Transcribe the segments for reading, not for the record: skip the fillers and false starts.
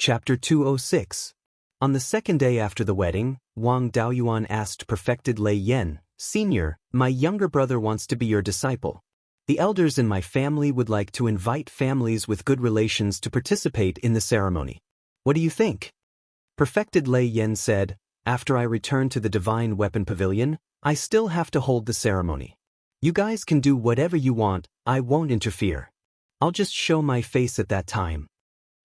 Chapter 206. On the second day after the wedding, Wang Daoyuan asked perfected Lei Yan, "Senior, my younger brother wants to be your disciple. The elders in my family would like to invite families with good relations to participate in the ceremony. What do you think?" Perfected Lei Yan said, "After I return to the Divine Weapon Pavilion, I still have to hold the ceremony. You guys can do whatever you want, I won't interfere. I'll just show my face at that time."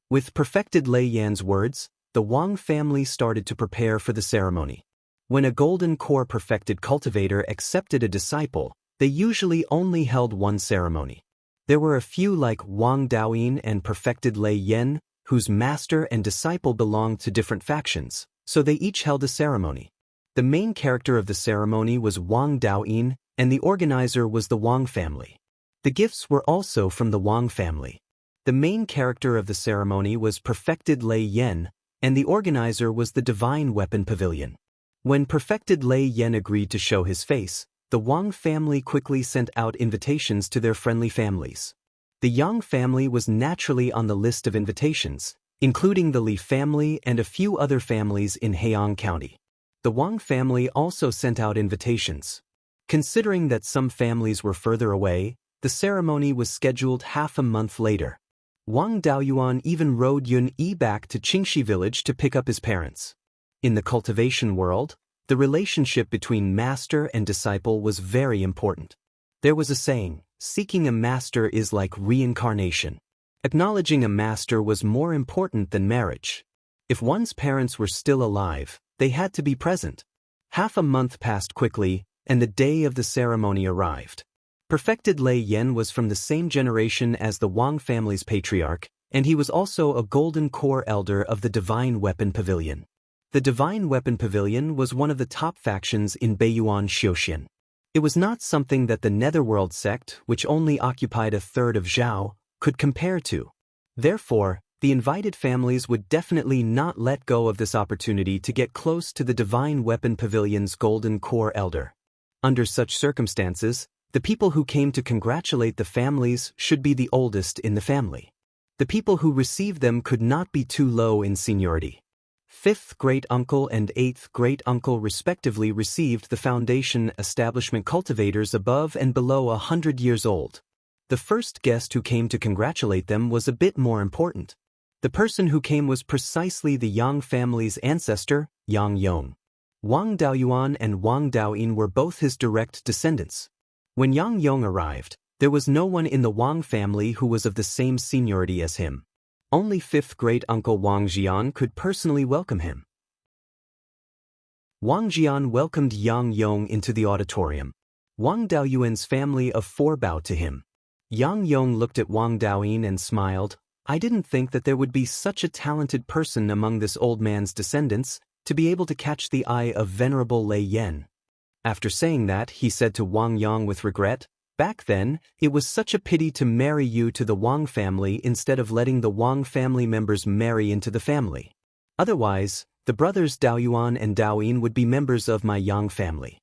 With perfected Lei Yan's words, the Wang family started to prepare for the ceremony. When a golden core perfected cultivator accepted a disciple, they usually only held one ceremony. There were a few like Wang Daoyin and perfected Lei Yan, whose master and disciple belonged to different factions, so they each held a ceremony. The main character of the ceremony was Wang Daoyin, and the organizer was the Wang family. The gifts were also from the Wang family. The main character of the ceremony was perfected Lei Yan, and the organizer was the Divine Weapon Pavilion. When perfected Lei Yan agreed to show his face, the Wang family quickly sent out invitations to their friendly families. The Yang family was naturally on the list of invitations, including the Li family and a few other families in Heian County. The Wang family also sent out invitations. Considering that some families were further away, the ceremony was scheduled half a month later. Wang Daoyuan even rode Yun Yi back to Qingxi village to pick up his parents. In the cultivation world, the relationship between master and disciple was very important. There was a saying, "Seeking a master is like reincarnation." Acknowledging a master was more important than marriage. If one's parents were still alive, they had to be present. Half a month passed quickly, and the day of the ceremony arrived. Perfected Lei Yan was from the same generation as the Wang family's patriarch, and he was also a golden core elder of the Divine Weapon Pavilion. The Divine Weapon Pavilion was one of the top factions in Beiyuan Xiuxian. It was not something that the Netherworld sect, which only occupied a third of Zhao, could compare to. Therefore, the invited families would definitely not let go of this opportunity to get close to the Divine Weapon Pavilion's golden core elder. Under such circumstances, the people who came to congratulate the families should be the oldest in the family. The people who received them could not be too low in seniority. Fifth great-uncle and eighth great-uncle respectively received the foundation establishment cultivators above and below 100 years old. The first guest who came to congratulate them was a bit more important. The person who came was precisely the Yang family's ancestor, Yang Yong. Wang Daoyuan and Wang Daoyin were both his direct descendants. When Yang Yong arrived, there was no one in the Wang family who was of the same seniority as him. Only fifth great-uncle Wang Jian could personally welcome him. Wang Jian welcomed Yang Yong into the auditorium. Wang Daoyuan's family of four bowed to him. Yang Yong looked at Wang Daoyin and smiled. "I didn't think that there would be such a talented person among this old man's descendants to be able to catch the eye of Venerable Lei Yan." After saying that, he said to Wang Yang with regret, "Back then, it was such a pity to marry you to the Wang family instead of letting the Wang family members marry into the family. Otherwise, the brothers Daoyuan and Daoyin would be members of my Yang family."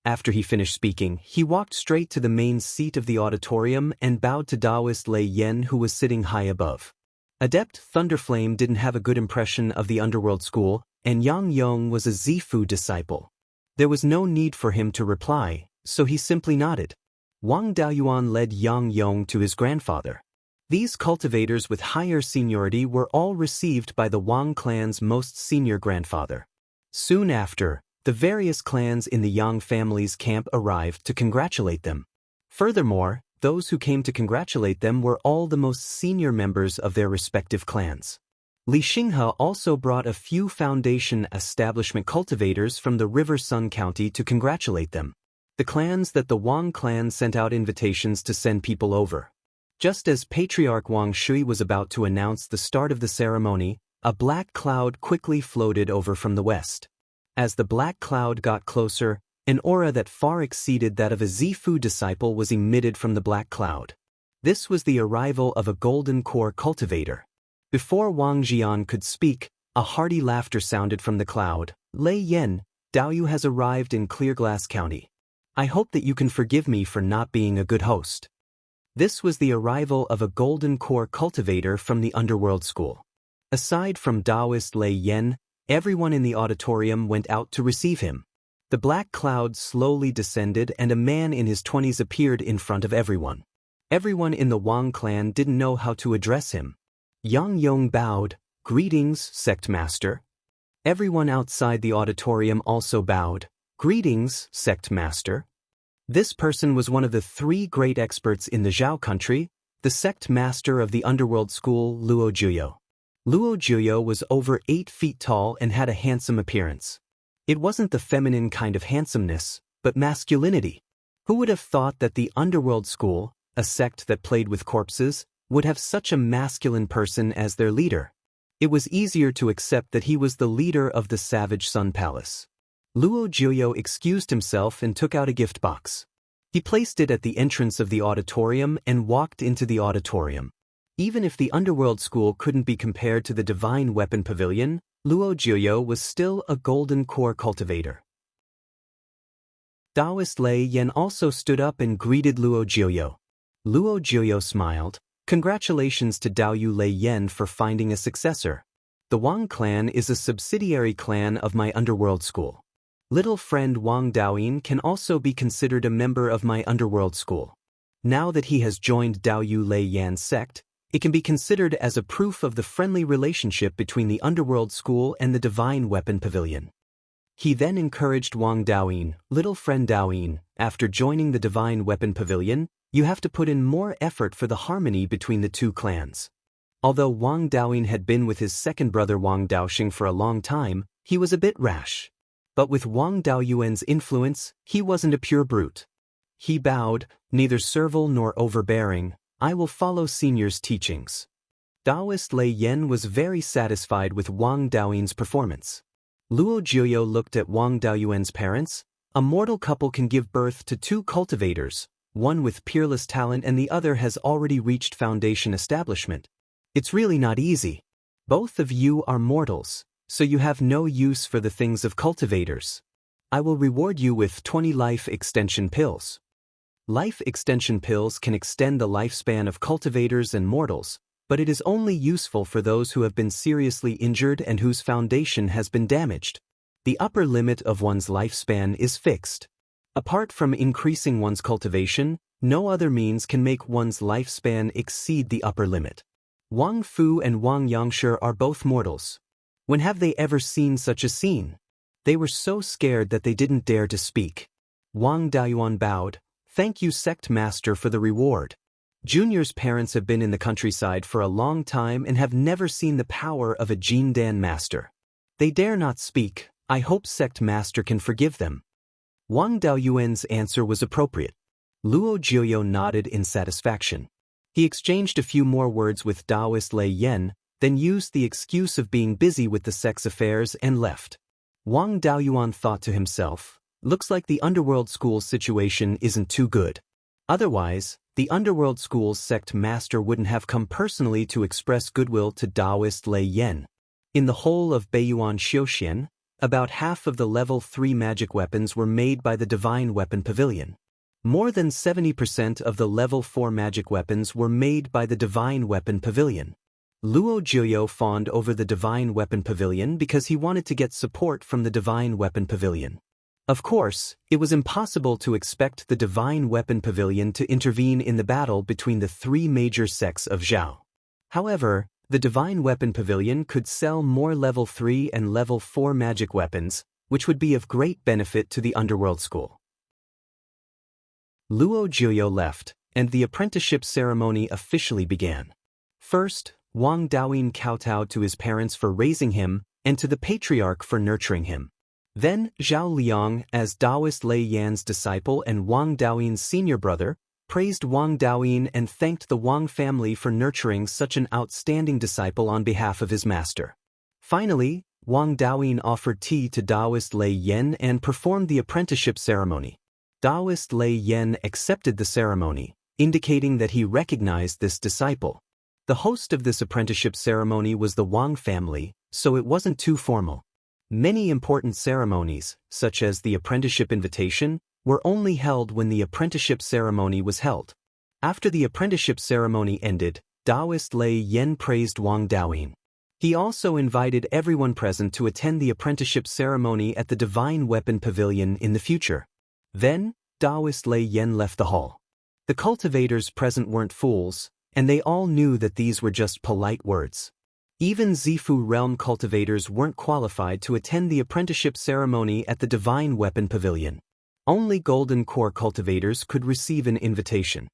After he finished speaking, he walked straight to the main seat of the auditorium and bowed to Daoist Lei Yan, who was sitting high above. Adept Thunderflame didn't have a good impression of the underworld school, and Yang Yong was a Zifu disciple. There was no need for him to reply, so he simply nodded. Wang Daoyuan led Yang Yong to his grandfather. These cultivators with higher seniority were all received by the Wang clan's most senior grandfather. Soon after, the various clans in the Yang family's camp arrived to congratulate them. Furthermore, those who came to congratulate them were all the most senior members of their respective clans. Li Xinghe also brought a few foundation establishment cultivators from the River Sun County to congratulate them. The clans that the Wang clan sent out invitations to send people over. Just as Patriarch Wang Shui was about to announce the start of the ceremony, a black cloud quickly floated over from the west. As the black cloud got closer, an aura that far exceeded that of a Zifu disciple was emitted from the black cloud. This was the arrival of a golden core cultivator. Before Wang Jian could speak, a hearty laughter sounded from the cloud. "Lei Yan, Daoyu has arrived in Clearglass County. I hope that you can forgive me for not being a good host." This was the arrival of a golden core cultivator from the underworld school. Aside from Daoist Lei Yan, everyone in the auditorium went out to receive him. The black cloud slowly descended and a man in his 20s appeared in front of everyone. Everyone in the Wang clan didn't know how to address him. Yang Yong bowed, "Greetings, sect master." Everyone outside the auditorium also bowed, "Greetings, sect master." This person was one of the 3 great experts in the Zhao country, the sect master of the underworld school Luo Juyo. Luo Juyo was over 8 feet tall and had a handsome appearance. It wasn't the feminine kind of handsomeness, but masculinity. Who would have thought that the underworld school, a sect that played with corpses, would have such a masculine person as their leader? It was easier to accept that he was the leader of the Savage Sun Palace. Luo Juyo excused himself and took out a gift box. He placed it at the entrance of the auditorium and walked into the auditorium. Even if the underworld school couldn't be compared to the Divine Weapon Pavilion, Luo Juyo was still a golden core cultivator. Daoist Lei Yan also stood up and greeted Luo Juyo. Luo Juyo smiled. "Congratulations to Daoyu Lei Yan for finding a successor. The Wang clan is a subsidiary clan of my underworld school. Little friend Wang Daoyin can also be considered a member of my underworld school. Now that he has joined Daoyu Lei Yan's sect, it can be considered as a proof of the friendly relationship between the underworld school and the Divine Weapon Pavilion." He then encouraged Wang Daoyin, "Little friend Daoyin, after joining the Divine Weapon Pavilion, you have to put in more effort for the harmony between the 2 clans." Although Wang Daoyin had been with his second brother Wang Daoxing for a long time, he was a bit rash. But with Wang Daoyuan's influence, he wasn't a pure brute. He bowed, "Neither servile nor overbearing, I will follow senior's teachings." Daoist Lei Yan was very satisfied with Wang Daoyin's performance. Luo Juyo looked at Wang Daoyuan's parents. A mortal couple can give birth to 2 cultivators, one with peerless talent and the other has already reached foundation establishment. It's really not easy. Both of you are mortals, so you have no use for the things of cultivators. I will reward you with 20 life extension pills. Life extension pills can extend the lifespan of cultivators and mortals, but it is only useful for those who have been seriously injured and whose foundation has been damaged. The upper limit of one's lifespan is fixed. Apart from increasing one's cultivation, no other means can make one's lifespan exceed the upper limit. Wang Fu and Wang Yangshi are both mortals. When have they ever seen such a scene? They were so scared that they didn't dare to speak. Wang Daoyuan bowed, "Thank you, sect master, for the reward. Junior's parents have been in the countryside for a long time and have never seen the power of a Jindan master. They dare not speak. I hope sect master can forgive them." Wang Daoyuan's answer was appropriate. Luo Juyo nodded in satisfaction. He exchanged a few more words with Daoist Lei Yan, then used the excuse of being busy with the sect's affairs and left. Wang Daoyuan thought to himself, "Looks like the underworld school's situation isn't too good. Otherwise, the underworld school's sect master wouldn't have come personally to express goodwill to Daoist Lei Yan." In the whole of Beiyuan Xiuxian, about half of the level 3 magic weapons were made by the Divine Weapon Pavilion. More than 70% of the level 4 magic weapons were made by the Divine Weapon Pavilion. Luo Juyo fawned over the Divine Weapon Pavilion because he wanted to get support from the Divine Weapon Pavilion. Of course, it was impossible to expect the Divine Weapon Pavilion to intervene in the battle between the 3 major sects of Zhao. However, the Divine Weapon Pavilion could sell more level 3 and level 4 magic weapons, which would be of great benefit to the underworld school. Luo Juyo left, and the apprenticeship ceremony officially began. First, Wang Daoyin kowtowed to his parents for raising him, and to the patriarch for nurturing him. Then, Zhao Liang, as Daoist Lei Yan's disciple and Wang Daoyin's senior brother, praised Wang Daoyin and thanked the Wang family for nurturing such an outstanding disciple on behalf of his master. Finally, Wang Daoyin offered tea to Daoist Lei Yan and performed the apprenticeship ceremony. Daoist Lei Yan accepted the ceremony, indicating that he recognized this disciple. The host of this apprenticeship ceremony was the Wang family, so it wasn't too formal. Many important ceremonies, such as the apprenticeship invitation, were only held when the apprenticeship ceremony was held. After the apprenticeship ceremony ended, Daoist Lei Yan praised Wang Daoyin. He also invited everyone present to attend the apprenticeship ceremony at the Divine Weapon Pavilion in the future. Then, Daoist Lei Yan left the hall. The cultivators present weren't fools, and they all knew that these were just polite words. Even Zifu realm cultivators weren't qualified to attend the apprenticeship ceremony at the Divine Weapon Pavilion. Only Golden Core cultivators could receive an invitation.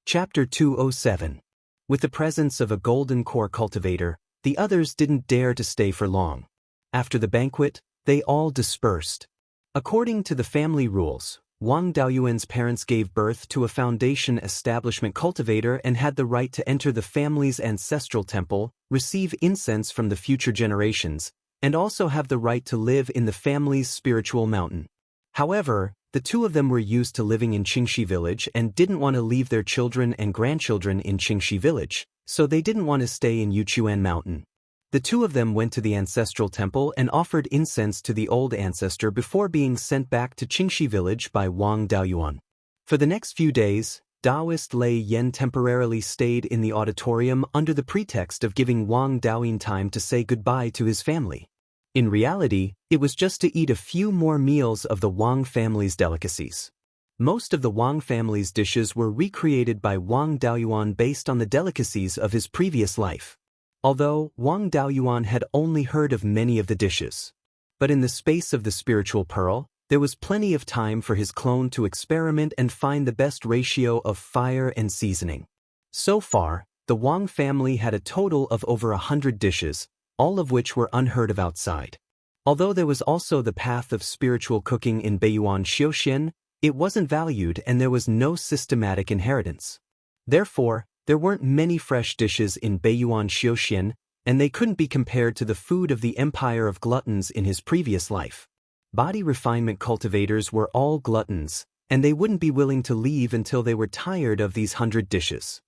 Chapter 207. With the presence of a Golden Core cultivator, the others didn't dare to stay for long. After the banquet, they all dispersed. According to the family rules, Wang Daoyuan's parents gave birth to a foundation establishment cultivator and had the right to enter the family's ancestral temple, receive incense from the future generations, and also have the right to live in the family's spiritual mountain. However, the two of them were used to living in Qingxi village and didn't want to leave their children and grandchildren in Qingxi village, so they didn't want to stay in Yuchuan mountain. The two of them went to the ancestral temple and offered incense to the old ancestor before being sent back to Qingxi village by Wang Daoyuan. For the next few days, Daoist Lei Yan temporarily stayed in the auditorium under the pretext of giving Wang Daoyin time to say goodbye to his family. In reality, it was just to eat a few more meals of the Wang family's delicacies. Most of the Wang family's dishes were recreated by Wang Daoyuan based on the delicacies of his previous life. Although Wang Daoyuan had only heard of many of the dishes. But in the space of the spiritual pearl, there was plenty of time for his clone to experiment and find the best ratio of fire and seasoning. So far, the Wang family had a total of over 100 dishes, all of which were unheard of outside. Although there was also the path of spiritual cooking in Beiyuan Xiaoxian, it wasn't valued and there was no systematic inheritance. Therefore, there weren't many fresh dishes in Beiyuan Xiaoxian, and they couldn't be compared to the food of the Empire of Gluttons in his previous life. Body refinement cultivators were all gluttons, and they wouldn't be willing to leave until they were tired of these 100 dishes.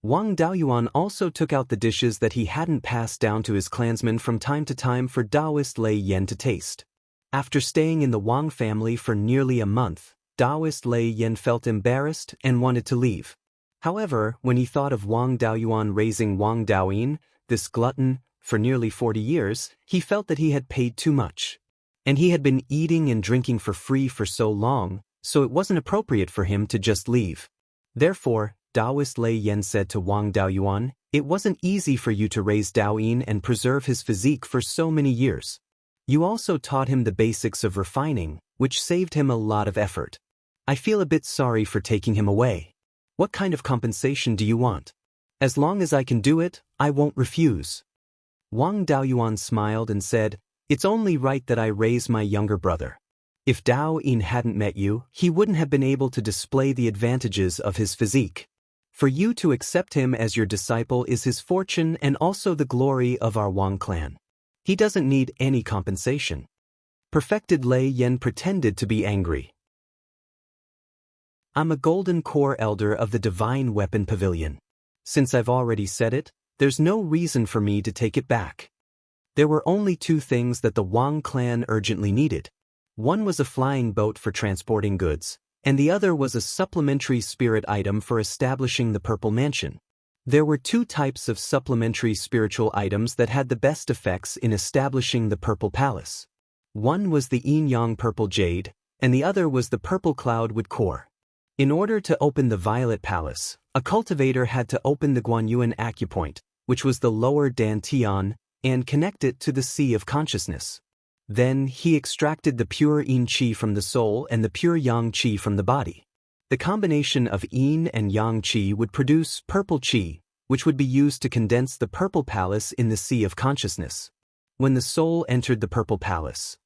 Wang Daoyuan also took out the dishes that he hadn't passed down to his clansmen from time to time for Daoist Lei Yan to taste. After staying in the Wang family for nearly a month, Daoist Lei Yan felt embarrassed and wanted to leave. However, when he thought of Wang Daoyuan raising Wang Daoyin, this glutton, for nearly 40 years, he felt that he had paid too much. And he had been eating and drinking for free for so long, so it wasn't appropriate for him to just leave. Therefore, Daoist Lei Yan said to Wang Daoyuan, "It wasn't easy for you to raise Daoyin and preserve his physique for so many years. You also taught him the basics of refining, which saved him a lot of effort. I feel a bit sorry for taking him away. What kind of compensation do you want? As long as I can do it, I won't refuse." Wang Daoyuan smiled and said, "It's only right that I raise my younger brother. If Daoyin hadn't met you, he wouldn't have been able to display the advantages of his physique. For you to accept him as your disciple is his fortune and also the glory of our Wang clan. He doesn't need any compensation." Perfected Lei Yan pretended to be angry. "I'm a Golden Core Elder of the Divine Weapon Pavilion. Since I've already said it, there's no reason for me to take it back." There were only two things that the Wang clan urgently needed. One was a flying boat for transporting goods, and the other was a supplementary spirit item for establishing the Purple Mansion. There were two types of supplementary spiritual items that had the best effects in establishing the Purple Palace. One was the yin-yang purple jade, and the other was the purple cloudwood core. In order to open the Violet Palace, a cultivator had to open the Guanyuan acupoint, which was the lower dantian, and connect it to the Sea of Consciousness. Then he extracted the pure yin qi from the soul and the pure yang qi from the body. The combination of yin and yang qi would produce purple qi, which would be used to condense the Purple Palace in the Sea of Consciousness. When the soul entered the Purple Palace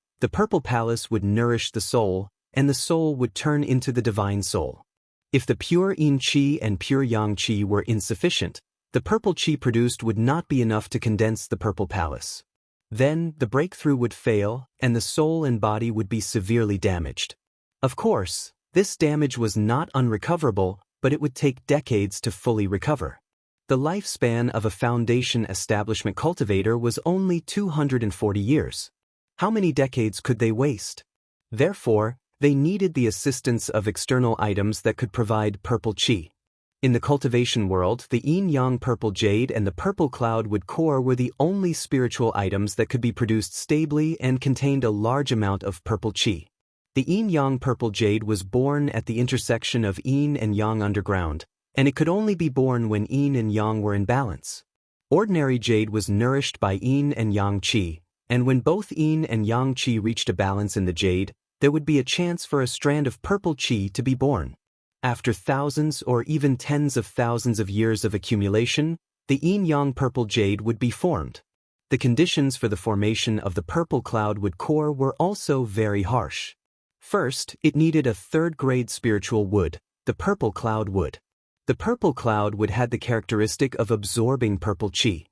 would nourish the soul, and the soul would turn into the divine soul. If the pure yin qi and pure yang qi were insufficient, the purple qi produced would not be enough to condense the Purple Palace. Then, the breakthrough would fail, and the soul and body would be severely damaged. Of course, this damage was not unrecoverable, but it would take decades to fully recover. The lifespan of a foundation establishment cultivator was only 240 years. How many decades could they waste? Therefore, they needed the assistance of external items that could provide purple qi. In the cultivation world, the yin-yang purple jade and the purple cloudwood core were the only spiritual items that could be produced stably and contained a large amount of purple qi. The yin-yang purple jade was born at the intersection of yin and yang underground, and it could only be born when yin and yang were in balance. Ordinary jade was nourished by yin and yang qi, and when both yin and yang qi reached a balance in the jade, there would be a chance for a strand of purple qi to be born. After thousands or even tens of thousands of years of accumulation, the yin-yang purple jade would be formed. The conditions for the formation of the purple cloudwood core were also very harsh. First, it needed a third-grade spiritual wood, the purple cloudwood. The purple cloudwood had the characteristic of absorbing purple qi.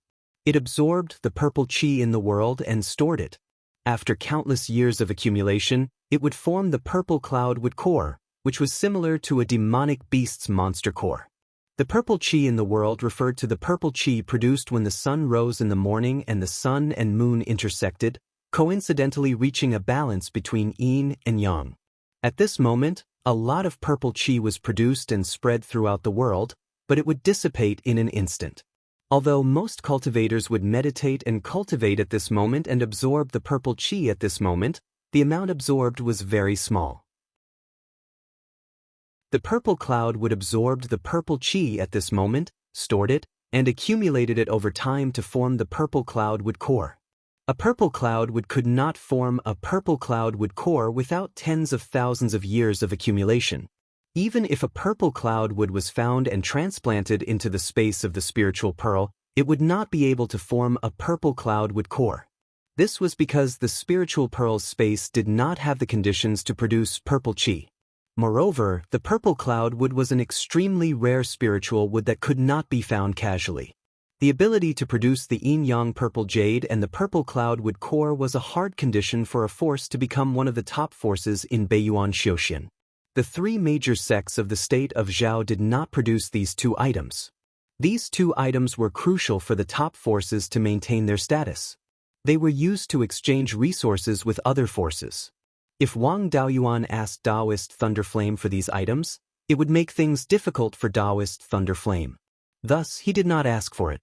It absorbed the purple qi in the world and stored it. After countless years of accumulation, it would form the purple cloudwood core, which was similar to a demonic beast's monster core. The purple qi in the world referred to the purple qi produced when the sun rose in the morning and the sun and moon intersected, coincidentally reaching a balance between yin and yang. At this moment, a lot of purple qi was produced and spread throughout the world, but it would dissipate in an instant. Although most cultivators would meditate and cultivate at this moment and absorb the purple qi at this moment, the amount absorbed was very small. The purple cloud would absorb the purple qi at this moment, stored it, and accumulated it over time to form the purple cloudwood core. A purple cloudwood could not form a purple cloudwood core without tens of thousands of years of accumulation. Even if a purple cloudwood was found and transplanted into the space of the spiritual pearl, it would not be able to form a purple cloudwood core. This was because the spiritual pearl's space did not have the conditions to produce purple qi. Moreover, the purple cloudwood was an extremely rare spiritual wood that could not be found casually. The ability to produce the yin-yang purple jade and the purple cloudwood core was a hard condition for a force to become one of the top forces in Beiyuan Xiaoxian. The three major sects of the state of Zhao did not produce these two items. These two items were crucial for the top forces to maintain their status. They were used to exchange resources with other forces. If Wang Daoyuan asked Daoist Thunderflame for these items, it would make things difficult for Daoist Thunderflame. Thus, he did not ask for it.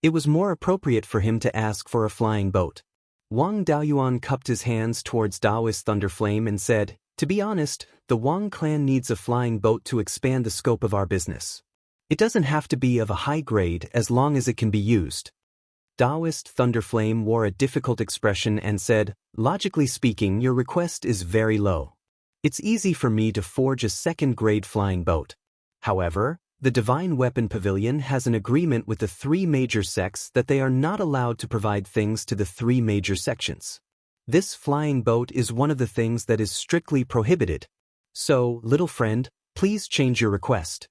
It was more appropriate for him to ask for a flying boat. Wang Daoyuan cupped his hands towards Daoist Thunderflame and said, "To be honest, the Wang clan needs a flying boat to expand the scope of our business. It doesn't have to be of a high grade as long as it can be used." Daoist Thunderflame wore a difficult expression and said, "Logically speaking, your request is very low. It's easy for me to forge a second-grade flying boat. However, the Divine Weapon Pavilion has an agreement with the three major sects that they are not allowed to provide things to the three major sections. This flying boat is one of the things that is strictly prohibited. So, little friend, please change your request."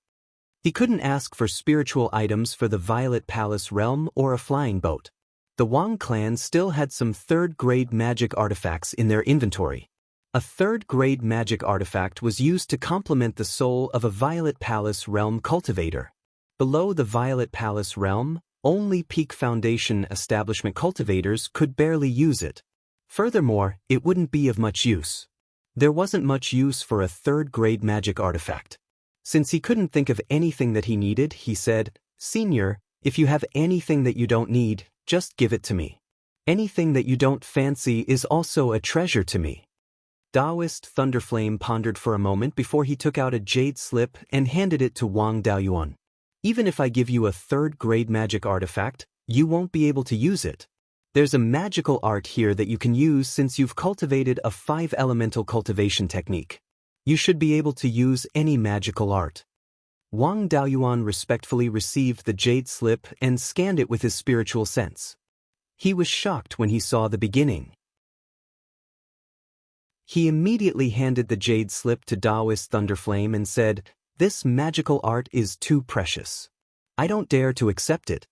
He couldn't ask for spiritual items for the Violet Palace realm or a flying boat. The Wang clan still had some third-grade magic artifacts in their inventory. A third-grade magic artifact was used to complement the soul of a Violet Palace realm cultivator. Below the Violet Palace realm, only peak foundation establishment cultivators could barely use it. Furthermore, it wouldn't be of much use. There wasn't much use for a third-grade magic artifact. Since he couldn't think of anything that he needed, he said, "Senior, if you have anything that you don't need, just give it to me. Anything that you don't fancy is also a treasure to me." Daoist Thunderflame pondered for a moment before he took out a jade slip and handed it to Wang Daoyuan. "Even if I give you a third-grade magic artifact, you won't be able to use it. There's a magical art here that you can use since you've cultivated a 5-elemental cultivation technique. You should be able to use any magical art." Wang Daoyuan respectfully received the jade slip and scanned it with his spiritual sense. He was shocked when he saw the beginning. He immediately handed the jade slip to Daoist Thunderflame and said, "This magical art is too precious. I don't dare to accept it."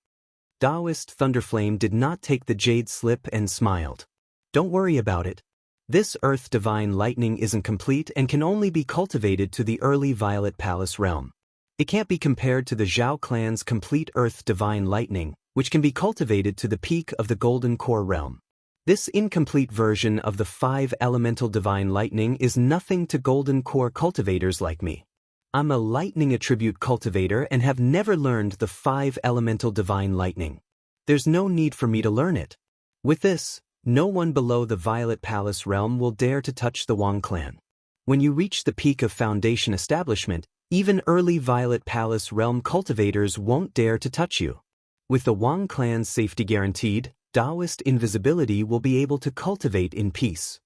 Daoist Thunderflame did not take the jade slip and smiled. "Don't worry about it. This Earth Divine Lightning isn't complete and can only be cultivated to the early Violet Palace realm. It can't be compared to the Zhao clan's complete Earth Divine Lightning, which can be cultivated to the peak of the Golden Core realm. This incomplete version of the 5-elemental Divine Lightning is nothing to Golden Core cultivators like me. I'm a lightning attribute cultivator and have never learned the 5 elemental divine lightning. There's no need for me to learn it. With this, no one below the Violet Palace realm will dare to touch the Wang clan. When you reach the peak of foundation establishment, even early Violet Palace realm cultivators won't dare to touch you. With the Wang clan's safety guaranteed, Daoist invisibility will be able to cultivate in peace.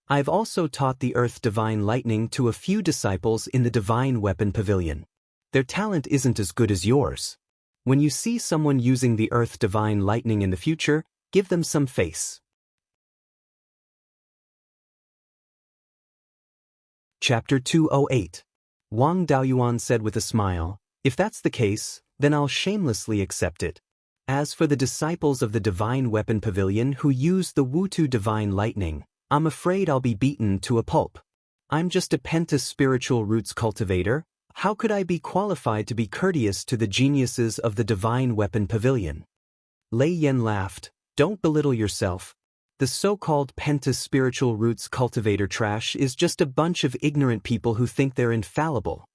I've also taught the Earth Divine Lightning to a few disciples in the Divine Weapon Pavilion. Their talent isn't as good as yours. When you see someone using the Earth Divine Lightning in the future, give them some face. Chapter 208. Wang Daoyuan said with a smile, "If that's the case, then I'll shamelessly accept it. As for the disciples of the Divine Weapon Pavilion who use the Wutu Divine Lightning, I'm afraid I'll be beaten to a pulp. I'm just a Penta spiritual roots cultivator. How could I be qualified to be courteous to the geniuses of the Divine Weapon Pavilion?" Lei Yan laughed. "Don't belittle yourself. The so-called Penta spiritual roots cultivator trash is just a bunch of ignorant people who think they're infallible.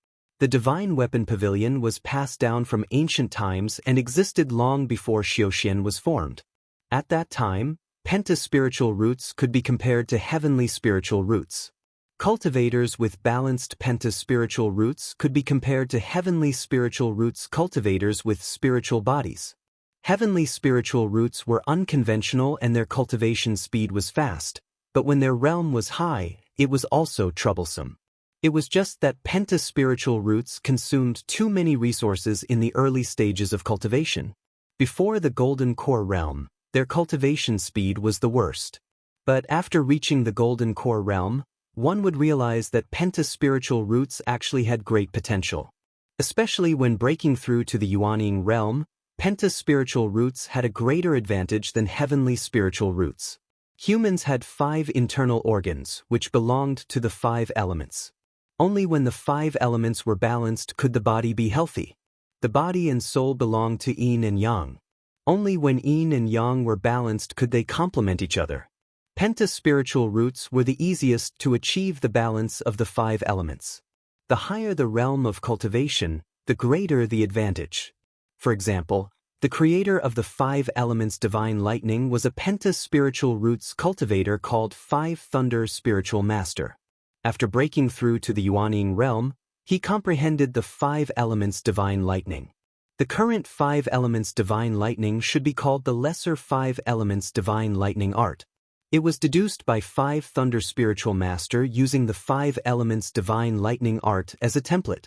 The Divine Weapon Pavilion was passed down from ancient times and existed long before Xiaoxian was formed. At that time, Penta spiritual roots could be compared to heavenly spiritual roots. Cultivators with balanced Penta spiritual roots could be compared to heavenly spiritual roots cultivators with spiritual bodies. Heavenly spiritual roots were unconventional and their cultivation speed was fast, but when their realm was high, it was also troublesome. It was just that Penta spiritual roots consumed too many resources in the early stages of cultivation. Before the Golden Core realm, their cultivation speed was the worst. But after reaching the Golden Core realm, one would realize that Penta spiritual roots actually had great potential. Especially when breaking through to the Yuanying realm, Penta spiritual roots had a greater advantage than heavenly spiritual roots. Humans had 5 internal organs, which belonged to the 5 elements. Only when the 5 elements were balanced could the body be healthy. The body and soul belonged to yin and yang. Only when yin and yang were balanced could they complement each other. Penta spiritual roots were the easiest to achieve the balance of the 5 elements. The higher the realm of cultivation, the greater the advantage. For example, the creator of the 5 elements divine lightning was a Penta spiritual roots cultivator called 5 Thunder Spiritual Master. After breaking through to the Yuanying realm, he comprehended the 5 elements divine lightning. The current 5 elements divine lightning should be called the lesser 5 elements divine lightning art. It was deduced by 5 Thunder Spiritual Master using the 5 elements divine lightning art as a template.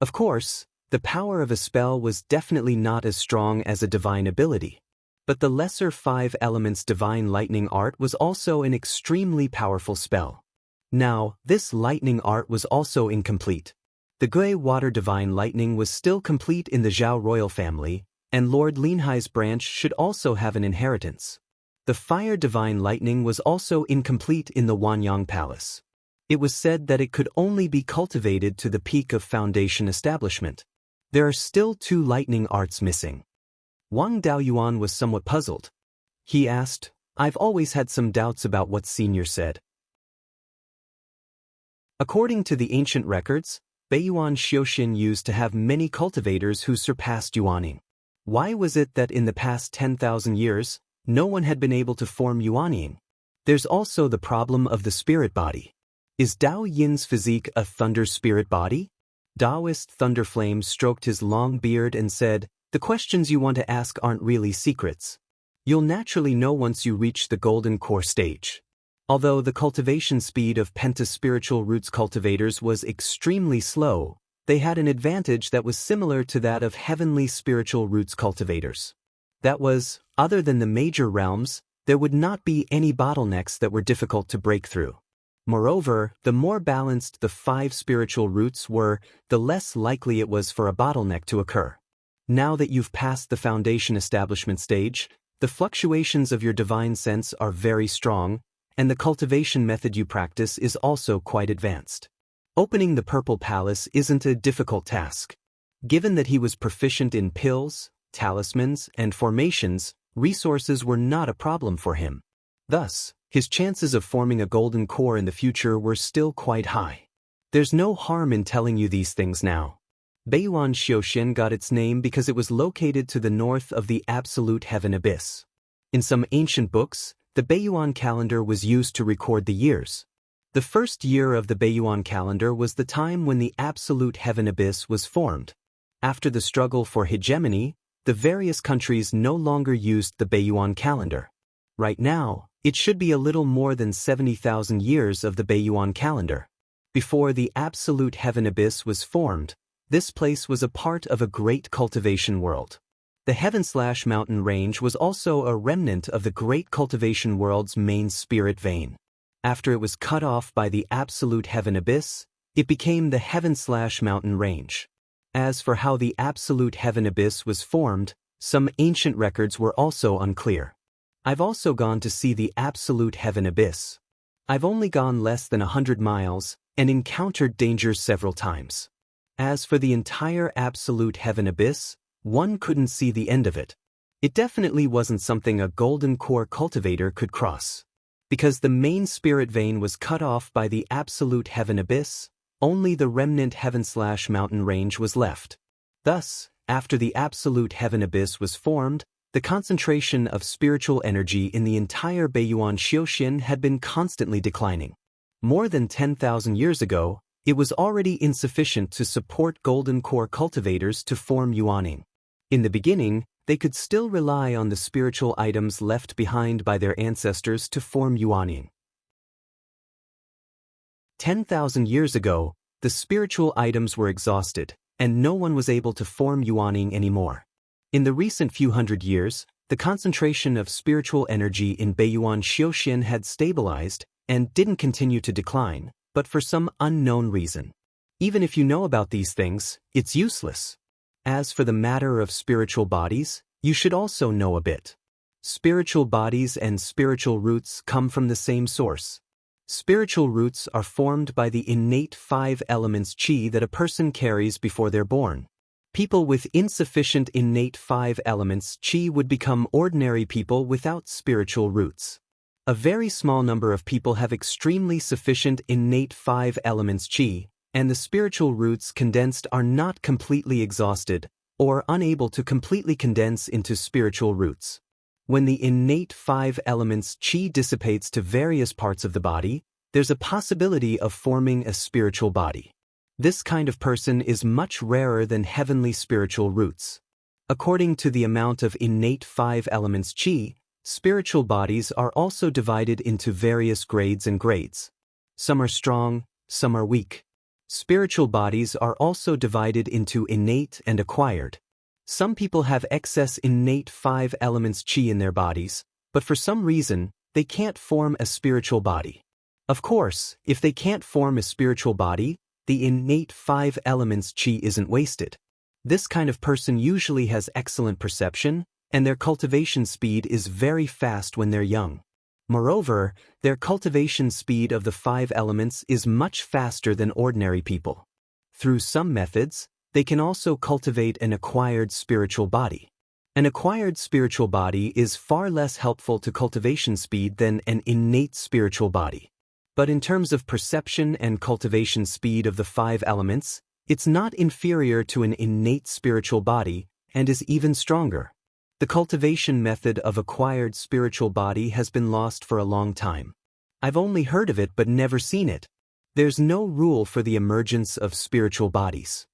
Of course, the power of a spell was definitely not as strong as a divine ability. But the lesser 5 elements divine lightning art was also an extremely powerful spell. Now, this lightning art was also incomplete. The Gui Water Divine Lightning was still complete in the Zhao royal family, and Lord Linhai's branch should also have an inheritance. The Fire Divine Lightning was also incomplete in the Wanyang Palace. It was said that it could only be cultivated to the peak of foundation establishment. There are still 2 lightning arts missing. Wang Daoyuan was somewhat puzzled. He asked, "I've always had some doubts about what Senior said." According to the ancient records, Beiyuan Xiaoxian used to have many cultivators who surpassed Yuanying. Why was it that in the past 10,000 years, no one had been able to form Yuanying? There's also the problem of the spirit body. Is Dao Yin's physique a thunder spirit body? Daoist Thunderflame stroked his long beard and said, "The questions you want to ask aren't really secrets. You'll naturally know once you reach the Golden Core stage." Although the cultivation speed of Penta spiritual roots cultivators was extremely slow, they had an advantage that was similar to that of heavenly spiritual roots cultivators. That was, other than the major realms, there would not be any bottlenecks that were difficult to break through. Moreover, the more balanced the 5 spiritual roots were, the less likely it was for a bottleneck to occur. Now that you've passed the foundation establishment stage, the fluctuations of your divine sense are very strong, and the cultivation method you practice is also quite advanced. Opening the Purple Palace isn't a difficult task. Given that he was proficient in pills, talismans, and formations, resources were not a problem for him. Thus, his chances of forming a golden core in the future were still quite high. There's no harm in telling you these things now. Beiyuan Xiaoxian got its name because it was located to the north of the absolute heaven abyss. In some ancient books, the Beiyuan calendar was used to record the years. The first year of the Beiyuan calendar was the time when the absolute heaven abyss was formed. After the struggle for hegemony, the various countries no longer used the Beiyuan calendar. Right now, it should be a little more than 70,000 years of the Beiyuan calendar. Before the absolute heaven abyss was formed, this place was a part of a great cultivation world. The heaven/mountain range was also a remnant of the great cultivation world's main spirit vein. After it was cut off by the absolute heaven abyss, it became the heaven/mountain range. As for how the absolute heaven abyss was formed, some ancient records were also unclear. I've also gone to see the absolute heaven abyss. I've only gone less than 100 miles and encountered dangers several times. As for the entire absolute heaven abyss, one couldn't see the end of it. It definitely wasn't something a golden core cultivator could cross. Because the main spirit vein was cut off by the absolute heaven abyss, only the remnant heaven/mountain range was left. Thus, after the absolute heaven abyss was formed, the concentration of spiritual energy in the entire Beiyuan Xiaoxian had been constantly declining. More than 10,000 years ago, it was already insufficient to support golden core cultivators to form yuaning. In the beginning, they could still rely on the spiritual items left behind by their ancestors to form yuaning. 10,000 years ago, the spiritual items were exhausted, and no one was able to form yuaning anymore. In the recent few hundred years, the concentration of spiritual energy in Beiyuan Xiaoxian had stabilized and didn't continue to decline, but for some unknown reason. Even if you know about these things, it's useless. As for the matter of spiritual bodies, you should also know a bit. Spiritual bodies and spiritual roots come from the same source. Spiritual roots are formed by the innate 5 elements qi that a person carries before they're born. People with insufficient innate 5 elements qi would become ordinary people without spiritual roots. A very small number of people have extremely sufficient innate 5 elements qi, and the spiritual roots condensed are not completely exhausted, or unable to completely condense into spiritual roots. When the innate 5 elements qi dissipates to various parts of the body, there's a possibility of forming a spiritual body. This kind of person is much rarer than heavenly spiritual roots. According to the amount of innate 5 elements qi, spiritual bodies are also divided into various grades and grades. Some are strong, some are weak. Spiritual bodies are also divided into innate and acquired. Some people have excess innate 5 elements qi in their bodies, but for some reason, they can't form a spiritual body. Of course, if they can't form a spiritual body, the innate 5 elements qi isn't wasted. This kind of person usually has excellent perception, and their cultivation speed is very fast when they're young. Moreover, their cultivation speed of the 5 elements is much faster than ordinary people. Through some methods, they can also cultivate an acquired spiritual body. An acquired spiritual body is far less helpful to cultivation speed than an innate spiritual body. But in terms of perception and cultivation speed of the 5 elements, it's not inferior to an innate spiritual body and is even stronger. The cultivation method of acquired spiritual body has been lost for a long time. I've only heard of it but never seen it. There's no rule for the emergence of spiritual bodies.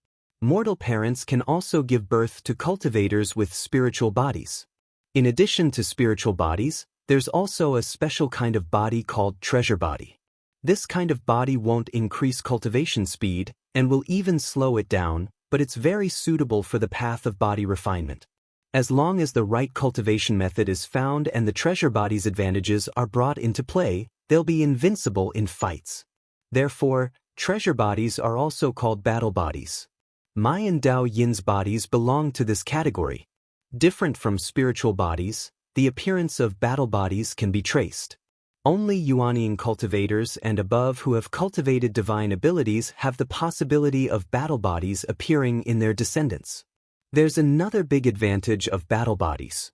Mortal parents can also give birth to cultivators with spiritual bodies. In addition to spiritual bodies, there's also a special kind of body called treasure body. This kind of body won't increase cultivation speed and will even slow it down, but it's very suitable for the path of body refinement. As long as the right cultivation method is found and the treasure body's advantages are brought into play, they'll be invincible in fights. Therefore, treasure bodies are also called battle bodies. My and Dao Yin's bodies belong to this category. Different from spiritual bodies, the appearance of battle bodies can be traced. Only yuaning cultivators and above who have cultivated divine abilities have the possibility of battle bodies appearing in their descendants. There's another big advantage of battle bodies.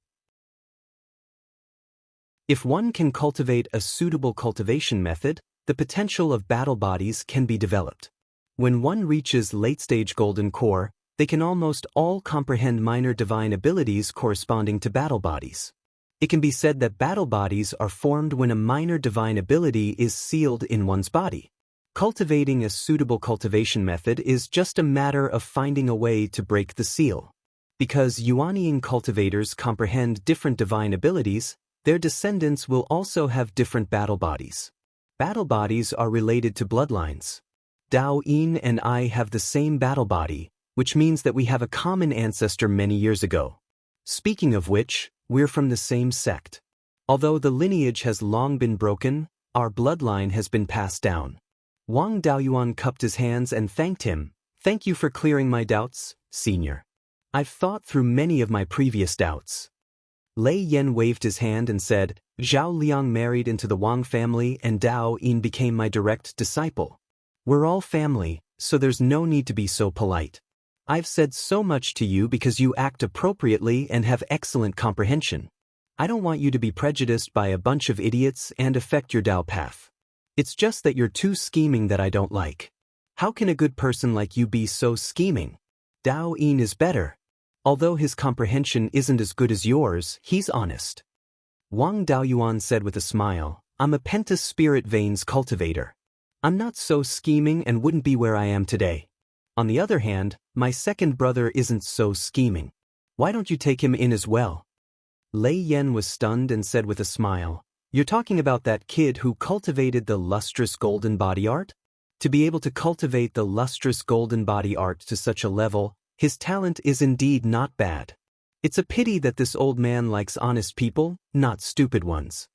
If one can cultivate a suitable cultivation method, the potential of battle bodies can be developed. When one reaches late-stage golden core, they can almost all comprehend minor divine abilities corresponding to battle bodies. It can be said that battle bodies are formed when a minor divine ability is sealed in one's body. Cultivating a suitable cultivation method is just a matter of finding a way to break the seal. Because Yuanian cultivators comprehend different divine abilities, their descendants will also have different battle bodies. Battle bodies are related to bloodlines. Daoist and I have the same battle body, which means that we have a common ancestor many years ago. Speaking of which, we're from the same sect. Although the lineage has long been broken, our bloodline has been passed down. Wang Daoyuan cupped his hands and thanked him. Thank you for clearing my doubts, senior. I've thought through many of my previous doubts. Lei Yan waved his hand and said, Zhao Liang married into the Wang family and Daoist became my direct disciple. We're all family, so there's no need to be so polite. I've said so much to you because you act appropriately and have excellent comprehension. I don't want you to be prejudiced by a bunch of idiots and affect your Dao path. It's just that you're too scheming that I don't like. How can a good person like you be so scheming? Daoist is better. Although his comprehension isn't as good as yours, he's honest. Wang Daoyuan said with a smile, I'm a Penta spirit veins cultivator. I'm not so scheming and wouldn't be where I am today. On the other hand, my second brother isn't so scheming. Why don't you take him in as well? Lei Yan was stunned and said with a smile, You're talking about that kid who cultivated the lustrous golden body art? To be able to cultivate the lustrous golden body art to such a level, his talent is indeed not bad. It's a pity that this old man likes honest people, not stupid ones.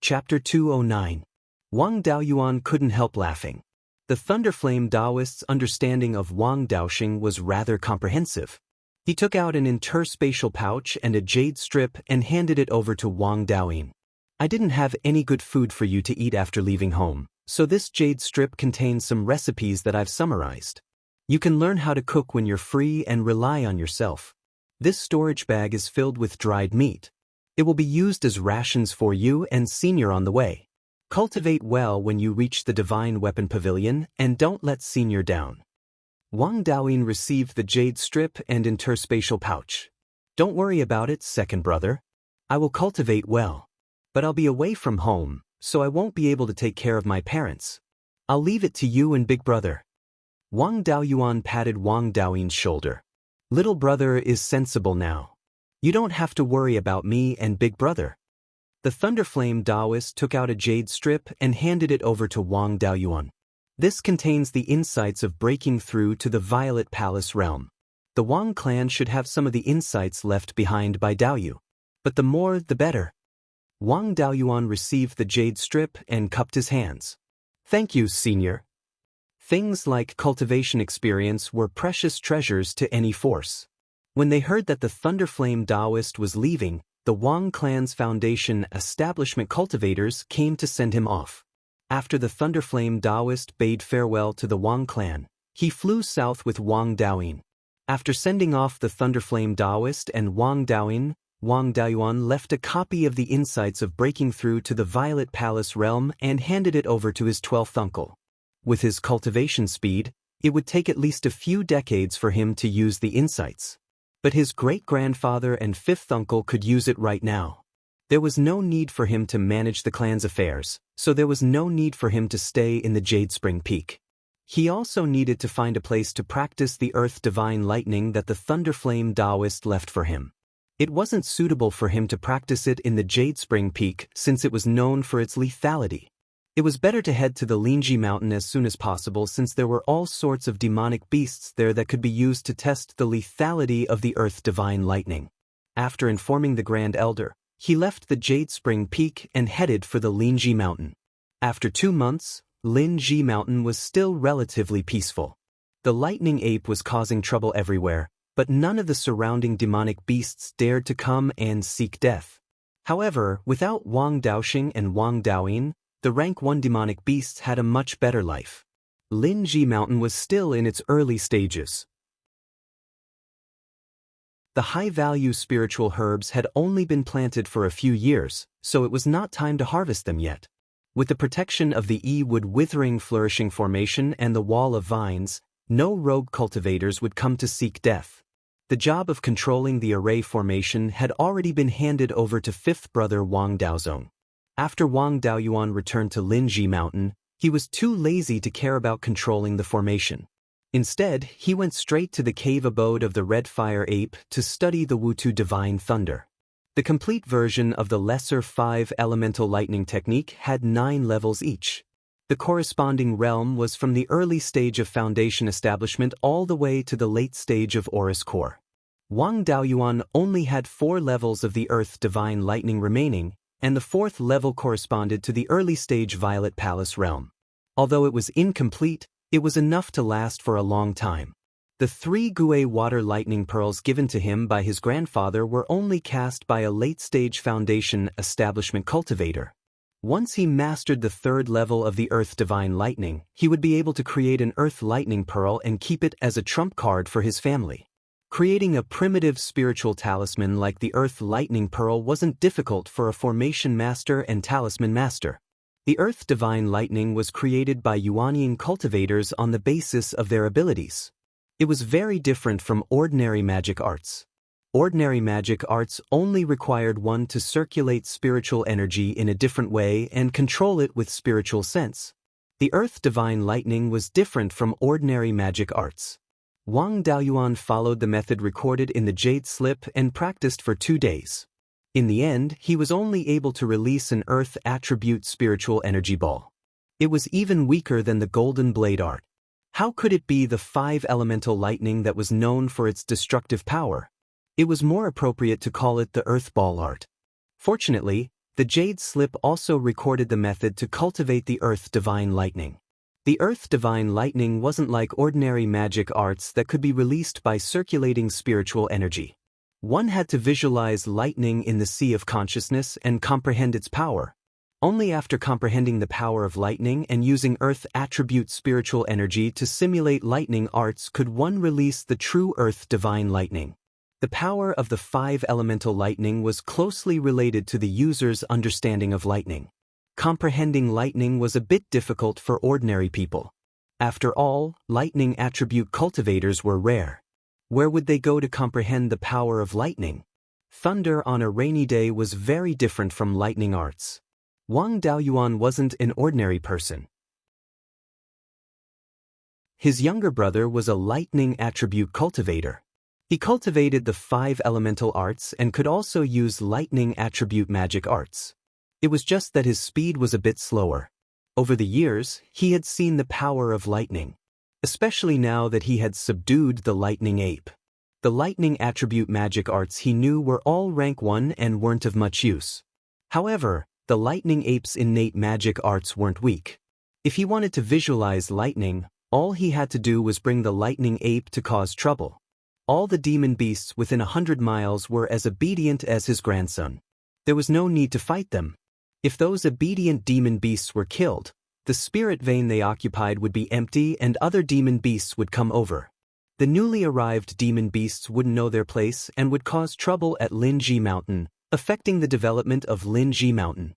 Chapter 209. Wang Daoyuan couldn't help laughing. The Thunderflame Daoist's understanding of Wang Daoxing was rather comprehensive. He took out an interspatial pouch and a jade strip and handed it over to Wang Daoyin. I didn't have any good food for you to eat after leaving home, so this jade strip contains some recipes that I've summarized. You can learn how to cook when you're free and rely on yourself. This storage bag is filled with dried meat. It will be used as rations for you and Senior on the way. Cultivate well when you reach the Divine Weapon Pavilion and don't let Senior down. Wang Daoyin received the jade strip and interspatial pouch. Don't worry about it, second brother. I will cultivate well. But I'll be away from home, so I won't be able to take care of my parents. I'll leave it to you and big brother. Wang Daoyuan patted Wang Daoyin's shoulder. Little brother is sensible now. You don't have to worry about me and big brother. The Thunderflame Daoist took out a jade strip and handed it over to Wang Daoyuan. This contains the insights of breaking through to the Violet Palace realm. The Wang clan should have some of the insights left behind by Daoyu. But the more, the better. Wang Daoyuan received the jade strip and cupped his hands. Thank you, Senior. Things like cultivation experience were precious treasures to any force. When they heard that the Thunderflame Daoist was leaving, the Wang clan's foundation establishment cultivators came to send him off. After the Thunderflame Daoist bade farewell to the Wang clan, he flew south with Wang Daoyin. After sending off the Thunderflame Daoist and Wang Daoyin, Wang Daoyuan left a copy of the insights of breaking through to the Violet Palace realm and handed it over to his 12th uncle. With his cultivation speed, it would take at least a few decades for him to use the insights. But his great-grandfather and 5th uncle could use it right now. There was no need for him to manage the clan's affairs, so there was no need for him to stay in the Jade Spring Peak. He also needed to find a place to practice the Earth Divine Lightning that the Thunderflame Daoist left for him. It wasn't suitable for him to practice it in the Jade Spring Peak since it was known for its lethality. It was better to head to the Lingji Mountain as soon as possible since there were all sorts of demonic beasts there that could be used to test the lethality of the Earth Divine Lightning. After informing the Grand Elder, he left the Jade Spring Peak and headed for the Lingji Mountain. After 2 months, Lingji Mountain was still relatively peaceful. The lightning ape was causing trouble everywhere, but none of the surrounding demonic beasts dared to come and seek death. However, without Wang Daoxing and Wang Daoyin, the rank 1 demonic beasts had a much better life. Lingji Mountain was still in its early stages. The high-value spiritual herbs had only been planted for a few years, so it was not time to harvest them yet. With the protection of the E-wood withering flourishing formation and the wall of vines, no rogue cultivators would come to seek death. The job of controlling the array formation had already been handed over to fifth brother Wang Daozong. After Wang Daoyuan returned to Linji Mountain, he was too lazy to care about controlling the formation. Instead, he went straight to the cave abode of the Red Fire Ape to study the Wutu Divine Thunder. The complete version of the lesser 5 elemental lightning technique had 9 levels each. The corresponding realm was from the early stage of foundation establishment all the way to the late stage of Aurus Core. Wang Daoyuan only had 4 levels of the Earth Divine Lightning remaining, and the 4th level corresponded to the early stage Violet Palace realm. Although it was incomplete, it was enough to last for a long time. The 3 Gue water lightning pearls given to him by his grandfather were only cast by a late-stage foundation establishment cultivator. Once he mastered the 3rd level of the Earth Divine Lightning, he would be able to create an Earth Lightning Pearl and keep it as a trump card for his family. Creating a primitive spiritual talisman like the Earth Lightning Pearl wasn't difficult for a formation master and talisman master. The Earth Divine Lightning was created by Yuanian cultivators on the basis of their abilities. It was very different from ordinary magic arts. Ordinary magic arts only required one to circulate spiritual energy in a different way and control it with spiritual sense. The Earth Divine Lightning was different from ordinary magic arts. Wang Daoyuan followed the method recorded in the Jade Slip and practiced for 2 days. In the end, he was only able to release an Earth attribute spiritual energy ball. It was even weaker than the Golden Blade art. How could it be the 5 elemental lightning that was known for its destructive power? It was more appropriate to call it the Earth Ball art. Fortunately, the Jade Slip also recorded the method to cultivate the Earth Divine Lightning. The Earth Divine Lightning wasn't like ordinary magic arts that could be released by circulating spiritual energy. One had to visualize lightning in the sea of consciousness and comprehend its power. Only after comprehending the power of lightning and using Earth attribute spiritual energy to simulate lightning arts could one release the true Earth Divine Lightning. The power of the 5 elemental lightning was closely related to the user's understanding of lightning. Comprehending lightning was a bit difficult for ordinary people. After all, lightning attribute cultivators were rare. Where would they go to comprehend the power of lightning? Thunder on a rainy day was very different from lightning arts. Wang Daoyuan wasn't an ordinary person. His younger brother was a lightning attribute cultivator. He cultivated the 5 elemental arts and could also use lightning attribute magic arts. It was just that his speed was a bit slower. Over the years, he had seen the power of lightning, especially now that he had subdued the lightning ape. The lightning attribute magic arts he knew were all rank 1 and weren't of much use. However, the lightning ape's innate magic arts weren't weak. If he wanted to visualize lightning, all he had to do was bring the lightning ape to cause trouble. All the demon beasts within 100 miles were as obedient as his grandson. There was no need to fight them. If those obedient demon beasts were killed, the spirit vein they occupied would be empty and other demon beasts would come over. The newly arrived demon beasts wouldn't know their place and would cause trouble at Linji Mountain, affecting the development of Linji Mountain.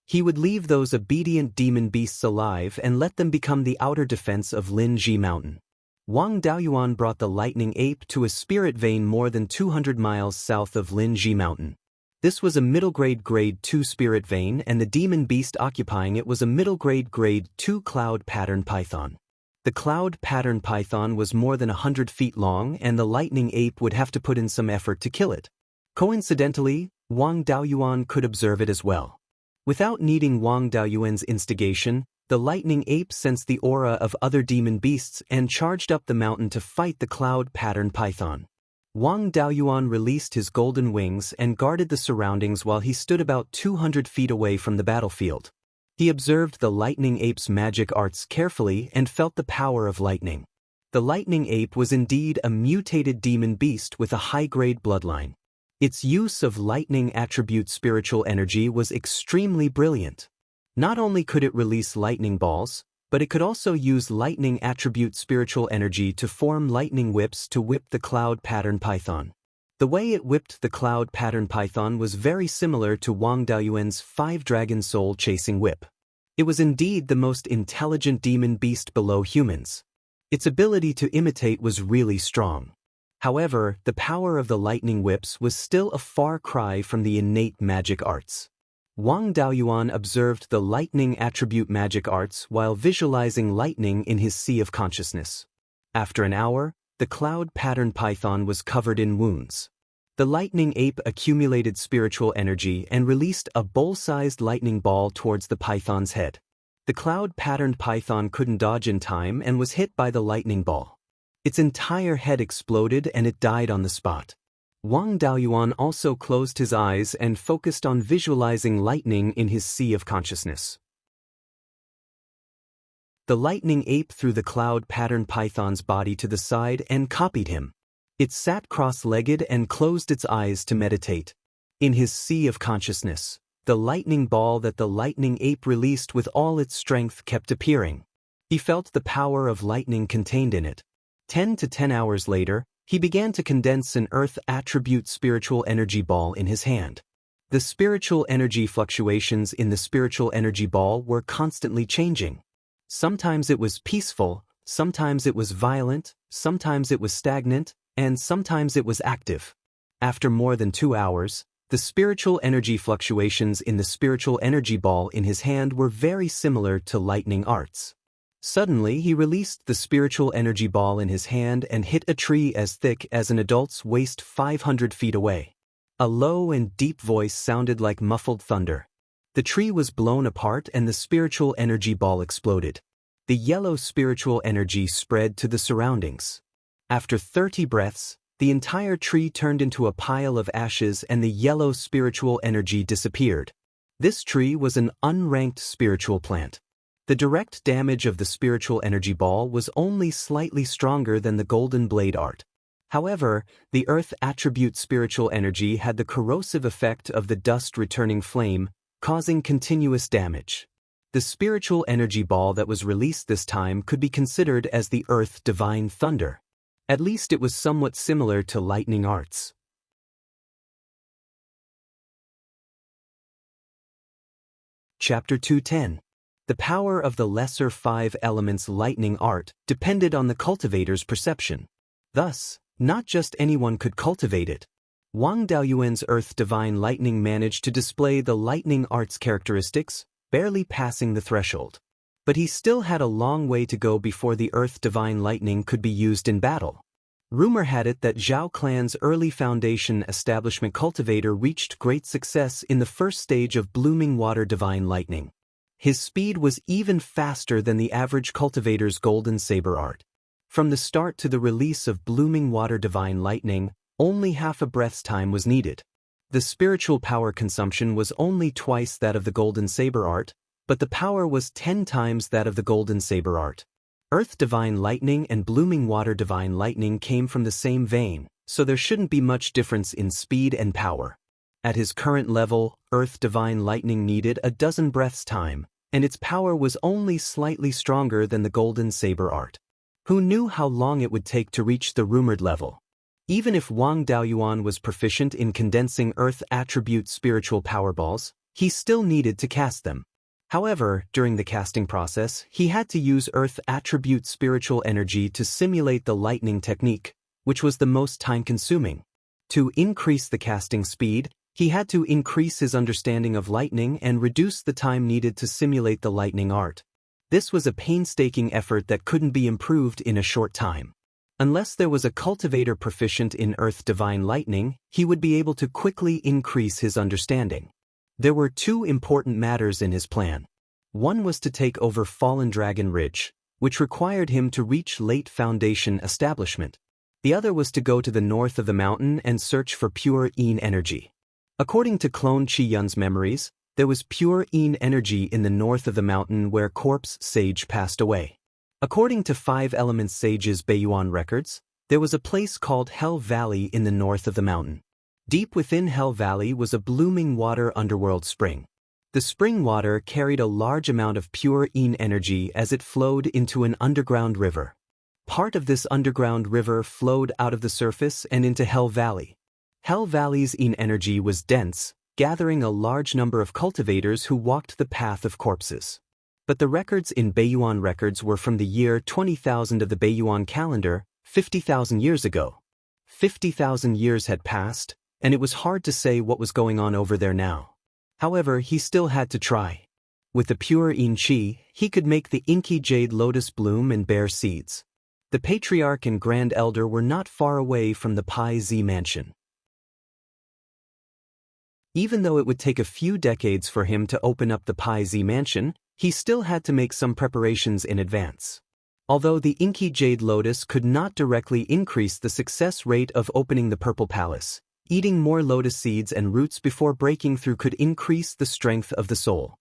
He would leave those obedient demon beasts alive and let them become the outer defense of Linji Mountain. Wang Daoyuan brought the lightning ape to a spirit vein more than 200 miles south of Linji Mountain. This was a middle-grade grade 2 spirit vein and the demon beast occupying it was a middle-grade grade 2 cloud pattern python. The cloud pattern python was more than 100 feet long and the lightning ape would have to put in some effort to kill it. Coincidentally, Wang Daoyuan could observe it as well. Without needing Wang Daoyuan's instigation, the lightning ape sensed the aura of other demon beasts and charged up the mountain to fight the cloud pattern python. Wang Daoyuan released his golden wings and guarded the surroundings while he stood about 200 feet away from the battlefield. He observed the lightning ape's magic arts carefully and felt the power of lightning. The lightning ape was indeed a mutated demon beast with a high-grade bloodline. Its use of lightning attribute spiritual energy was extremely brilliant. Not only could it release lightning balls, but it could also use lightning attribute spiritual energy to form lightning whips to whip the cloud pattern python. The way it whipped the cloud pattern python was very similar to Wang Daoyuan's 5 dragon soul chasing whip. It was indeed the most intelligent demon beast below humans. Its ability to imitate was really strong. However, the power of the lightning whips was still a far cry from the innate magic arts. Wang Daoyuan observed the lightning attribute magic arts while visualizing lightning in his sea of consciousness. After an hour, the cloud pattern python was covered in wounds. The lightning ape accumulated spiritual energy and released a bowl-sized lightning ball towards the python's head. The cloud-patterned python couldn't dodge in time and was hit by the lightning ball. Its entire head exploded and it died on the spot. Wang Daoyuan also closed his eyes and focused on visualizing lightning in his sea of consciousness. The lightning ape threw the cloud-patterned python's body to the side and copied him. It sat cross-legged and closed its eyes to meditate. In his sea of consciousness, the lightning ball that the lightning ape released with all its strength kept appearing. He felt the power of lightning contained in it. 10 to 10 hours later, he began to condense an earth attribute spiritual energy ball in his hand. The spiritual energy fluctuations in the spiritual energy ball were constantly changing. Sometimes it was peaceful, sometimes it was violent, sometimes it was stagnant, and sometimes it was active. After more than 2 hours, the spiritual energy fluctuations in the spiritual energy ball in his hand were very similar to lightning arts. Suddenly, he released the spiritual energy ball in his hand and hit a tree as thick as an adult's waist 500 feet away. A low and deep voice sounded like muffled thunder. The tree was blown apart and the spiritual energy ball exploded. The yellow spiritual energy spread to the surroundings. After 30 breaths, the entire tree turned into a pile of ashes and the yellow spiritual energy disappeared. This tree was an unranked spiritual plant. The direct damage of the spiritual energy ball was only slightly stronger than the golden blade art. However, the earth attribute spiritual energy had the corrosive effect of the dust returning flame, causing continuous damage. The spiritual energy ball that was released this time could be considered as the earth divine thunder. At least it was somewhat similar to lightning arts. Chapter 210. The power of the lesser 5 elements lightning art depended on the cultivator's perception. Thus, not just anyone could cultivate it. Wang Daoyuan's earth divine lightning managed to display the lightning art's characteristics, barely passing the threshold. But he still had a long way to go before the earth divine lightning could be used in battle. Rumor had it that Zhao clan's early foundation establishment cultivator reached great success in the first stage of blooming water divine lightning. His speed was even faster than the average cultivator's golden saber art. From the start to the release of blooming water divine lightning, only half a breath's time was needed. The spiritual power consumption was only twice that of the golden saber art, but the power was 10 times that of the golden saber art. Earth divine lightning and blooming water divine lightning came from the same vein, so there shouldn't be much difference in speed and power. At his current level, earth divine lightning needed a dozen breaths' time, and its power was only slightly stronger than the golden saber art. Who knew how long it would take to reach the rumored level? Even if Wang Daoyuan was proficient in condensing earth attribute spiritual power balls, he still needed to cast them. However, during the casting process, he had to use earth attribute spiritual energy to simulate the lightning technique, which was the most time-consuming. To increase the casting speed, he had to increase his understanding of lightning and reduce the time needed to simulate the lightning art. This was a painstaking effort that couldn't be improved in a short time. Unless there was a cultivator proficient in earth divine lightning, he would be able to quickly increase his understanding. There were 2 important matters in his plan. One was to take over Fallen Dragon Ridge, which required him to reach Late Foundation establishment. The other was to go to the north of the mountain and search for pure Yin energy. According to Clone Qiyun's memories, there was pure Yin energy in the north of the mountain where Corpse Sage passed away. According to 5 Elements Sage's Beiyuan records, there was a place called Hell Valley in the north of the mountain. Deep within Hell Valley was a blooming water underworld spring. The spring water carried a large amount of pure Yin energy as it flowed into an underground river. Part of this underground river flowed out of the surface and into Hell Valley. Hell Valley's Yin energy was dense, gathering a large number of cultivators who walked the path of corpses. But the records in Beiyuan records were from the year 20,000 of the Beiyuan calendar, 50,000 years ago. 50,000 years had passed, and it was hard to say what was going on over there now. However, he still had to try. With the pure yin qi, he could make the inky jade lotus bloom and bear seeds. The patriarch and grand elder were not far away from the Pai Zi mansion. Even though it would take a few decades for him to open up the Pai Zi mansion, he still had to make some preparations in advance. Although the inky jade lotus could not directly increase the success rate of opening the purple palace, eating more lotus seeds and roots before breaking through could increase the strength of the soul.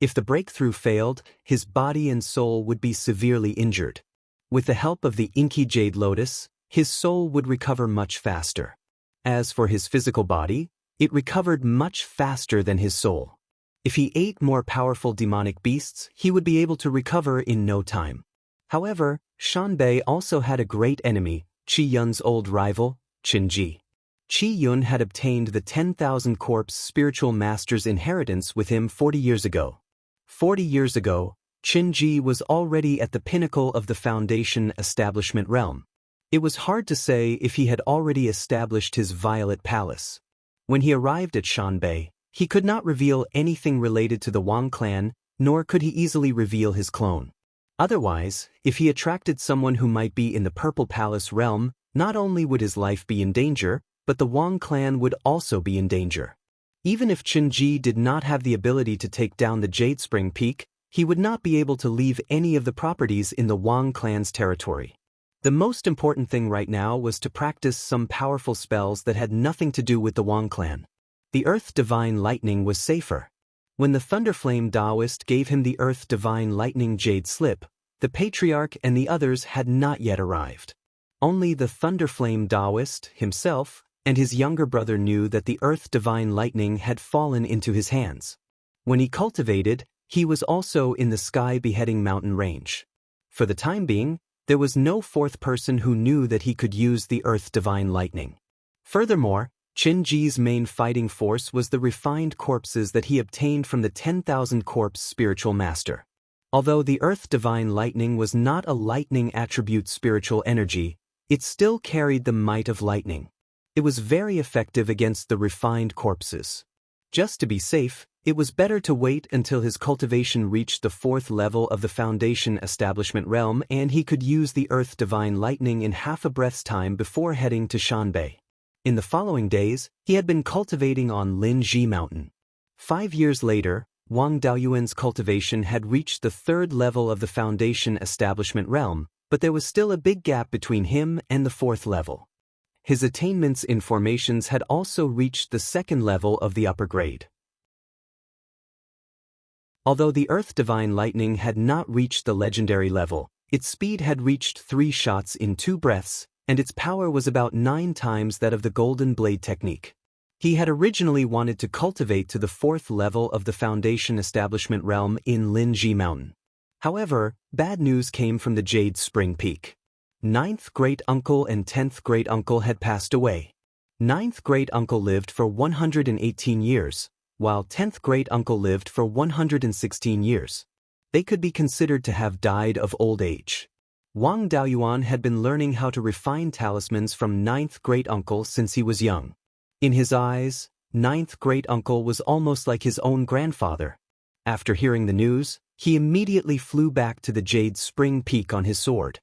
If the breakthrough failed, his body and soul would be severely injured. With the help of the inky jade lotus, his soul would recover much faster. As for his physical body, it recovered much faster than his soul. If he ate more powerful demonic beasts, he would be able to recover in no time. However, Shanbei also had a great enemy, Qi Yun's old rival, Qin Ji. Qi Yun had obtained the 10,000 corpse spiritual master's inheritance with him 40 years ago. 40 years ago, Qin Ji was already at the pinnacle of the foundation establishment realm. It was hard to say if he had already established his violet palace. When he arrived at Shanbei, he could not reveal anything related to the Wang clan, nor could he easily reveal his clone. Otherwise, if he attracted someone who might be in the Purple Palace realm, not only would his life be in danger, but the Wang clan would also be in danger. Even if Qin Ji did not have the ability to take down the Jade Spring Peak, he would not be able to leave any of the properties in the Wang clan's territory. The most important thing right now was to practice some powerful spells that had nothing to do with the Wang clan. The Earth Divine Lightning was safer. When the Thunderflame Daoist gave him the Earth Divine Lightning Jade Slip, the Patriarch and the others had not yet arrived. Only the Thunderflame Daoist, himself, and his younger brother knew that the Earth Divine Lightning had fallen into his hands. When he cultivated, he was also in the Sky Beheading Mountain range. For the time being, there was no fourth person who knew that he could use the Earth Divine Lightning. Furthermore, Qin Ji's main fighting force was the refined corpses that he obtained from the 10,000 corpse spiritual master. Although the Earth Divine Lightning was not a lightning attribute spiritual energy, it still carried the might of lightning. It was very effective against the refined corpses. Just to be safe, it was better to wait until his cultivation reached the 4th level of the Foundation Establishment realm and he could use the Earth Divine Lightning in half a breath's time before heading to Shanbei. In the following days, he had been cultivating on Linji Mountain. 5 years later, Wang Daoyuan's cultivation had reached the 3rd level of the Foundation Establishment realm, but there was still a big gap between him and the 4th level. His attainments in formations had also reached the 2nd level of the upper grade. Although the Earth Divine Lightning had not reached the legendary level, its speed had reached 3 shots in 2 breaths, and its power was about 9 times that of the Golden Blade technique. He had originally wanted to cultivate to the 4th level of the Foundation Establishment realm in Linji Mountain. However, bad news came from the Jade Spring Peak. 9th great-uncle and 10th great-uncle had passed away. 9th great-uncle lived for 118 years, while 10th great-uncle lived for 116 years. They could be considered to have died of old age. Wang Daoyuan had been learning how to refine talismans from 9th great-uncle since he was young. In his eyes, 9th great-uncle was almost like his own grandfather. After hearing the news, he immediately flew back to the Jade Spring Peak on his sword.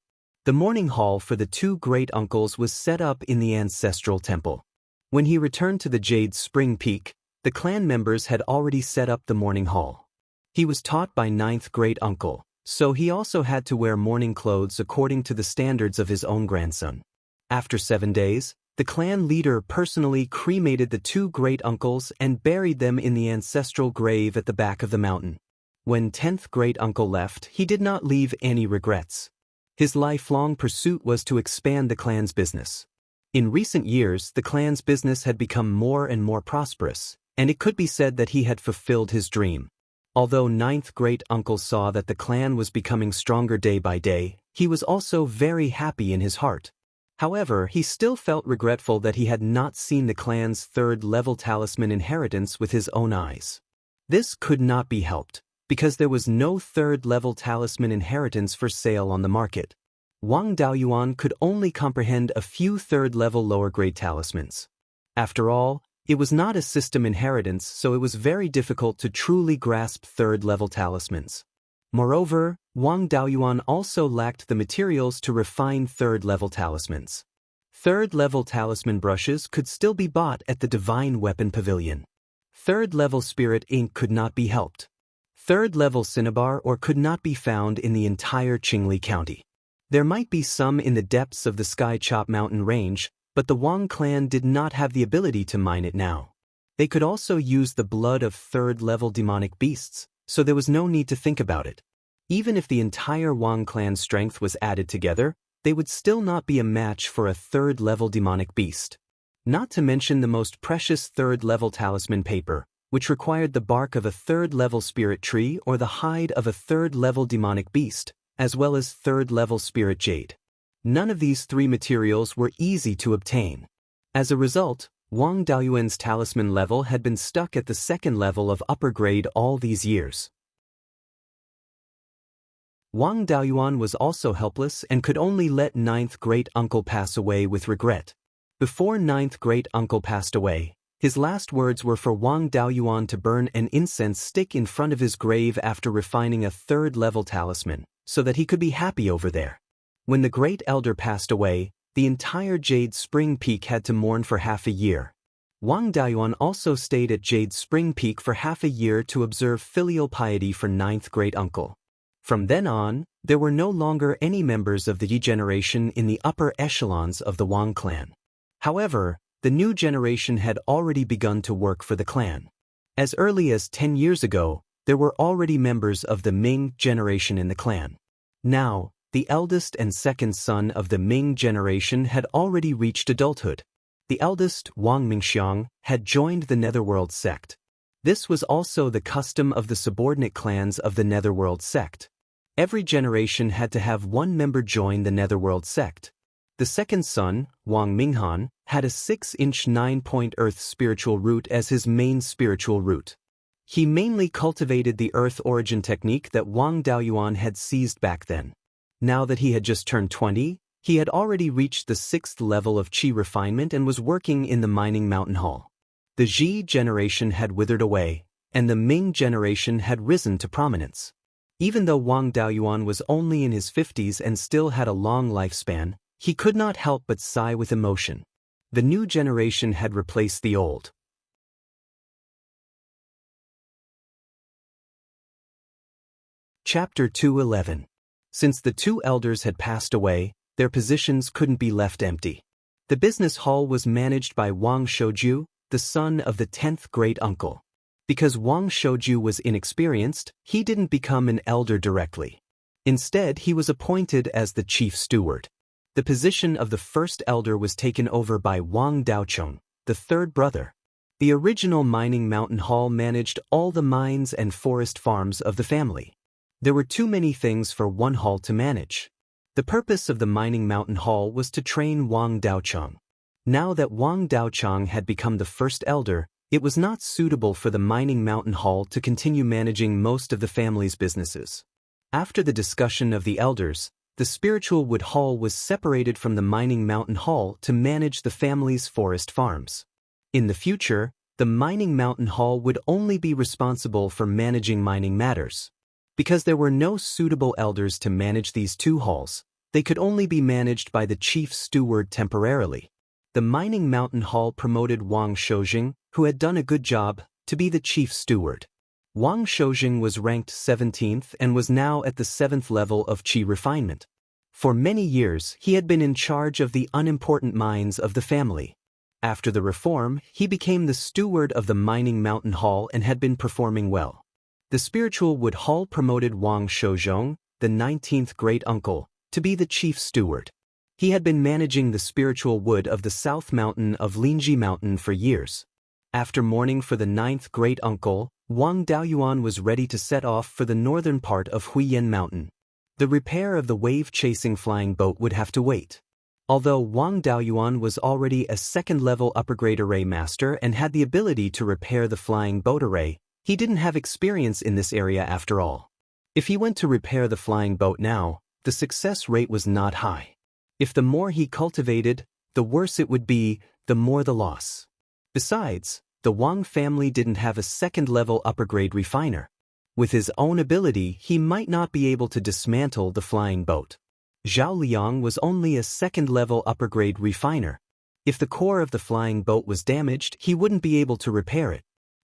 The mourning hall for the 2 great-uncles was set up in the ancestral temple. When he returned to the Jade Spring Peak, the clan members had already set up the mourning hall. He was taught by 9th great-uncle, so he also had to wear mourning clothes according to the standards of his own grandson. After 7 days, the clan leader personally cremated the 2 great-uncles and buried them in the ancestral grave at the back of the mountain. When 10th great-uncle left, he did not leave any regrets. His lifelong pursuit was to expand the clan's business. In recent years, the clan's business had become more and more prosperous, and it could be said that he had fulfilled his dream. Although 9th great-uncle saw that the clan was becoming stronger day by day, he was also very happy in his heart. However, he still felt regretful that he had not seen the clan's 3rd level talisman inheritance with his own eyes. This could not be helped. because there was no third-level talisman inheritance for sale on the market. Wang Daoyuan could only comprehend a few third-level lower-grade talismans. After all, it was not a system inheritance, so it was very difficult to truly grasp third-level talismans. Moreover, Wang Daoyuan also lacked the materials to refine third-level talismans. Third-level talisman brushes could still be bought at the Divine Weapon Pavilion. Third-level spirit ink could not be helped. Third-level cinnabar ore could not be found in the entire Qingli County. There might be some in the depths of the Sky Chop Mountain range, but the Wang clan did not have the ability to mine it now. They could also use the blood of third-level demonic beasts, so there was no need to think about it. Even if the entire Wang clan's strength was added together, they would still not be a match for a third-level demonic beast. Not to mention the most precious third-level talisman paper, which required the bark of a third-level spirit tree or the hide of a third-level demonic beast, as well as third-level spirit jade. None of these three materials were easy to obtain. As a result, Wang Daoyuan's talisman level had been stuck at the second level of upper grade all these years. Wang Daoyuan was also helpless and could only let ninth great-uncle pass away with regret. Before ninth great-uncle passed away, his last words were for Wang Daoyuan to burn an incense stick in front of his grave after refining a third-level talisman, so that he could be happy over there. When the great elder passed away, the entire Jade Spring Peak had to mourn for half a year. Wang Daoyuan also stayed at Jade Spring Peak for half a year to observe filial piety for ninth great-uncle. From then on, there were no longer any members of the Yi generation in the upper echelons of the Wang clan. However, the new generation had already begun to work for the clan. As early as 10 years ago, there were already members of the Ming generation in the clan. Now, the eldest and second son of the Ming generation had already reached adulthood. The eldest, Wang Mingxiang, had joined the Netherworld sect. This was also the custom of the subordinate clans of the Netherworld sect. Every generation had to have one member join the Netherworld sect. The second son, Wang Minghan, had a 6-inch 9-point earth spiritual root as his main spiritual root. He mainly cultivated the earth origin technique that Wang Daoyuan had seized back then. Now that he had just turned 20, he had already reached the 6th level of qi refinement and was working in the mining mountain hall. The Ji generation had withered away, and the Ming generation had risen to prominence. Even though Wang Daoyuan was only in his 50s and still had a long lifespan, he could not help but sigh with emotion. The new generation had replaced the old. Chapter 211. Since the two elders had passed away, their positions couldn't be left empty. The business hall was managed by Wang Shouju, the son of the 10th great-uncle. Because Wang Shouju was inexperienced, he didn't become an elder directly. Instead, he was appointed as the chief steward. The position of the first elder was taken over by Wang Daocheng, the third brother. The original mining mountain hall managed all the mines and forest farms of the family. There were too many things for one hall to manage. The purpose of the mining mountain hall was to train Wang Daocheng. Now that Wang Daocheng had become the first elder, it was not suitable for the mining mountain hall to continue managing most of the family's businesses. After the discussion of the elders, the spiritual wood hall was separated from the mining mountain hall to manage the family's forest farms. In the future, the mining mountain hall would only be responsible for managing mining matters. Because there were no suitable elders to manage these two halls, they could only be managed by the chief steward temporarily. The mining mountain hall promoted Wang Shoujing, who had done a good job, to be the chief steward. Wang Shoujing was ranked 17th and was now at the 7th level of qi refinement. For many years, he had been in charge of the unimportant mines of the family. After the reform, he became the steward of the mining mountain hall and had been performing well. The spiritual wood hall promoted Wang Shouzhong, the 19th great-uncle, to be the chief steward. He had been managing the spiritual wood of the south mountain of Linji Mountain for years. After mourning for the 9th great-uncle, Wang Daoyuan was ready to set off for the northern part of Huiyan Mountain. The repair of the wave-chasing flying boat would have to wait. Although Wang Daoyuan was already a second-level upper-grade array master and had the ability to repair the flying boat array, He didn't have experience in this area after all. If he went to repair the flying boat now, the success rate was not high. If the more he cultivated, the worse it would be, the more the loss. Besides, the Wang family didn't have a second-level upper-grade refiner. With his own ability, he might not be able to dismantle the flying boat. Zhao Liang was only a second-level upper-grade refiner. If the core of the flying boat was damaged, he wouldn't be able to repair it.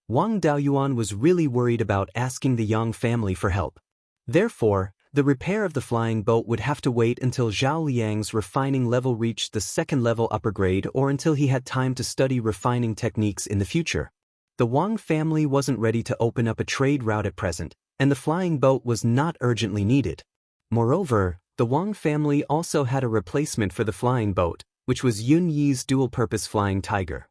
Wang Daoyuan was really worried about asking the Yang family for help. Therefore, the repair of the flying boat would have to wait until Zhao Liang's refining level reached the second-level upper grade or until he had time to study refining techniques in the future. The Wang family wasn't ready to open up a trade route at present, and the flying boat was not urgently needed. Moreover, the Wang family also had a replacement for the flying boat, which was Yun Yi's dual-purpose flying tiger.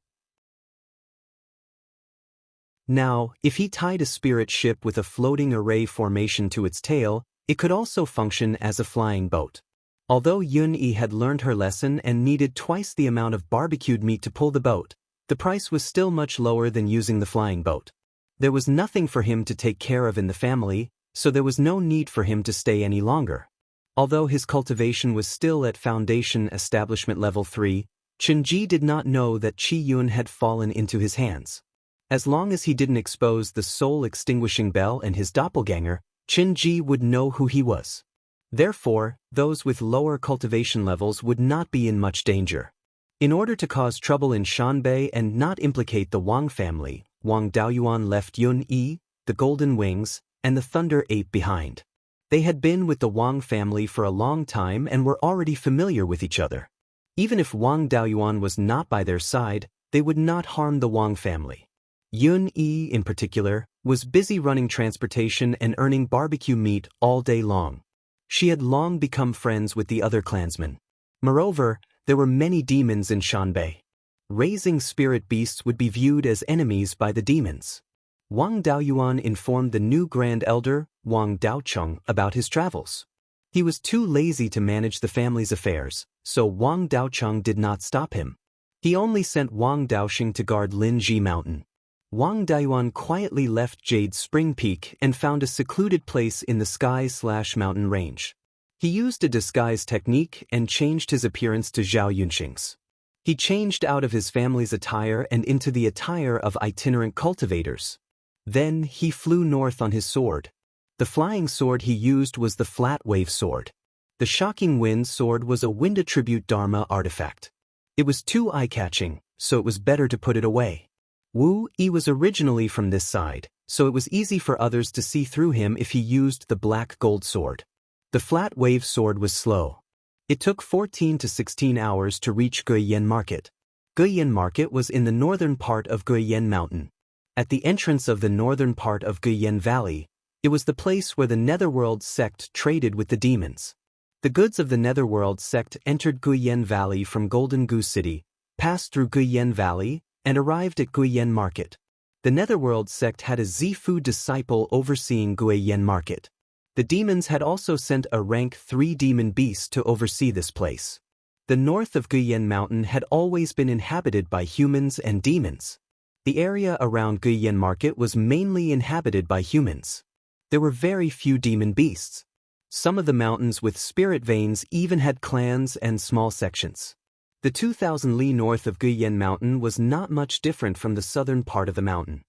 Now, if he tied a spirit ship with a floating array formation to its tail, it could also function as a flying boat. Although Yun Yi had learned her lesson and needed twice the amount of barbecued meat to pull the boat, the price was still much lower than using the flying boat. There was nothing for him to take care of in the family, so there was no need for him to stay any longer. Although his cultivation was still at Foundation Establishment Level 3, Chen-ji did not know that Qi-yun had fallen into his hands. As long as he didn't expose the soul-extinguishing bell and his doppelganger, Chen-ji would know who he was. Therefore, those with lower cultivation levels would not be in much danger. In order to cause trouble in Shanbei and not implicate the Wang family, Wang Daoyuan left Yun Yi, the Golden Wings, and the Thunder Ape behind. They had been with the Wang family for a long time and were already familiar with each other. Even if Wang Daoyuan was not by their side, they would not harm the Wang family. Yun Yi, in particular, was busy running transportation and earning barbecue meat all day long. She had long become friends with the other clansmen. Moreover, there were many demons in Shanbei. Raising spirit beasts would be viewed as enemies by the demons. Wang Daoyuan informed the new Grand Elder, Wang Daocheng, about his travels. He was too lazy to manage the family's affairs, so Wang Daocheng did not stop him. He only sent Wang Daoxing to guard Linji Mountain. Wang Daoyuan quietly left Jade Spring Peak and found a secluded place in the sky/mountain range. He used a disguise technique and changed his appearance to Zhao Yunxing's. He changed out of his family's attire and into the attire of itinerant cultivators. Then he flew north on his sword. The flying sword he used was the Flat Wave Sword. The Shocking Wind Sword was a wind attribute Dharma artifact. It was too eye-catching, so it was better to put it away. Wu Yi was originally from this side, so it was easy for others to see through him if he used the Black Gold Sword. The Flat Wave Sword was slow. It took 14 to 16 hours to reach Guiyan Market. Guiyan Market was in the northern part of Guiyan Mountain. At the entrance of the northern part of Guiyan Valley, it was the place where the Netherworld sect traded with the demons. The goods of the Netherworld sect entered Guiyan Valley from Golden Goose City, passed through Guiyan Valley, and arrived at Guiyan Market. The Netherworld sect had a Zifu disciple overseeing Guiyan Market. The demons had also sent a rank 3 demon beast to oversee this place. The north of Guiyan Mountain had always been inhabited by humans and demons. The area around Guiyan Market was mainly inhabited by humans. There were very few demon beasts. Some of the mountains with spirit veins even had clans and small sections. The 2,000 li north of Guiyan Mountain was not much different from the southern part of the mountain.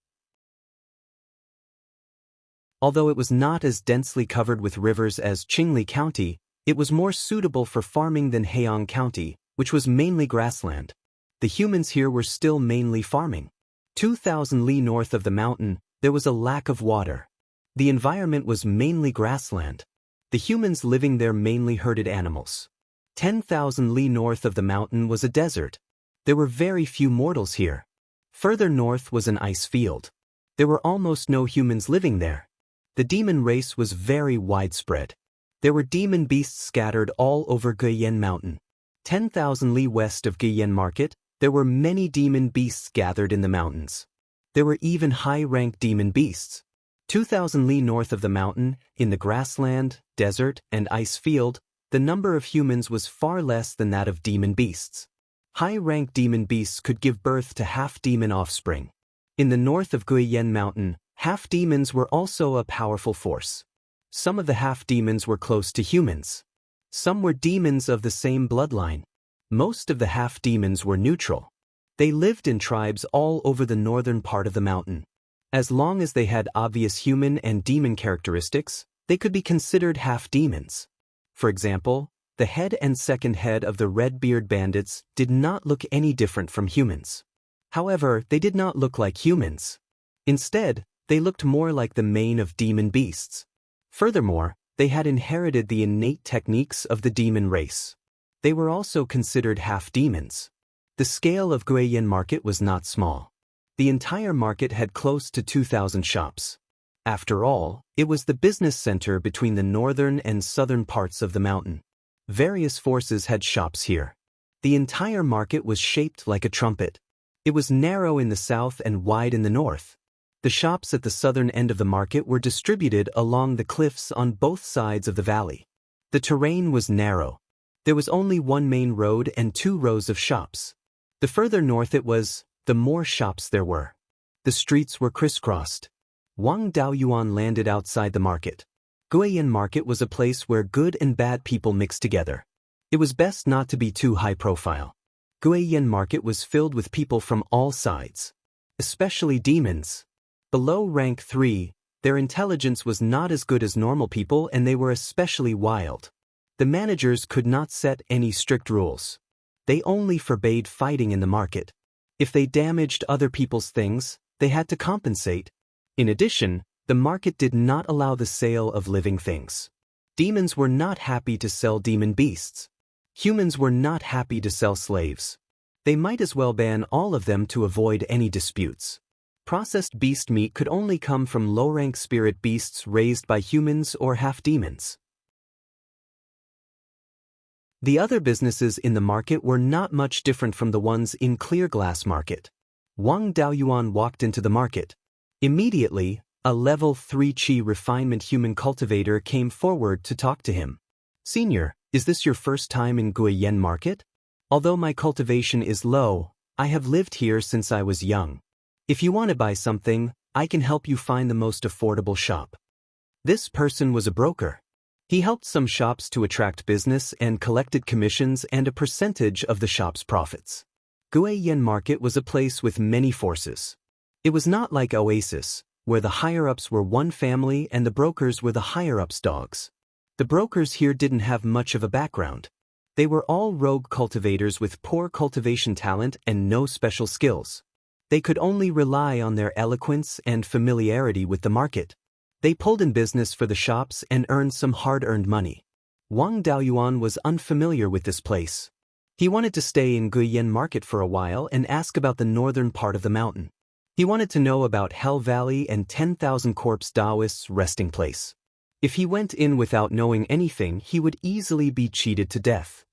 Although it was not as densely covered with rivers as Qingli County, it was more suitable for farming than Heiyang County, which was mainly grassland. The humans here were still mainly farming. 2,000 li north of the mountain, there was a lack of water. The environment was mainly grassland. The humans living there mainly herded animals. 10,000 li north of the mountain was a desert. There were very few mortals here. Further north was an ice field. There were almost no humans living there. The demon race was very widespread. There were demon beasts scattered all over Guiyan Mountain. 10,000 li west of Guiyan Market, there were many demon beasts gathered in the mountains. There were even high-ranked demon beasts. 2,000 li north of the mountain, in the grassland, desert, and ice field, the number of humans was far less than that of demon beasts. High-ranked demon beasts could give birth to half-demon offspring. In the north of Guiyan Mountain, Half-demons were also a powerful force. Some of the half-demons were close to humans. Some were demons of the same bloodline. Most of the half-demons were neutral. They lived in tribes all over the northern part of the mountain. As long as they had obvious human and demon characteristics, they could be considered half-demons. For example, the head and second head of the Red-Beard bandits did not look any different from humans. However, they did not look like humans. Instead, they looked more like the mane of demon beasts. Furthermore, they had inherited the innate techniques of the demon race. They were also considered half-demons. The scale of Guiyan market was not small. The entire market had close to 2,000 shops. After all, it was the business center between the northern and southern parts of the mountain. Various forces had shops here. The entire market was shaped like a trumpet. It was narrow in the south and wide in the north. The shops at the southern end of the market were distributed along the cliffs on both sides of the valley. The terrain was narrow. There was only one main road and 2 rows of shops. The further north it was, the more shops there were. The streets were crisscrossed. Wang Daoyuan landed outside the market. Guiyan market was a place where good and bad people mixed together. It was best not to be too high profile. Guiyan market was filled with people from all sides. Especially demons. Below rank 3, their intelligence was not as good as normal people and they were especially wild. The managers could not set any strict rules. They only forbade fighting in the market. If they damaged other people's things, they had to compensate. In addition, the market did not allow the sale of living things. Demons were not happy to sell demon beasts. Humans were not happy to sell slaves. They might as well ban all of them to avoid any disputes. Processed beast meat could only come from low-rank spirit beasts raised by humans or half-demons. The other businesses in the market were not much different from the ones in Clear Glass Market. Wang Daoyuan walked into the market. Immediately, a level 3 Qi refinement human cultivator came forward to talk to him. "Senior, is this your first time in Guiyan market? Although my cultivation is low, I have lived here since I was young. If you want to buy something, I can help you find the most affordable shop." This person was a broker. He helped some shops to attract business and collected commissions and a percentage of the shop's profits. Guiyan market was a place with many forces. It was not like Oasis, where the higher-ups were one family and the brokers were the higher-ups' dogs. The brokers here didn't have much of a background. They were all rogue cultivators with poor cultivation talent and no special skills. They could only rely on their eloquence and familiarity with the market. They pulled in business for the shops and earned some hard-earned money. Wang Daoyuan was unfamiliar with this place. He wanted to stay in Guiyan market for a while and ask about the northern part of the mountain. He wanted to know about Hell Valley and 10,000 Corpse Daoist's resting place. If he went in without knowing anything, he would easily be cheated to death.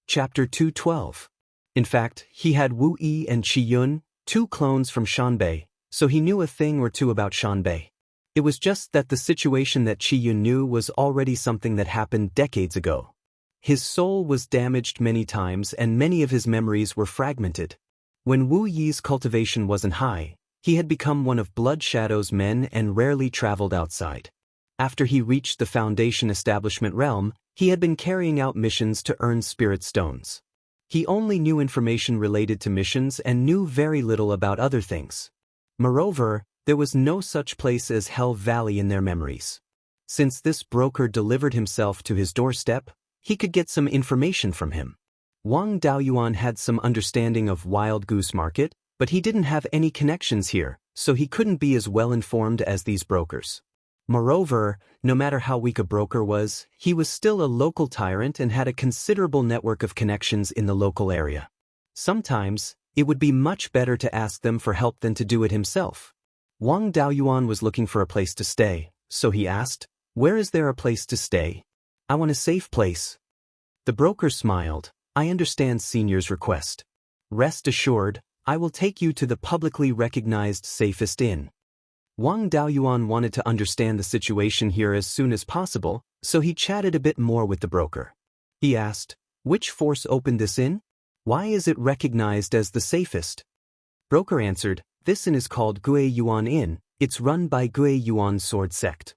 Chapter 212. In fact, he had Wuxia and Xianxia, 2 clones from Shanbei, so he knew a thing or two about Shanbei. It was just that the situation that Xianxia knew was already something that happened decades ago. His soul was damaged many times and many of his memories were fragmented. When Wu Yi's cultivation wasn't high, he had become one of Blood Shadow's men and rarely traveled outside. After he reached the Foundation Establishment realm, he had been carrying out missions to earn spirit stones. He only knew information related to missions and knew very little about other things. Moreover, there was no such place as Hell Valley in their memories. Since this broker delivered himself to his doorstep, he could get some information from him. Wang Daoyuan had some understanding of Wild Goose Market, but he didn't have any connections here, so he couldn't be as well informed as these brokers. Moreover, no matter how weak a broker was, he was still a local tyrant and had a considerable network of connections in the local area. Sometimes, it would be much better to ask them for help than to do it himself. Wang Daoyuan was looking for a place to stay, so he asked, "Where is there a place to stay? I want a safe place." The broker smiled. "I understand Senior's request. Rest assured, I will take you to the publicly recognized safest inn." Wang Daoyuan wanted to understand the situation here as soon as possible, so he chatted a bit more with the broker. He asked, "Which force opened this inn?" Why is it recognized as the safest? Broker answered, this inn is called Beiyuan Inn, it's run by Beiyuan sword sect.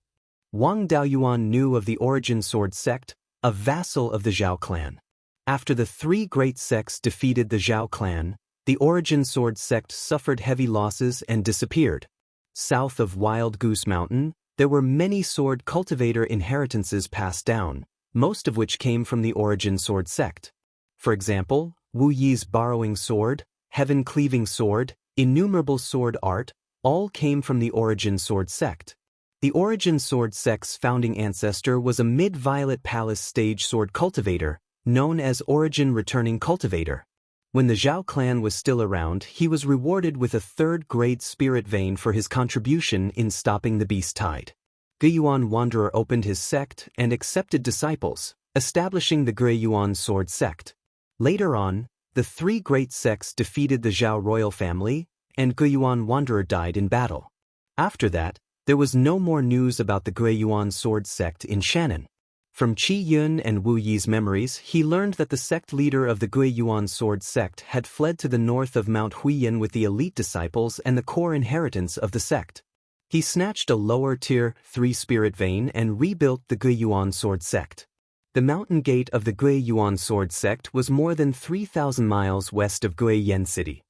Wang Daoyuan knew of the origin sword sect, a vassal of the Zhao clan. After the three great sects defeated the Zhao clan, the origin sword sect suffered heavy losses and disappeared. South of Wild Goose Mountain, there were many sword cultivator inheritances passed down, most of which came from the origin sword sect. For example, Wu Yi's borrowing sword, heaven cleaving sword, innumerable sword art, all came from the origin sword sect. The origin sword sect's founding ancestor was a mid-Violet Palace stage sword cultivator, known as Origin Returning Cultivator. When the Zhao clan was still around, he was rewarded with a third-grade spirit vein for his contribution in stopping the beast tide. Beiyuan Wanderer opened his sect and accepted disciples, establishing the Beiyuan sword sect. Later on, the three great sects defeated the Zhao royal family, and Beiyuan Wanderer died in battle. After that, there was no more news about the Beiyuan sword sect in Shannon. From Qi Yun and Wu Yi's memories, he learned that the sect leader of the Beiyuan sword sect had fled to the north of Mount Huiyan with the elite disciples and the core inheritance of the sect. He snatched a lower tier 3 spirit vein and rebuilt the Beiyuan sword sect. The mountain gate of the Beiyuan sword sect was more than 3,000 miles west of Guiyan City.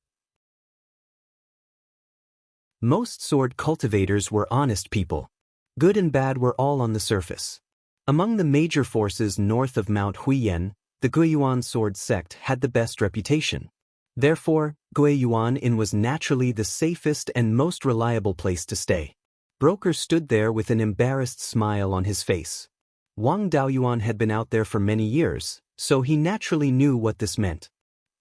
Most sword cultivators were honest people. Good and bad were all on the surface. Among the major forces north of Mount Huiyan, the Beiyuan sword sect had the best reputation. Therefore, Beiyuan Inn was naturally the safest and most reliable place to stay. Broker stood there with an embarrassed smile on his face. Wang Daoyuan had been out there for many years, so he naturally knew what this meant.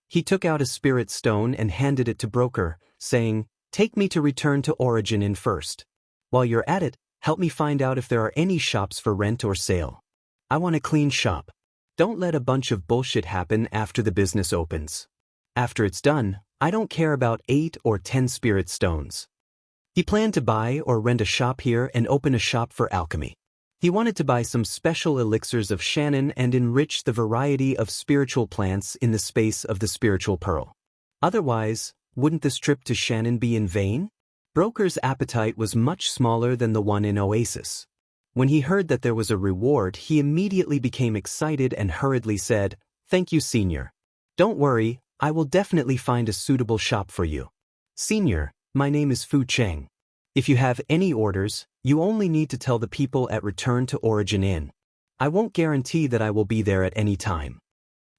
He took out a spirit stone and handed it to Broker, saying, "Take me to return to Origin Inn first. While you're at it, help me find out if there are any shops for rent or sale. I want a clean shop. Don't let a bunch of bullshit happen after the business opens. After it's done, I don't care about 8 or 10 spirit stones." He planned to buy or rent a shop here and open a shop for alchemy. He wanted to buy some special elixirs of Shannon and enrich the variety of spiritual plants in the space of the spiritual pearl. Otherwise, wouldn't this trip to Shannon be in vain? Broker's appetite was much smaller than the one in Oasis. When he heard that there was a reward, he immediately became excited and hurriedly said, "Thank you, Senior. Don't worry, I will definitely find a suitable shop for you. Senior, my name is Fu Cheng. If you have any orders, you only need to tell the people at Return to Origin Inn. I won't guarantee that I will be there at any time."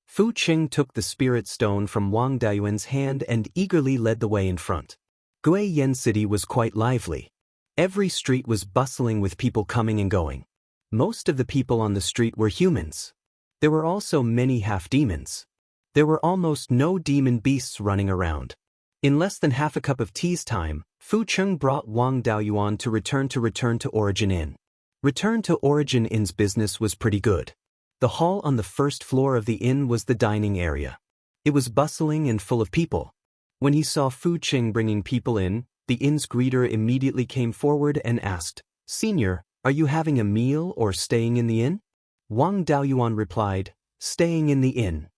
Fu Cheng took the spirit stone from Wang Daoyuan's hand and eagerly led the way in front. Guiyan City was quite lively. Every street was bustling with people coming and going. Most of the people on the street were humans. There were also many half-demons. There were almost no demon beasts running around. In less than half a cup of tea's time, Fu Cheng brought Wang Daoyuan to Return to Origin Inn. Return to Origin Inn's business was pretty good. The hall on the first floor of the inn was the dining area. It was bustling and full of people. When he saw Fu Cheng bringing people in, the inn's greeter immediately came forward and asked, "Senior, are you having a meal or staying in the inn?" Wang Daoyuan replied, "Staying in the inn."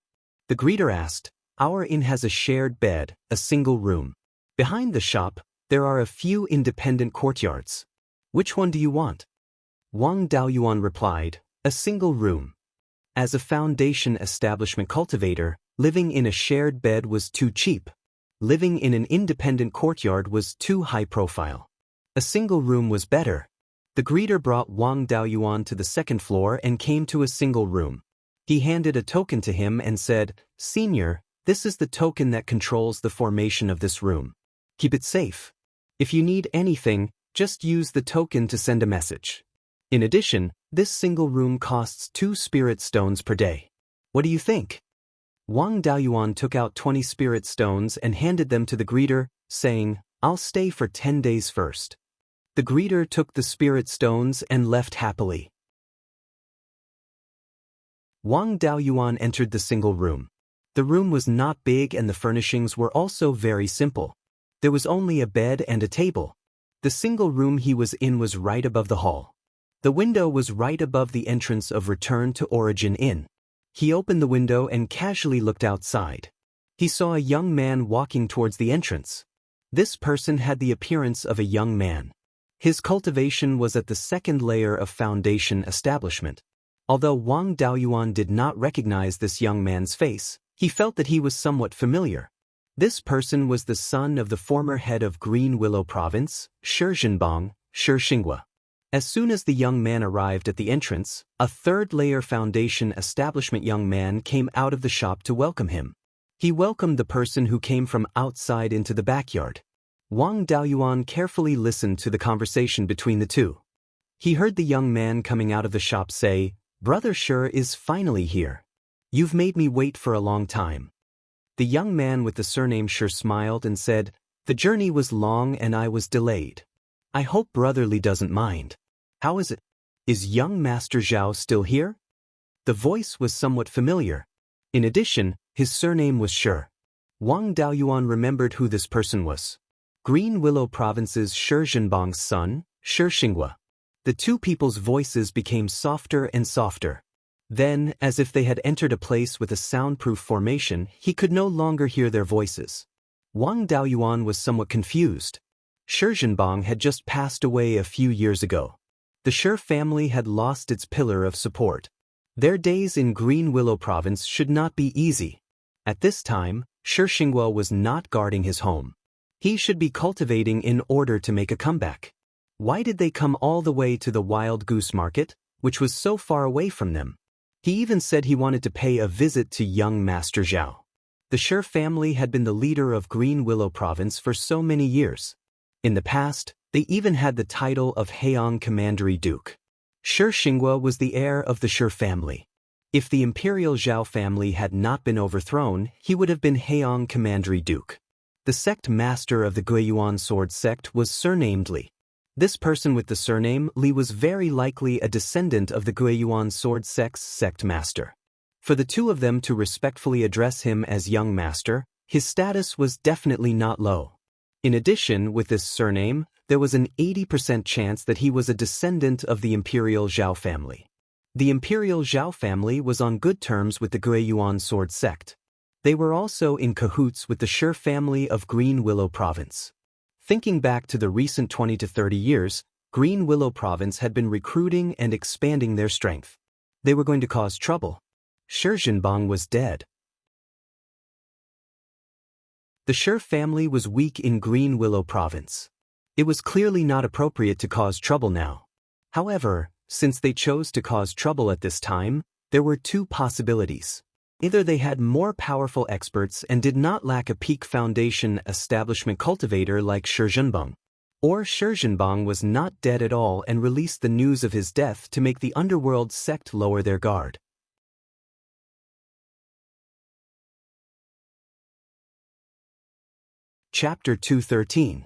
The greeter asked, "Our inn has a shared bed, a single room. Behind the shop, there are a few independent courtyards. Which one do you want?" Wang Daoyuan replied, "A single room." As a foundation establishment cultivator, living in a shared bed was too cheap. Living in an independent courtyard was too high profile. A single room was better. The greeter brought Wang Daoyuan to the second floor and came to a single room. He handed a token to him and said, "Senior, this is the token that controls the formation of this room. Keep it safe. If you need anything, just use the token to send a message. In addition, this single room costs 2 spirit stones per day. What do you think?" Wang Daoyuan took out 20 spirit stones and handed them to the greeter, saying, "I'll stay for 10 days first." The greeter took the spirit stones and left happily. Wang Daoyuan entered the single room. The room was not big and the furnishings were also very simple. There was only a bed and a table. The single room he was in was right above the hall. The window was right above the entrance of Return to Origin Inn. He opened the window and casually looked outside. He saw a young man walking towards the entrance. This person had the appearance of a young man. His cultivation was at the second layer of foundation establishment. Although Wang Daoyuan did not recognize this young man's face, he felt that he was somewhat familiar. This person was the son of the former head of Green Willow Province, Shizhenbang, Xinghua. As soon as the young man arrived at the entrance, a third-layer foundation establishment young man came out of the shop to welcome him. He welcomed the person who came from outside into the backyard. Wang Daoyuan carefully listened to the conversation between the two. He heard the young man coming out of the shop say, "Brother Shi is finally here. You've made me wait for a long time." The young man with the surname Shi smiled and said, "The journey was long and I was delayed. I hope Brother Li doesn't mind. How is it? Is young Master Zhao still here?" The voice was somewhat familiar. In addition, his surname was Shi. Wang Daoyuan remembered who this person was. Green Willow Province's Shizhenbang's son, Xinghua. The two people's voices became softer and softer. Then, as if they had entered a place with a soundproof formation, he could no longer hear their voices. Wang Daoyuan was somewhat confused. Shizhenbang had just passed away a few years ago. The Shi family had lost its pillar of support. Their days in Green Willow Province should not be easy. At this time, Xinghua was not guarding his home. He should be cultivating in order to make a comeback. Why did they come all the way to the Wild Goose Market, which was so far away from them? He even said he wanted to pay a visit to young Master Zhao. The Shi family had been the leader of Green Willow Province for so many years. In the past, they even had the title of Heian Commandery Duke. Xinghua was the heir of the Shi family. If the Imperial Zhao family had not been overthrown, he would have been Heian Commandery Duke. The sect master of the Beiyuan sword sect was surnamed Li. This person with the surname Li was very likely a descendant of the Beiyuan sword sect's sect master. For the two of them to respectfully address him as young master, his status was definitely not low. In addition, with this surname, there was an 80% chance that he was a descendant of the Imperial Zhao family. The Imperial Zhao family was on good terms with the Beiyuan sword sect. They were also in cahoots with the Shi family of Green Willow Province. Thinking back to the recent 20 to 30 years, Green Willow Province had been recruiting and expanding their strength. They were going to cause trouble. Shizhenbang was dead. The Shi family was weak in Green Willow Province. It was clearly not appropriate to cause trouble now. However, since they chose to cause trouble at this time, there were two possibilities. Either they had more powerful experts and did not lack a peak foundation establishment cultivator like Shizhenbang, or Shizhenbang was not dead at all and released the news of his death to make the underworld sect lower their guard. Chapter 213.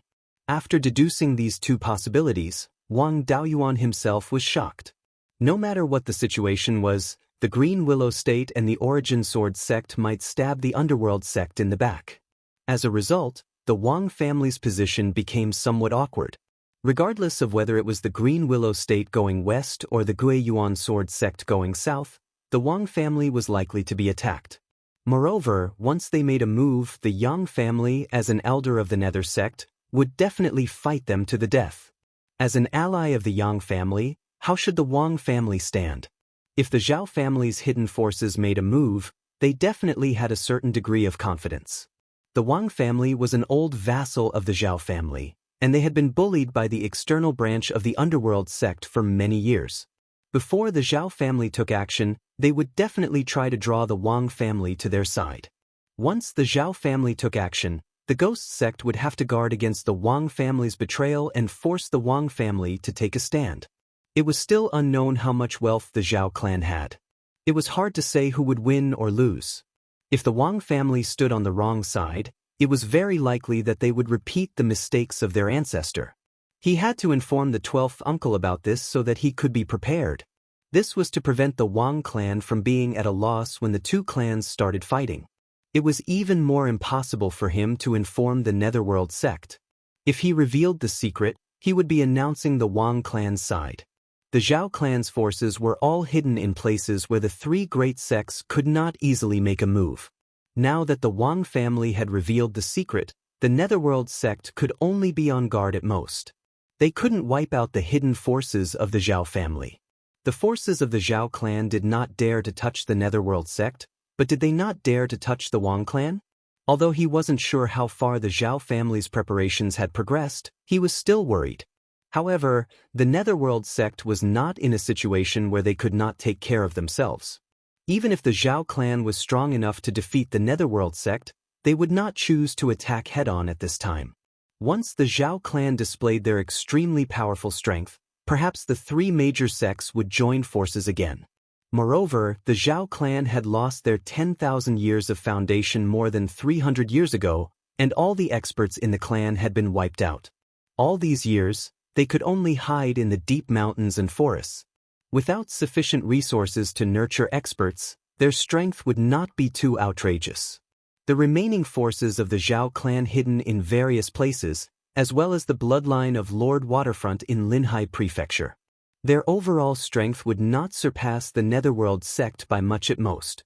After deducing these two possibilities, Wang Daoyuan himself was shocked. No matter what the situation was, the Green Willow State and the Origin Sword sect might stab the Underworld sect in the back. As a result, the Wang family's position became somewhat awkward. Regardless of whether it was the Green Willow State going west or the Beiyuan Sword sect going south, the Wang family was likely to be attacked. Moreover, once they made a move, the Yang family, as an elder of the Nether sect, would definitely fight them to the death. As an ally of the Yang family, how should the Wang family stand? If the Zhao family's hidden forces made a move, they definitely had a certain degree of confidence. The Wang family was an old vassal of the Zhao family, and they had been bullied by the external branch of the Underworld sect for many years. Before the Zhao family took action, they would definitely try to draw the Wang family to their side. Once the Zhao family took action, the Ghost sect would have to guard against the Wang family's betrayal and force the Wang family to take a stand. It was still unknown how much wealth the Zhao clan had. It was hard to say who would win or lose. If the Wang family stood on the wrong side, it was very likely that they would repeat the mistakes of their ancestor. He had to inform the 12th uncle about this so that he could be prepared. This was to prevent the Wang clan from being at a loss when the two clans started fighting. It was even more impossible for him to inform the Netherworld sect. If he revealed the secret, he would be announcing the Wang clan's side. The Zhao clan's forces were all hidden in places where the three great sects could not easily make a move. Now that the Wang family had revealed the secret, the Netherworld sect could only be on guard at most. They couldn't wipe out the hidden forces of the Zhao family. The forces of the Zhao clan did not dare to touch the Netherworld sect, but did they not dare to touch the Wang clan? Although he wasn't sure how far the Zhao family's preparations had progressed, he was still worried. However, the Netherworld sect was not in a situation where they could not take care of themselves. Even if the Zhao clan was strong enough to defeat the Netherworld sect, they would not choose to attack head-on at this time. Once the Zhao clan displayed their extremely powerful strength, perhaps the three major sects would join forces again. Moreover, the Zhao clan had lost their 10,000 years of foundation more than 300 years ago, and all the experts in the clan had been wiped out. All these years, they could only hide in the deep mountains and forests. Without sufficient resources to nurture experts, their strength would not be too outrageous. The remaining forces of the Zhao clan hidden in various places, as well as the bloodline of Lord Waterfront in Linhai Prefecture. Their overall strength would not surpass the Netherworld sect by much at most.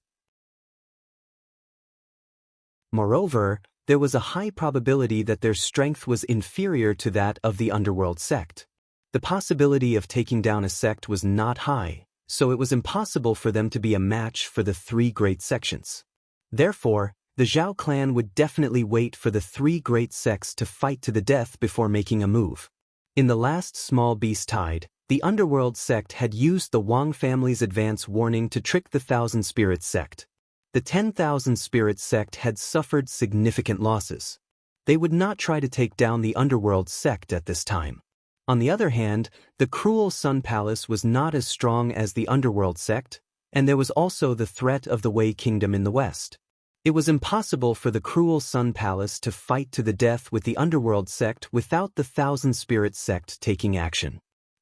Moreover, there was a high probability that their strength was inferior to that of the Underworld sect. The possibility of taking down a sect was not high, so it was impossible for them to be a match for the three great sections. Therefore, the Zhao clan would definitely wait for the three great sects to fight to the death before making a move. In the last small beast tide, the Underworld sect had used the Wang family's advance warning to trick the Thousand Spirits sect. The 10,000 Spirits sect had suffered significant losses. They would not try to take down the Underworld sect at this time. On the other hand, the Cruel Sun Palace was not as strong as the Underworld sect, and there was also the threat of the Wei Kingdom in the west. It was impossible for the Cruel Sun Palace to fight to the death with the Underworld sect without the Thousand Spirits sect taking action.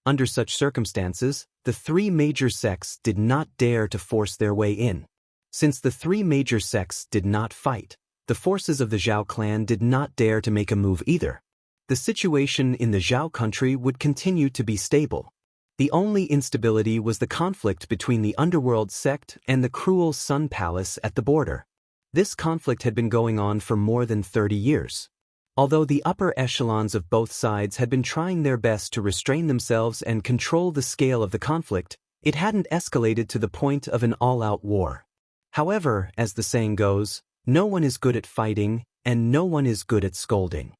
Under such circumstances, the three major sects did not dare to force their way in. Since the three major sects did not fight, the forces of the Zhao clan did not dare to make a move either. The situation in the Zhao country would continue to be stable. The only instability was the conflict between the Underworld sect and the Cruel Sun Palace at the border. This conflict had been going on for more than 30 years. Although the upper echelons of both sides had been trying their best to restrain themselves and control the scale of the conflict, it hadn't escalated to the point of an all-out war. However, as the saying goes, no one is good at fighting, and no one is good at scolding.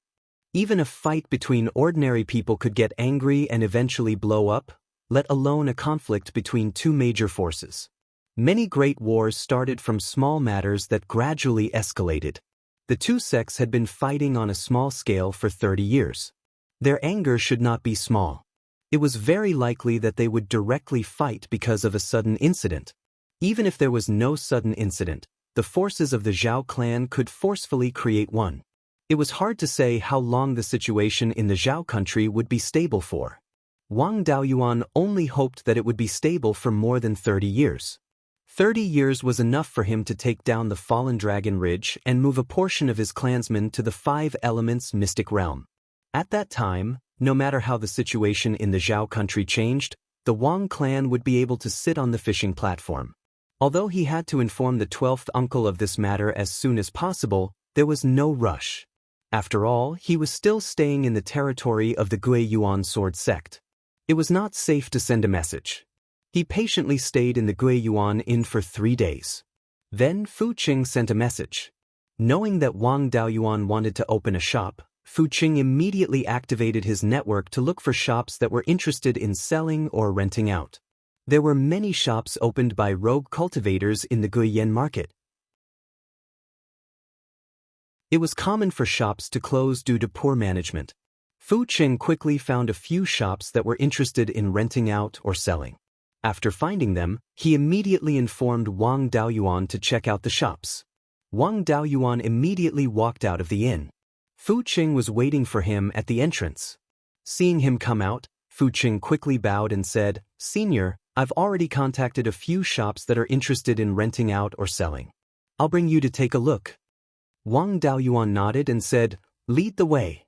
Even a fight between ordinary people could get angry and eventually blow up, let alone a conflict between two major forces. Many great wars started from small matters that gradually escalated. The two sects had been fighting on a small scale for 30 years. Their anger should not be small. It was very likely that they would directly fight because of a sudden incident. Even if there was no sudden incident, the forces of the Zhao clan could forcefully create one. It was hard to say how long the situation in the Zhao country would be stable for. Wang Daoyuan only hoped that it would be stable for more than 30 years. 30 years was enough for him to take down the fallen Dragon Ridge and move a portion of his clansmen to the Five Elements Mystic Realm. At that time, no matter how the situation in the Zhao country changed, the Wang clan would be able to sit on the fishing platform. Although he had to inform the 12th uncle of this matter as soon as possible, there was no rush. After all, he was still staying in the territory of the Beiyuan sword sect. It was not safe to send a message. He patiently stayed in the Beiyuan Inn for 3 days. Then Fu Qing sent a message. Knowing that Wang Daoyuan wanted to open a shop, Fu Qing immediately activated his network to look for shops that were interested in selling or renting out. There were many shops opened by rogue cultivators in the Guiyan market. It was common for shops to close due to poor management. Fu Qing quickly found a few shops that were interested in renting out or selling. After finding them, he immediately informed Wang Daoyuan to check out the shops. Wang Daoyuan immediately walked out of the inn. Fu Qing was waiting for him at the entrance. Seeing him come out, Fu Qing quickly bowed and said, "Senior, I've already contacted a few shops that are interested in renting out or selling. I'll bring you to take a look." Wang Daoyuan nodded and said, "Lead the way."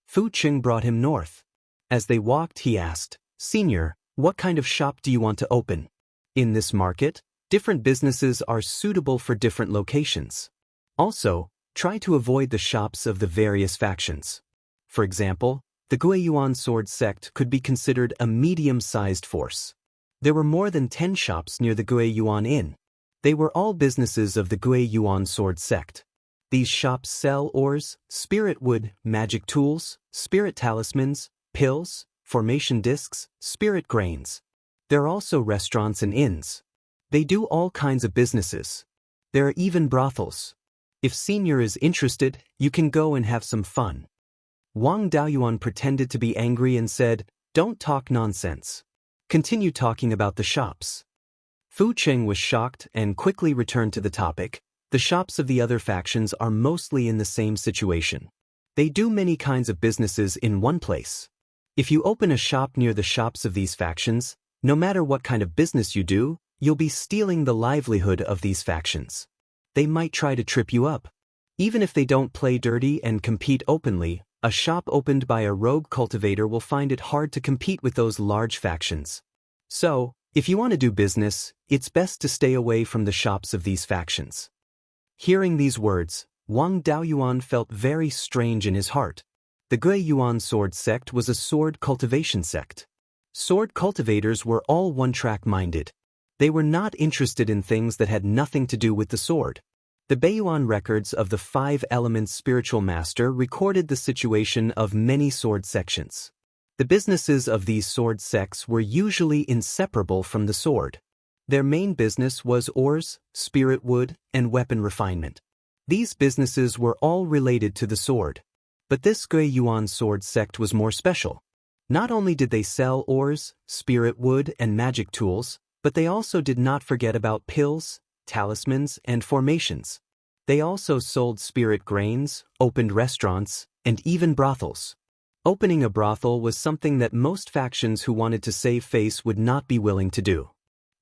Fu Qing brought him north. As they walked, he asked, "Senior, what kind of shop do you want to open? In this market, different businesses are suitable for different locations. Also, try to avoid the shops of the various factions. For example, the Beiyuan sword sect could be considered a medium-sized force. There were more than 10 shops near the Beiyuan Inn. They were all businesses of the Beiyuan sword sect. These shops sell ores, spirit wood, magic tools, spirit talismans, pills, formation discs, spirit grains. There are also restaurants and inns. They do all kinds of businesses. There are even brothels. If Senior is interested, you can go and have some fun. Wang Daoyuan pretended to be angry and said, "Don't talk nonsense. Continue talking about the shops." Fu Cheng was shocked and quickly returned to the topic. The shops of the other factions are mostly in the same situation. They do many kinds of businesses in one place. If you open a shop near the shops of these factions, no matter what kind of business you do, you'll be stealing the livelihood of these factions. They might try to trip you up. Even if they don't play dirty and compete openly, a shop opened by a rogue cultivator will find it hard to compete with those large factions. So, if you want to do business, it's best to stay away from the shops of these factions. Hearing these words, Wang Daoyuan felt very strange in his heart. The Beiyuan sword sect was a sword cultivation sect. Sword cultivators were all one-track minded. They were not interested in things that had nothing to do with the sword. The Beiyuan records of the 5 elements spiritual master recorded the situation of many sword sections. The businesses of these sword sects were usually inseparable from the sword. Their main business was ores, spirit wood, and weapon refinement. These businesses were all related to the sword. But this Beiyuan sword sect was more special. Not only did they sell ores, spirit wood, and magic tools, but they also did not forget about pills, talismans, and formations. They also sold spirit grains, opened restaurants, and even brothels. Opening a brothel was something that most factions who wanted to save face would not be willing to do.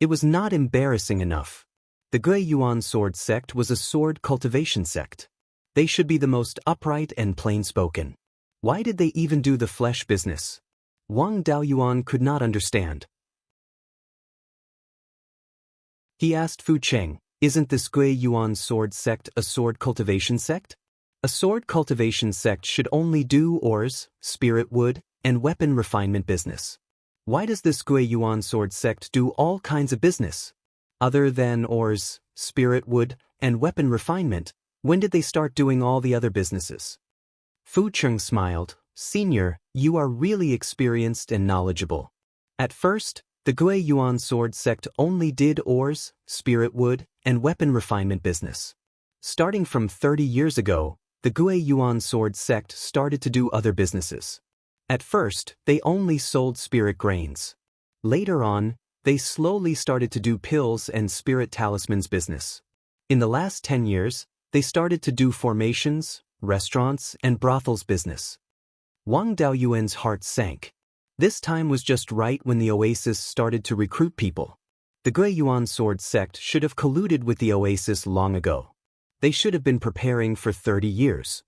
It was not embarrassing enough. The Beiyuan sword sect was a sword cultivation sect. They should be the most upright and plain-spoken. Why did they even do the flesh business? Wang Daoyuan could not understand. He asked Fu Cheng, "Isn't this Beiyuan sword sect a sword cultivation sect? A sword cultivation sect should only do ores, spirit wood, and weapon refinement business. Why does this Beiyuan sword sect do all kinds of business? Other than ores, spirit wood, and weapon refinement, when did they start doing all the other businesses?" Fu Cheng smiled, "Senior, you are really experienced and knowledgeable. At first, the Beiyuan sword sect only did ores, spirit wood, and weapon refinement business. Starting from 30 years ago, the Beiyuan sword sect started to do other businesses. At first, they only sold spirit grains. Later on, they slowly started to do pills and spirit talismans business. In the last 10 years, they started to do formations, restaurants, and brothels business." Wang Daoyuan's heart sank. This time was just right when the Oasis started to recruit people. The Beiyuan sword sect should have colluded with the Oasis long ago. They should have been preparing for 30 years.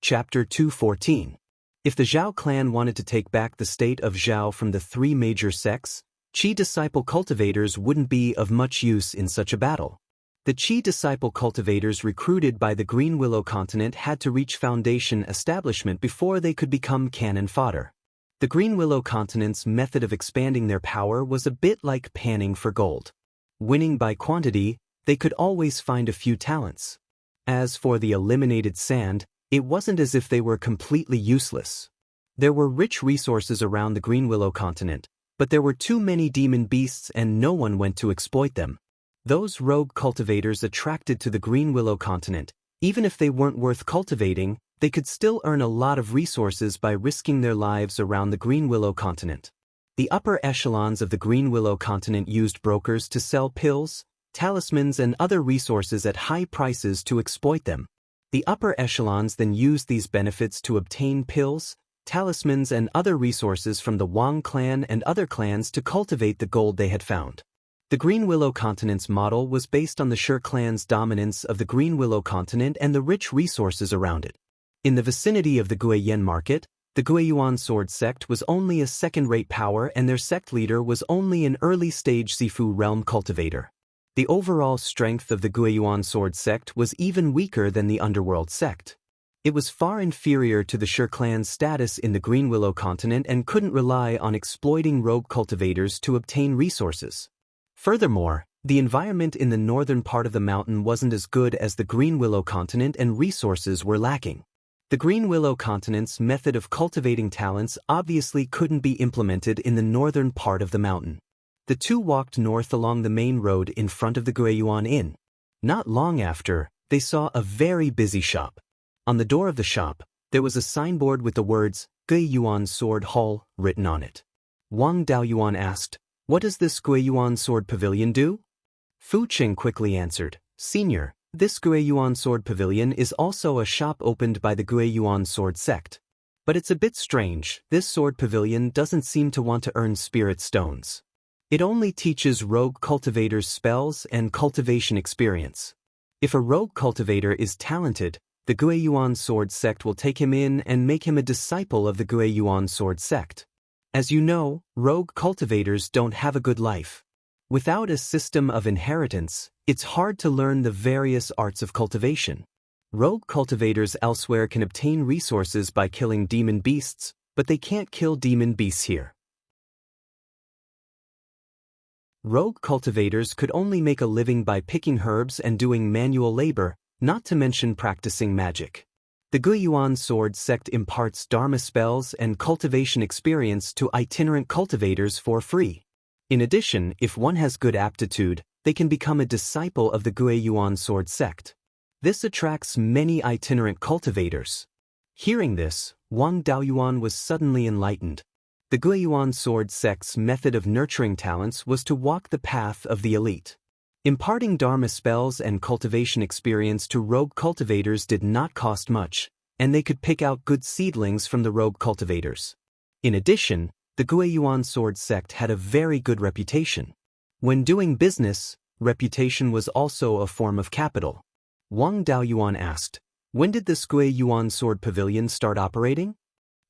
Chapter 214. If the Zhao clan wanted to take back the state of Zhao from the 3 major sects, Qi disciple cultivators wouldn't be of much use in such a battle. The Qi disciple cultivators recruited by the Green Willow continent had to reach foundation establishment before they could become cannon fodder. The Green Willow continent's method of expanding their power was a bit like panning for gold. Winning by quantity, they could always find a few talents. As for the eliminated sand, it wasn't as if they were completely useless. There were rich resources around the Green Willow continent, but there were too many demon beasts and no one went to exploit them. Those rogue cultivators attracted to the Green Willow continent, even if they weren't worth cultivating, they could still earn a lot of resources by risking their lives around the Green Willow continent. The upper echelons of the Green Willow continent used brokers to sell pills, talismans, and other resources at high prices to exploit them. The upper echelons then used these benefits to obtain pills, talismans, and other resources from the Wang clan and other clans to cultivate the gold they had found. The Green Willow continent's model was based on the Shi clan's dominance of the Green Willow continent and the rich resources around it. In the vicinity of the Guiyan market, The Guiyuan sword sect was only a second-rate power and their sect leader was only an early-stage Sifu realm cultivator. The overall strength of the Guiyuan sword sect was even weaker than the underworld sect. It was far inferior to the Shi clan's status in the Green Willow continent and couldn't rely on exploiting rogue cultivators to obtain resources. Furthermore, the environment in the northern part of the mountain wasn't as good as the Green Willow continent and resources were lacking. The Green Willow continent's method of cultivating talents obviously couldn't be implemented in the northern part of the mountain. The two walked north along the main road in front of the Guiyuan Inn. Not long after, they saw a very busy shop. On the door of the shop, there was a signboard with the words, Guiyuan Sword Hall, written on it. Wang Daoyuan asked, "What does this Guiyuan Sword Pavilion do?" Fu Qing quickly answered, "Senior, this Guiyuan Sword Pavilion is also a shop opened by the Guiyuan Sword Sect. But it's a bit strange, this Sword Pavilion doesn't seem to want to earn spirit stones. It only teaches rogue cultivators spells and cultivation experience. If a rogue cultivator is talented, the Guiyuan Sword Sect will take him in and make him a disciple of the Guiyuan Sword Sect. As you know, rogue cultivators don't have a good life. Without a system of inheritance, it's hard to learn the various arts of cultivation. Rogue cultivators elsewhere can obtain resources by killing demon beasts, but they can't kill demon beasts here. Rogue cultivators could only make a living by picking herbs and doing manual labor, not to mention practicing magic. The Guiyuan Sword Sect imparts Dharma spells and cultivation experience to itinerant cultivators for free. In addition, if one has good aptitude, they can become a disciple of the Guiyuan Sword Sect. This attracts many itinerant cultivators. Hearing this, Wang Daoyuan was suddenly enlightened. The Guiyuan Sword Sect's method of nurturing talents was to walk the path of the elite. Imparting Dharma spells and cultivation experience to rogue cultivators did not cost much, and they could pick out good seedlings from the rogue cultivators. In addition, the Guiyuan Sword Sect had a very good reputation. When doing business, reputation was also a form of capital. Wang Daoyuan asked, "When did this Guiyuan Sword Pavilion start operating?"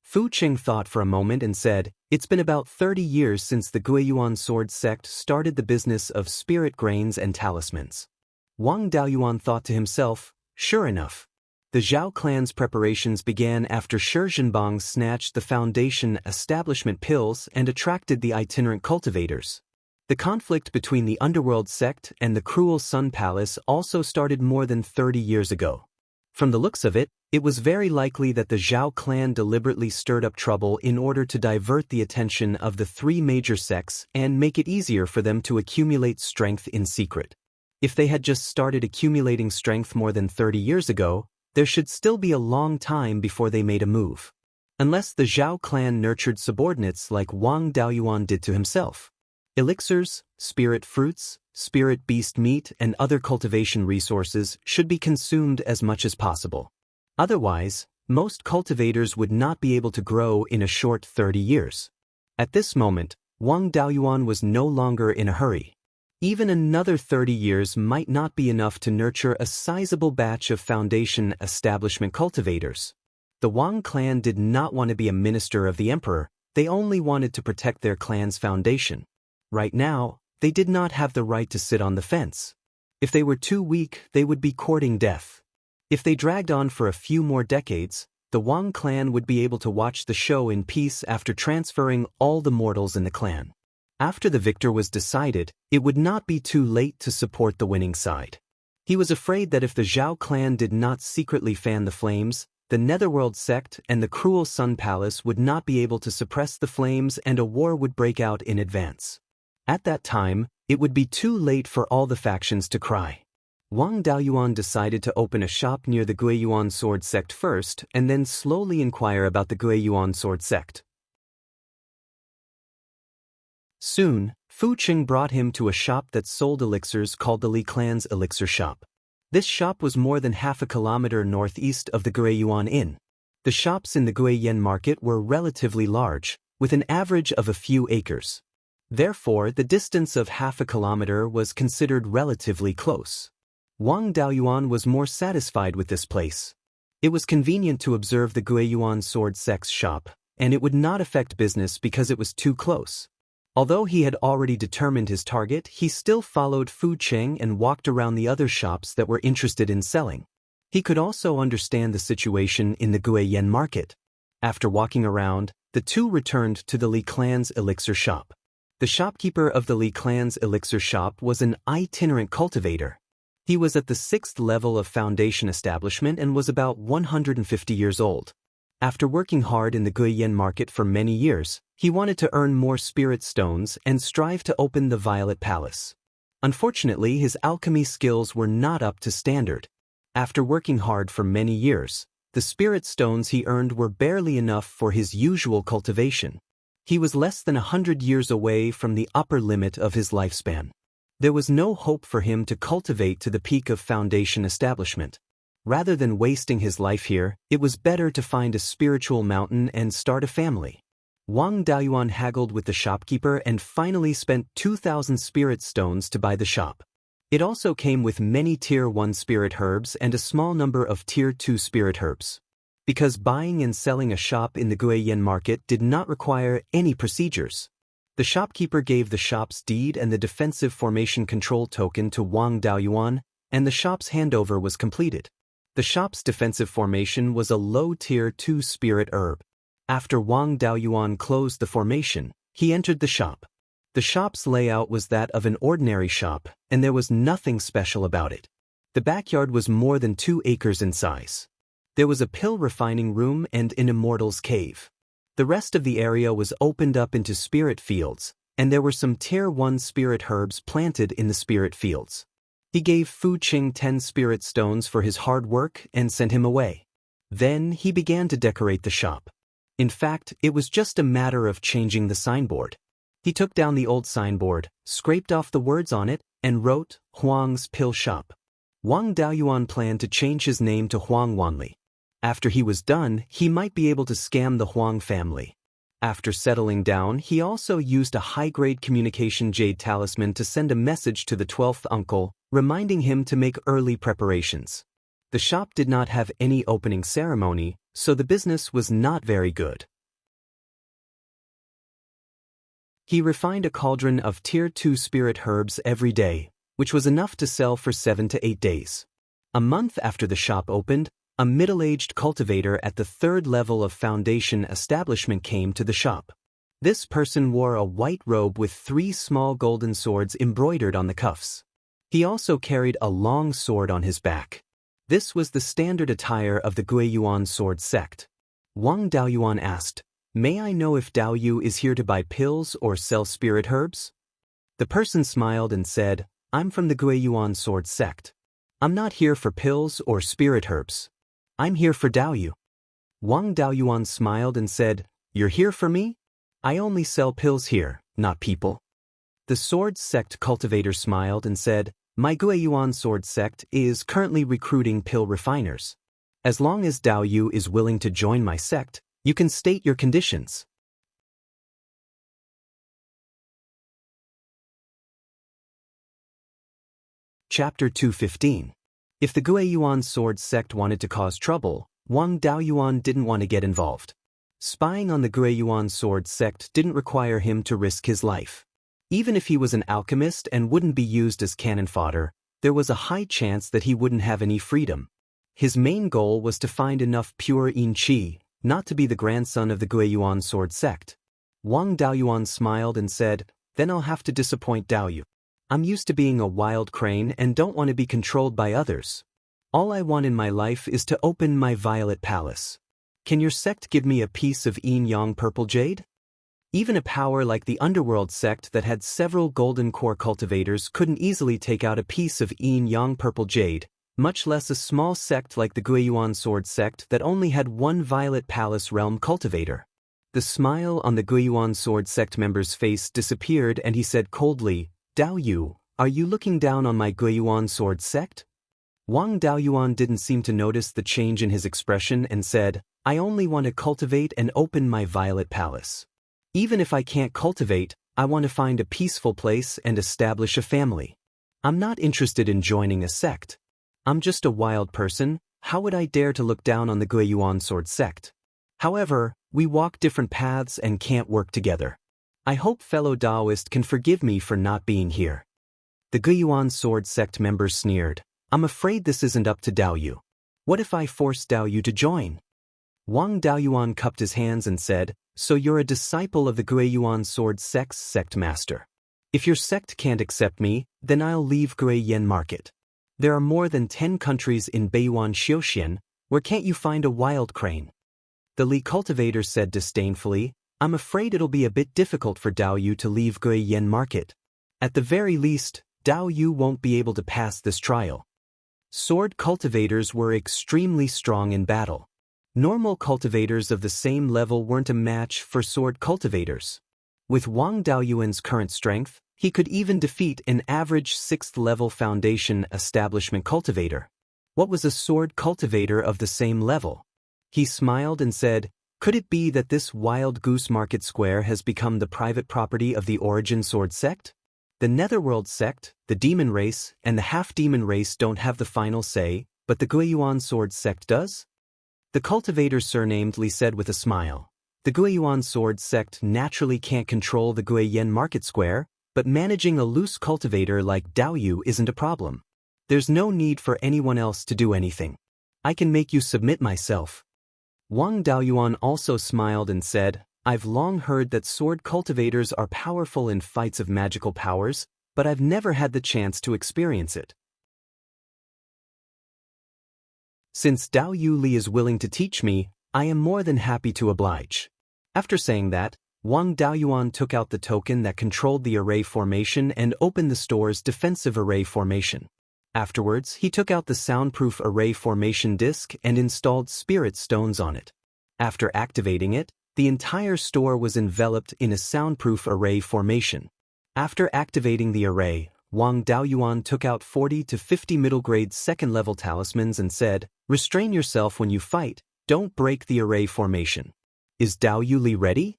Fu Qing thought for a moment and said, "It's been about 30 years since the Guiyuan Sword Sect started the business of spirit grains and talismans." Wang Daoyuan thought to himself, "Sure enough. The Zhao clan's preparations began after Shi Zhenbang snatched the Foundation establishment pills and attracted the itinerant cultivators. The conflict between the Underworld sect and the Cruel Sun Palace also started more than 30 years ago. From the looks of it, it was very likely that the Zhao clan deliberately stirred up trouble in order to divert the attention of the three major sects and make it easier for them to accumulate strength in secret. If they had just started accumulating strength more than 30 years ago, there should still be a long time before they made a move. Unless the Zhao clan nurtured subordinates like Wang Daoyuan did to himself. Elixirs, spirit fruits, spirit beast meat and other cultivation resources should be consumed as much as possible. Otherwise, most cultivators would not be able to grow in a short 30 years. At this moment, Wang Daoyuan was no longer in a hurry. Even another 30 years might not be enough to nurture a sizable batch of Foundation establishment cultivators. The Wang clan did not want to be a minister of the emperor, they only wanted to protect their clan's foundation. Right now, they did not have the right to sit on the fence. If they were too weak, they would be courting death. If they dragged on for a few more decades, the Wang clan would be able to watch the show in peace after transferring all the mortals in the clan. After the victor was decided, it would not be too late to support the winning side. He was afraid that if the Zhao clan did not secretly fan the flames, the Netherworld sect and the Cruel Sun Palace would not be able to suppress the flames and a war would break out in advance. At that time, it would be too late for all the factions to cry. Wang Daoyuan decided to open a shop near the Guiyuan Sword Sect first and then slowly inquire about the Guiyuan Sword Sect. Soon, Fu Qing brought him to a shop that sold elixirs called the Li Clan's Elixir Shop. This shop was more than half a kilometer northeast of the Guiyuan Inn. The shops in the Guiyan market were relatively large, with an average of a few acres. Therefore, the distance of half a kilometer was considered relatively close. Wang Daoyuan was more satisfied with this place. It was convenient to observe the Beiyuan sword sect's shop, and it would not affect business because it was too close. Although he had already determined his target, he still followed Fu Cheng and walked around the other shops that were interested in selling. He could also understand the situation in the Guiyan market. After walking around, the two returned to the Li clan's elixir shop. The shopkeeper of the Li clan's elixir shop was an itinerant cultivator. He was at the 6th level of foundation establishment and was about 150 years old. After working hard in the Guiyan market for many years, he wanted to earn more spirit stones and strive to open the Violet Palace. Unfortunately, his alchemy skills were not up to standard. After working hard for many years, the spirit stones he earned were barely enough for his usual cultivation. He was less than 100 years away from the upper limit of his lifespan. There was no hope for him to cultivate to the peak of foundation establishment. Rather than wasting his life here, it was better to find a spiritual mountain and start a family. Wang Daoist haggled with the shopkeeper and finally spent 2,000 spirit stones to buy the shop. It also came with many Tier 1 spirit herbs and a small number of Tier 2 spirit herbs. Because buying and selling a shop in the Guiyan market did not require any procedures, the shopkeeper gave the shop's deed and the defensive formation control token to Wang Daoist, and the shop's handover was completed. The shop's defensive formation was a low Tier 2 spirit herb. After Wang Daoist closed the formation, he entered the shop. The shop's layout was that of an ordinary shop, and there was nothing special about it. The backyard was more than 2 acres in size. There was a pill refining room and an Immortal's cave. The rest of the area was opened up into spirit fields, and there were some Tier 1 spirit herbs planted in the spirit fields. He gave Fu Cheng 10 spirit stones for his hard work and sent him away. Then he began to decorate the shop. In fact, it was just a matter of changing the signboard. He took down the old signboard, scraped off the words on it, and wrote, Huang's Pill Shop. Wang Daoist planned to change his name to Huang Wanli. After he was done, he might be able to scam the Huang family. After settling down, he also used a high-grade communication jade talisman to send a message to the 12th uncle, reminding him to make early preparations. The shop did not have any opening ceremony, so the business was not very good. He refined a cauldron of Tier 2 spirit herbs every day, which was enough to sell for 7 to 8 days. A month after the shop opened, a middle-aged cultivator at the 3rd level of foundation establishment came to the shop. This person wore a white robe with 3 small golden swords embroidered on the cuffs. He also carried a long sword on his back. This was the standard attire of the Beiyuan sword sect. Wang Daoist asked, May I know if Daoyu is here to buy pills or sell spirit herbs? The person smiled and said, I'm from the Beiyuan sword sect. I'm not here for pills or spirit herbs. I'm here for Daoyu. Wang Daoist smiled and said, You're here for me? I only sell pills here, not people. The sword sect cultivator smiled and said, My Beiyuan sword sect is currently recruiting pill refiners. As long as Daoyu is willing to join my sect, you can state your conditions. Chapter 215. If the Beiyuan sword sect wanted to cause trouble, Wang Daoist didn't want to get involved. Spying on the Beiyuan sword sect didn't require him to risk his life. Even if he was an alchemist and wouldn't be used as cannon fodder, there was a high chance that he wouldn't have any freedom. His main goal was to find enough pure yin qi, not to be the grandson of the Beiyuan sword sect. Wang Daoist smiled and said, Then I'll have to disappoint Daoyu. I'm used to being a wild crane and don't want to be controlled by others. All I want in my life is to open my Violet Palace. Can your sect give me a piece of yin-yang purple jade? Even a power like the Underworld sect that had several golden core cultivators couldn't easily take out a piece of yin-yang purple jade, much less a small sect like the Beiyuan sword sect that only had 1 Violet Palace realm cultivator. The smile on the Beiyuan sword sect member's face disappeared and he said coldly, Daoyu, are you looking down on my Beiyuan sword sect? Wang Daoist didn't seem to notice the change in his expression and said, I only want to cultivate and open my Violet Palace. Even if I can't cultivate, I want to find a peaceful place and establish a family. I'm not interested in joining a sect. I'm just a wild person, how would I dare to look down on the Beiyuan sword sect? However, we walk different paths and can't work together. I hope fellow Daoist can forgive me for not being here. The Beiyuan sword sect members sneered. I'm afraid this isn't up to Daoyu. What if I force Daoyu to join? Wang Daoyuan cupped his hands and said, so you're a disciple of the Beiyuan sword sect's sect master. If your sect can't accept me, then I'll leave Beiyuan market. There are more than 10 countries in Beiyuan Xiaoxian, where can't you find a wild crane? The Li cultivator said disdainfully, I'm afraid it'll be a bit difficult for Daoyu to leave Beiyuan market. At the very least, Daoyu won't be able to pass this trial. Sword cultivators were extremely strong in battle. Normal cultivators of the same level weren't a match for sword cultivators. With Wang Daoyuan's current strength, he could even defeat an average 6th level foundation establishment cultivator. What was a sword cultivator of the same level? He smiled and said, could it be that this wild goose market square has become the private property of the Origin Sword sect? The Netherworld sect, the demon race, and the half-demon race don't have the final say, but the Beiyuan sword sect does? The cultivator surnamed Li said with a smile. The Beiyuan sword sect naturally can't control the Beiyuan market square, but managing a loose cultivator like Daoyu isn't a problem. There's no need for anyone else to do anything. I can make you submit myself. Wang Daoyuan also smiled and said, I've long heard that sword cultivators are powerful in fights of magical powers, but I've never had the chance to experience it. Since Daoyu Li is willing to teach me, I am more than happy to oblige. After saying that, Wang Daoyuan took out the token that controlled the array formation and opened the store's defensive array formation. Afterwards, he took out the soundproof array formation disk and installed spirit stones on it. After activating it, the entire store was enveloped in a soundproof array formation. After activating the array, Wang Daoyuan took out 40 to 50 middle-grade 2nd-level talismans and said, restrain yourself when you fight, don't break the array formation. Is Daoyu Li ready?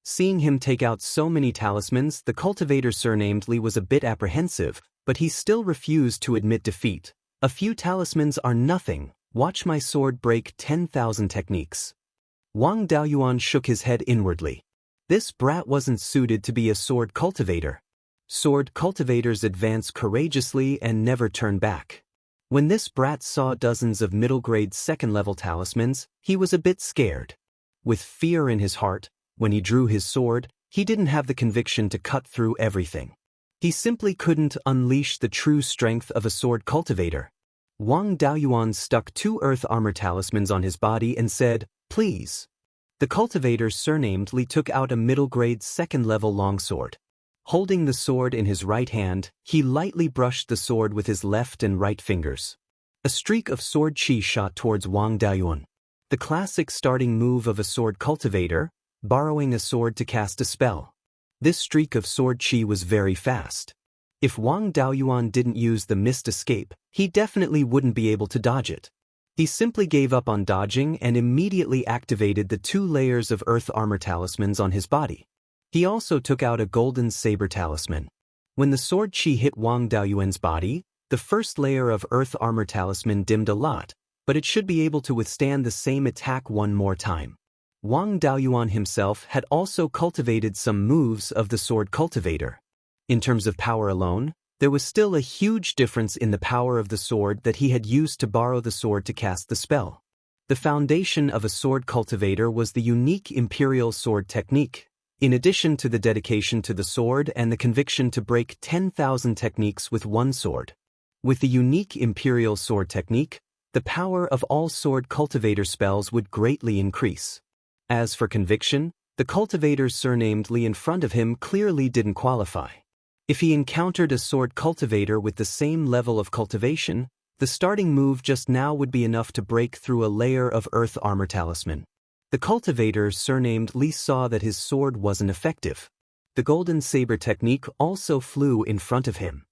Seeing him take out so many talismans, the cultivator surnamed Li was a bit apprehensive, but he still refused to admit defeat. A few talismans are nothing, watch my sword break 10,000 techniques. Wang Daoyuan shook his head inwardly. This brat wasn't suited to be a sword cultivator. Sword cultivators advance courageously and never turn back. When this brat saw dozens of middle-grade 2nd-level talismans, he was a bit scared. With fear in his heart, when he drew his sword, he didn't have the conviction to cut through everything. He simply couldn't unleash the true strength of a sword cultivator. Wang Daoyuan stuck 2 earth armor talismans on his body and said, please. The cultivator surnamed Li took out a middle-grade 2nd-level longsword. Holding the sword in his right hand, he lightly brushed the sword with his left and right fingers. A streak of sword chi shot towards Wang Daoyuan. The classic starting move of a sword cultivator, borrowing a sword to cast a spell. This streak of sword chi was very fast. If Wang Daoyuan didn't use the missed escape, he definitely wouldn't be able to dodge it. He simply gave up on dodging and immediately activated the 2 layers of earth armor talismans on his body. He also took out a golden saber talisman. When the sword chi hit Wang Daoyuan's body, the first layer of earth armor talisman dimmed a lot, but it should be able to withstand the same attack one more time. Wang Daoyuan himself had also cultivated some moves of the sword cultivator. In terms of power alone, there was still a huge difference in the power of the sword that he had used to borrow the sword to cast the spell. The foundation of a sword cultivator was the unique imperial sword technique, in addition to the dedication to the sword and the conviction to break 10,000 techniques with one sword. With the unique imperial sword technique, the power of all sword cultivator spells would greatly increase. As for conviction, the cultivator surnamed Li in front of him clearly didn't qualify. If he encountered a sword cultivator with the same level of cultivation, the starting move just now would be enough to break through a layer of earth armor talisman. The cultivator surnamed Li saw that his sword wasn't effective. The golden saber technique also flew in front of him.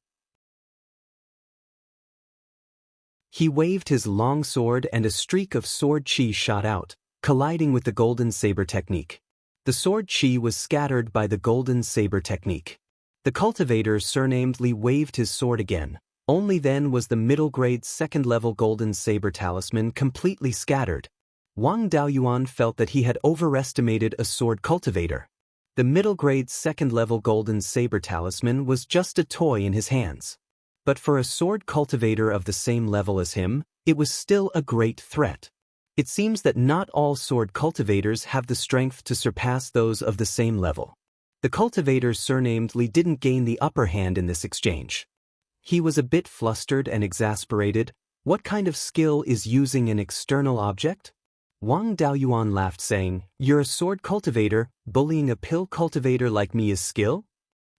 He waved his long sword and a streak of sword chi shot out, colliding with the golden saber technique. The sword chi was scattered by the golden saber technique. The cultivator surnamed Li waved his sword again, Only then was the middle-grade second-level golden saber talisman completely scattered. Wang Daoyuan felt that he had overestimated a sword cultivator. The middle-grade second-level golden saber talisman was just a toy in his hands. But for a sword cultivator of the same level as him, it was still a great threat. It seems that not all sword cultivators have the strength to surpass those of the same level. The cultivator surnamed Li didn't gain the upper hand in this exchange. He was a bit flustered and exasperated. What kind of skill is using an external object? Wang Daoyuan laughed, saying, "You're a sword cultivator, bullying a pill cultivator like me is skill?"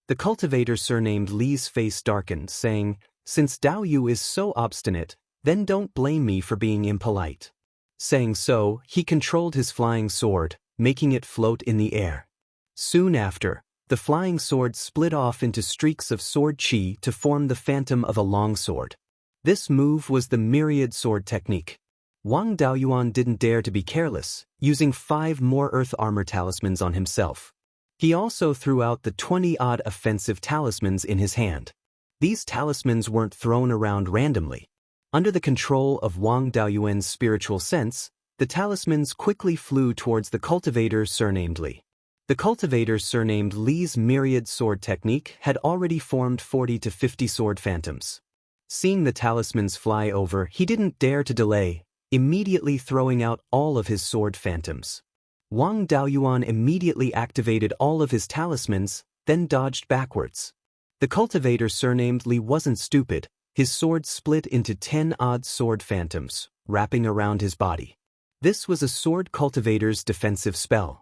The cultivator surnamed Li's face darkened, saying, "Since Dao Yu is so obstinate, then don't blame me for being impolite." Saying so, he controlled his flying sword, making it float in the air. Soon after, the flying sword split off into streaks of sword chi to form the phantom of a longsword. This move was the myriad sword technique. Wang Daoyuan didn't dare to be careless, using 5 more earth armor talismans on himself. He also threw out the 20-odd offensive talismans in his hand. These talismans weren't thrown around randomly. Under the control of Wang Daoyuan's spiritual sense, the talismans quickly flew towards the cultivator surnamed Li. The cultivator surnamed Li's myriad sword technique had already formed 40 to 50 sword phantoms. Seeing the talismans fly over, he didn't dare to delay, immediately throwing out all of his sword phantoms. Wang Daoyuan immediately activated all of his talismans, then dodged backwards. The cultivator surnamed Li wasn't stupid. His sword split into 10 odd sword phantoms, wrapping around his body. This was a sword cultivator's defensive spell.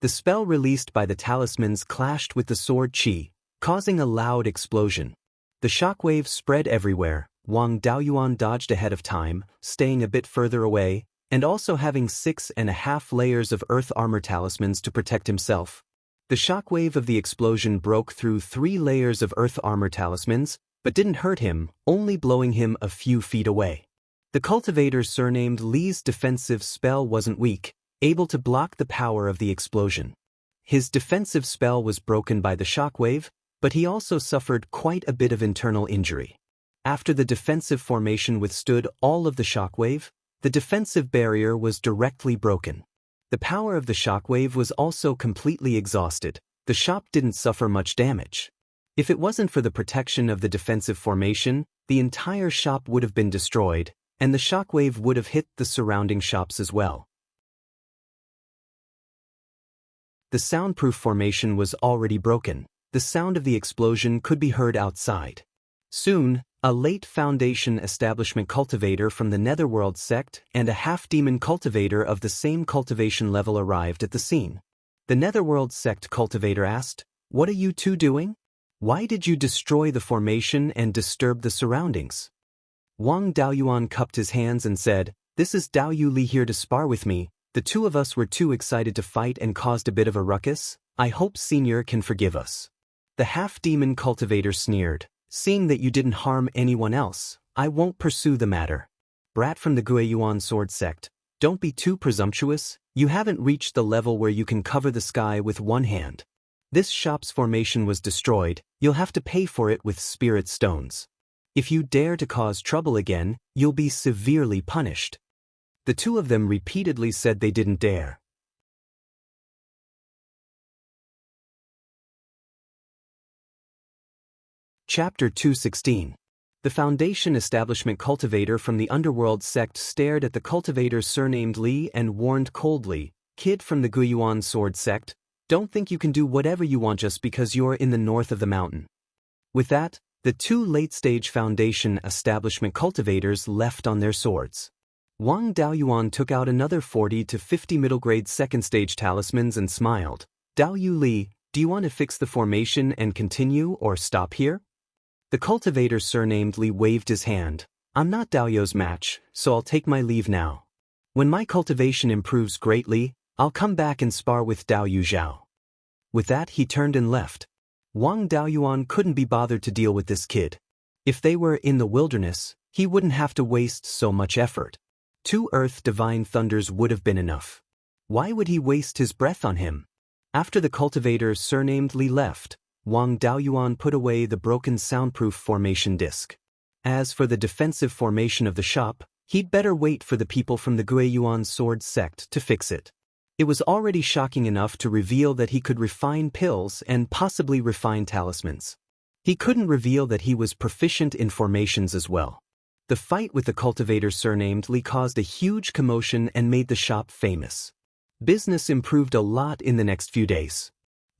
The spell released by the talismans clashed with the sword chi, causing a loud explosion. The shockwave spread everywhere. Wang Daoyuan dodged ahead of time, staying a bit further away, and also having 6.5 layers of earth armor talismans to protect himself. The shockwave of the explosion broke through 3 layers of earth armor talismans, but didn't hurt him, only blowing him a few feet away. The cultivator surnamed Li's defensive spell wasn't weak, able to block the power of the explosion. His defensive spell was broken by the shockwave, but he also suffered quite a bit of internal injury. After the defensive formation withstood all of the shockwave, the defensive barrier was directly broken. The power of the shockwave was also completely exhausted. The shop didn't suffer much damage. If it wasn't for the protection of the defensive formation, the entire shop would have been destroyed, and the shockwave would have hit the surrounding shops as well. The soundproof formation was already broken. The sound of the explosion could be heard outside. Soon, a late Foundation establishment cultivator from the Netherworld sect and a half-demon cultivator of the same cultivation level arrived at the scene. The Netherworld sect cultivator asked, "What are you two doing? Why did you destroy the formation and disturb the surroundings?" Wang Daoyuan cupped his hands and said, "This is Dao Yu Li here to spar with me. The two of us were too excited to fight and caused a bit of a ruckus. I hope Senior can forgive us." The half-demon cultivator sneered, "Seeing that you didn't harm anyone else, I won't pursue the matter. Brat from the Beiyuan sword sect, don't be too presumptuous. You haven't reached the level where you can cover the sky with one hand. This shop's formation was destroyed. You'll have to pay for it with spirit stones. If you dare to cause trouble again, you'll be severely punished." The two of them repeatedly said they didn't dare. Chapter 216. The Foundation establishment cultivator from the Underworld sect stared at the cultivator surnamed Li and warned coldly, "Kid from the Beiyuan sword sect, don't think you can do whatever you want just because you're in the north of the mountain." With that, the two late-stage Foundation establishment cultivators left on their swords. Wang Daoyuan took out another 40 to 50 middle-grade second-stage talismans and smiled. "Dao Yu Li, do you want to fix the formation and continue or stop here?" The cultivator surnamed Li waved his hand. "I'm not Dao Yu's match, so I'll take my leave now. When my cultivation improves greatly, I'll come back and spar with Dao Yu Zhao." With that, he turned and left. Wang Daoyuan couldn't be bothered to deal with this kid. If they were in the wilderness, he wouldn't have to waste so much effort. 2 Earth Divine Thunders would have been enough. Why would he waste his breath on him? After the cultivator surnamed Li left, Wang Daoyuan put away the broken soundproof formation disc. As for the defensive formation of the shop, he'd better wait for the people from the Beiyuan sword sect to fix it. It was already shocking enough to reveal that he could refine pills and possibly refine talismans. He couldn't reveal that he was proficient in formations as well. The fight with the cultivator surnamed Li caused a huge commotion and made the shop famous. Business improved a lot in the next few days.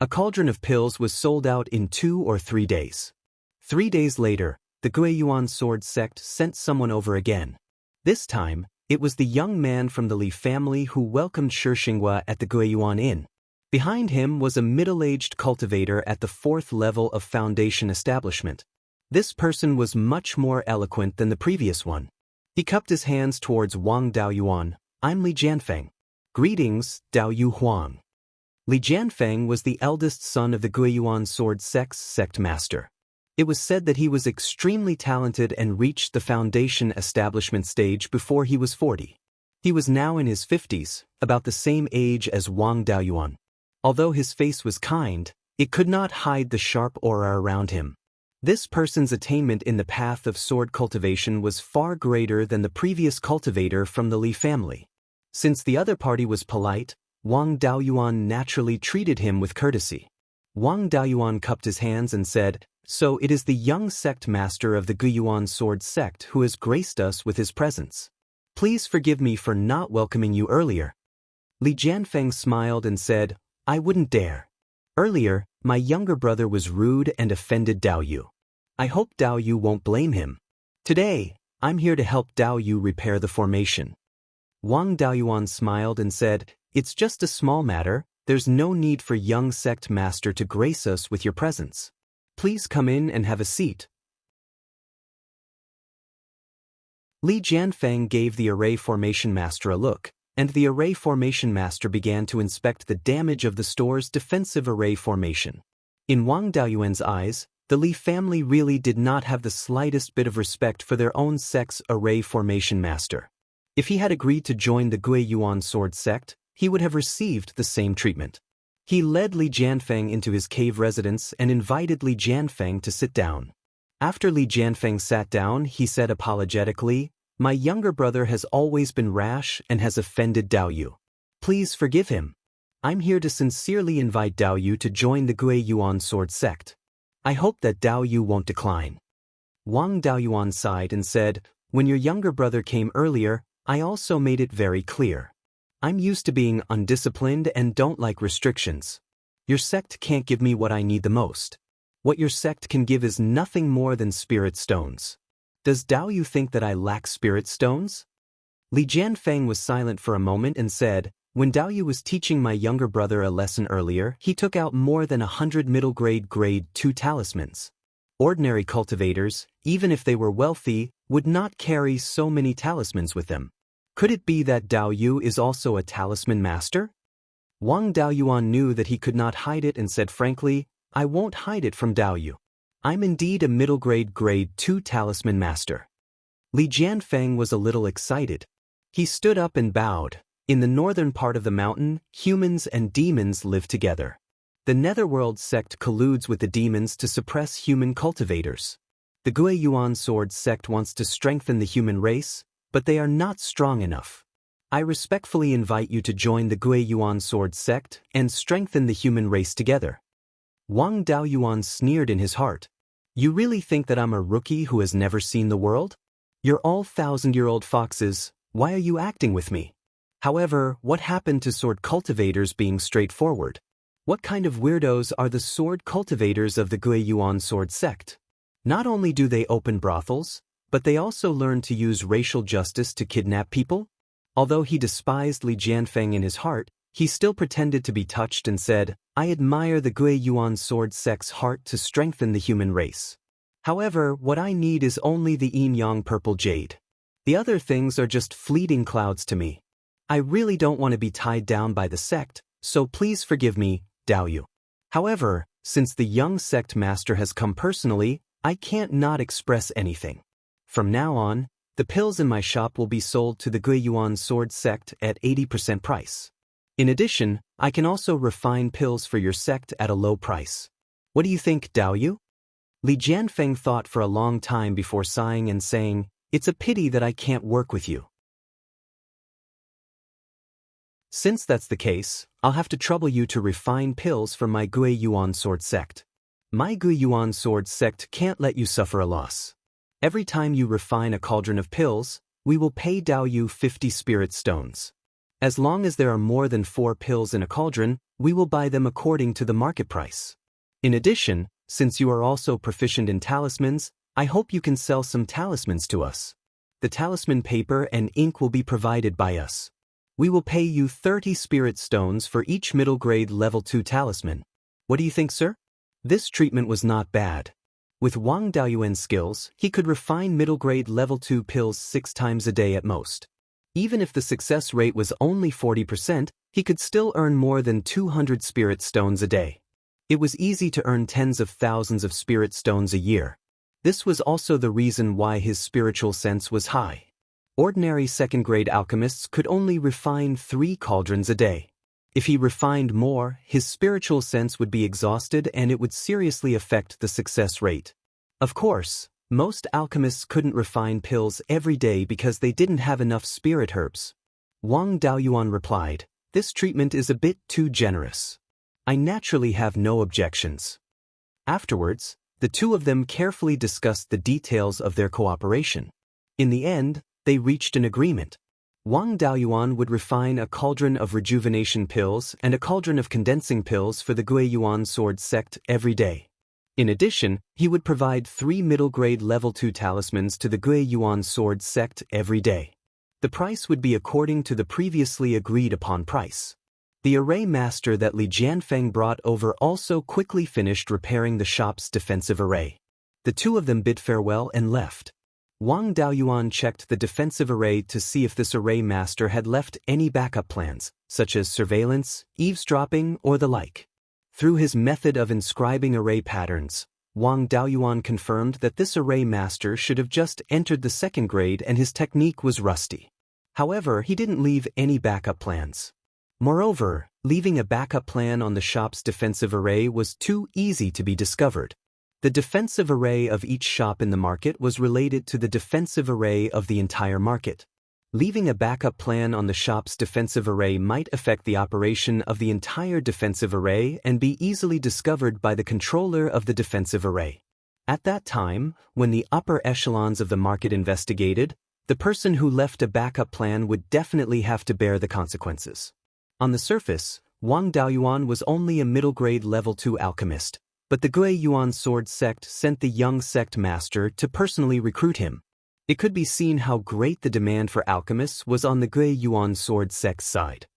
A cauldron of pills was sold out in 2 or 3 days. 3 days later, the Beiyuan sword sect sent someone over again. This time, it was the young man from the Li family who welcomed Xianxia at the Beiyuan Inn. Behind him was a middle-aged cultivator at the 4th level of foundation establishment. This person was much more eloquent than the previous one. He cupped his hands towards Wang Daoyuan. "I'm Li Jianfeng." "Greetings, Daoyu Huang." Li Jianfeng was the eldest son of the Beiyuan sword sect's sect master. It was said that he was extremely talented and reached the foundation establishment stage before he was 40. He was now in his 50s, about the same age as Wang Daoyuan. Although his face was kind, it could not hide the sharp aura around him. This person's attainment in the path of sword cultivation was far greater than the previous cultivator from the Li family. Since the other party was polite, Wang Daoyuan naturally treated him with courtesy. Wang Daoyuan cupped his hands and said, "So it is the young sect master of the Beiyuan sword sect who has graced us with his presence. Please forgive me for not welcoming you earlier." Li Jianfeng smiled and said, "I wouldn't dare. Earlier, my younger brother was rude and offended Daoyu. I hope Daoyu won't blame him. Today, I'm here to help Daoyu repair the formation." Wang Daoyuan smiled and said, "It's just a small matter. There's no need for young sect master to grace us with your presence. Please come in and have a seat." Li Jianfeng gave the array formation master a look, and the array formation master began to inspect the damage of the store's defensive array formation. In Wang Daoyuan's eyes, the Li family really did not have the slightest bit of respect for their own sect's array formation master. If he had agreed to join the Beiyuan sword sect, he would have received the same treatment. He led Li Jianfeng into his cave residence and invited Li Jianfeng to sit down. After Li Jianfeng sat down, he said apologetically, "My younger brother has always been rash and has offended Daoyu. Please forgive him. I'm here to sincerely invite Daoyu to join the Beiyuan sword sect. I hope that Daoyu won't decline." Wang Daoyuan sighed and said, "When your younger brother came earlier, I also made it very clear. I'm used to being undisciplined and don't like restrictions. Your sect can't give me what I need the most. What your sect can give is nothing more than spirit stones. Does Daoyu think that I lack spirit stones?" Li Jianfeng was silent for a moment and said, "When Daoyu was teaching my younger brother a lesson earlier, he took out more than 100 middle-grade grade 2 talismans. Ordinary cultivators, even if they were wealthy, would not carry so many talismans with them. Could it be that Daoyu is also a talisman master?" Wang Daoyuan knew that he could not hide it and said frankly, "I won't hide it from Daoyu. I'm indeed a middle-grade grade 2 talisman master." Li Jianfeng was a little excited. He stood up and bowed. In the northern part of the mountain, humans and demons live together. The Netherworld sect colludes with the demons to suppress human cultivators. The Beiyuan sword sect wants to strengthen the human race, but they are not strong enough. I respectfully invite you to join the Beiyuan sword sect and strengthen the human race together." Wang Daoyuan sneered in his heart. "You really think that I'm a rookie who has never seen the world? You're all 1,000-year-old foxes. Why are you acting with me? However, what happened to sword cultivators being straightforward? What kind of weirdos are the sword cultivators of the Beiyuan sword sect? Not only do they open brothels, but they also learn to use racial justice to kidnap people?" Although he despised Li Jianfeng in his heart, he still pretended to be touched and said, "I admire the Beiyuan sword sect's heart to strengthen the human race. However, what I need is only the yin-yang purple jade. The other things are just fleeting clouds to me. I really don't want to be tied down by the sect, so please forgive me, Daoyu. However, since the young sect master has come personally, I can't not express anything. From now on, the pills in my shop will be sold to the Beiyuan sword sect at 80% price. In addition, I can also refine pills for your sect at a low price. What do you think, Daoyu?" Li Jianfeng thought for a long time before sighing and saying, "It's a pity that I can't work with you. Since that's the case, I'll have to trouble you to refine pills for my Gui Yuan sword sect. My Gui Yuan sword sect can't let you suffer a loss. Every time you refine a cauldron of pills, we will pay Dao you 50 spirit stones. As long as there are more than 4 pills in a cauldron, we will buy them according to the market price. In addition, since you are also proficient in talismans, I hope you can sell some talismans to us. The talisman paper and ink will be provided by us. We will pay you 30 spirit stones for each middle grade level 2 talisman. What do you think, sir?" This treatment was not bad. With Wang Daoyuan's skills, he could refine middle grade level 2 pills 6 times a day at most. Even if the success rate was only 40%, he could still earn more than 200 spirit stones a day. It was easy to earn tens of thousands of spirit stones a year. This was also the reason why his spiritual sense was high. Ordinary second-grade alchemists could only refine 3 cauldrons a day. If he refined more, his spiritual sense would be exhausted and it would seriously affect the success rate. Of course, most alchemists couldn't refine pills every day because they didn't have enough spirit herbs. Wang Daoyuan replied, "This treatment is a bit too generous. I naturally have no objections." Afterwards, the two of them carefully discussed the details of their cooperation. In the end, they reached an agreement. Wang Daoyuan would refine a cauldron of rejuvenation pills and a cauldron of condensing pills for the Gui Yuan sword sect every day. In addition, he would provide 3 middle-grade level 2 talismans to the Gui Yuan sword sect every day. The price would be according to the previously agreed-upon price. The array master that Li Jianfeng brought over also quickly finished repairing the shop's defensive array. The two of them bid farewell and left. Wang Daoyuan checked the defensive array to see if this array master had left any backup plans, such as surveillance, eavesdropping, or the like. Through his method of inscribing array patterns, Wang Daoyuan confirmed that this array master should have just entered the second grade and his technique was rusty. However, he didn't leave any backup plans. Moreover, leaving a backup plan on the shop's defensive array was too easy to be discovered. The defensive array of each shop in the market was related to the defensive array of the entire market. Leaving a backup plan on the shop's defensive array might affect the operation of the entire defensive array and be easily discovered by the controller of the defensive array. At that time, when the upper echelons of the market investigated, the person who left a backup plan would definitely have to bear the consequences. On the surface, Wang Daoyuan was only a middle-grade level 2 alchemist, but the Gui Yuan sword sect sent the young sect master to personally recruit him. It could be seen how great the demand for alchemists was on the Gui Yuan sword sect's side.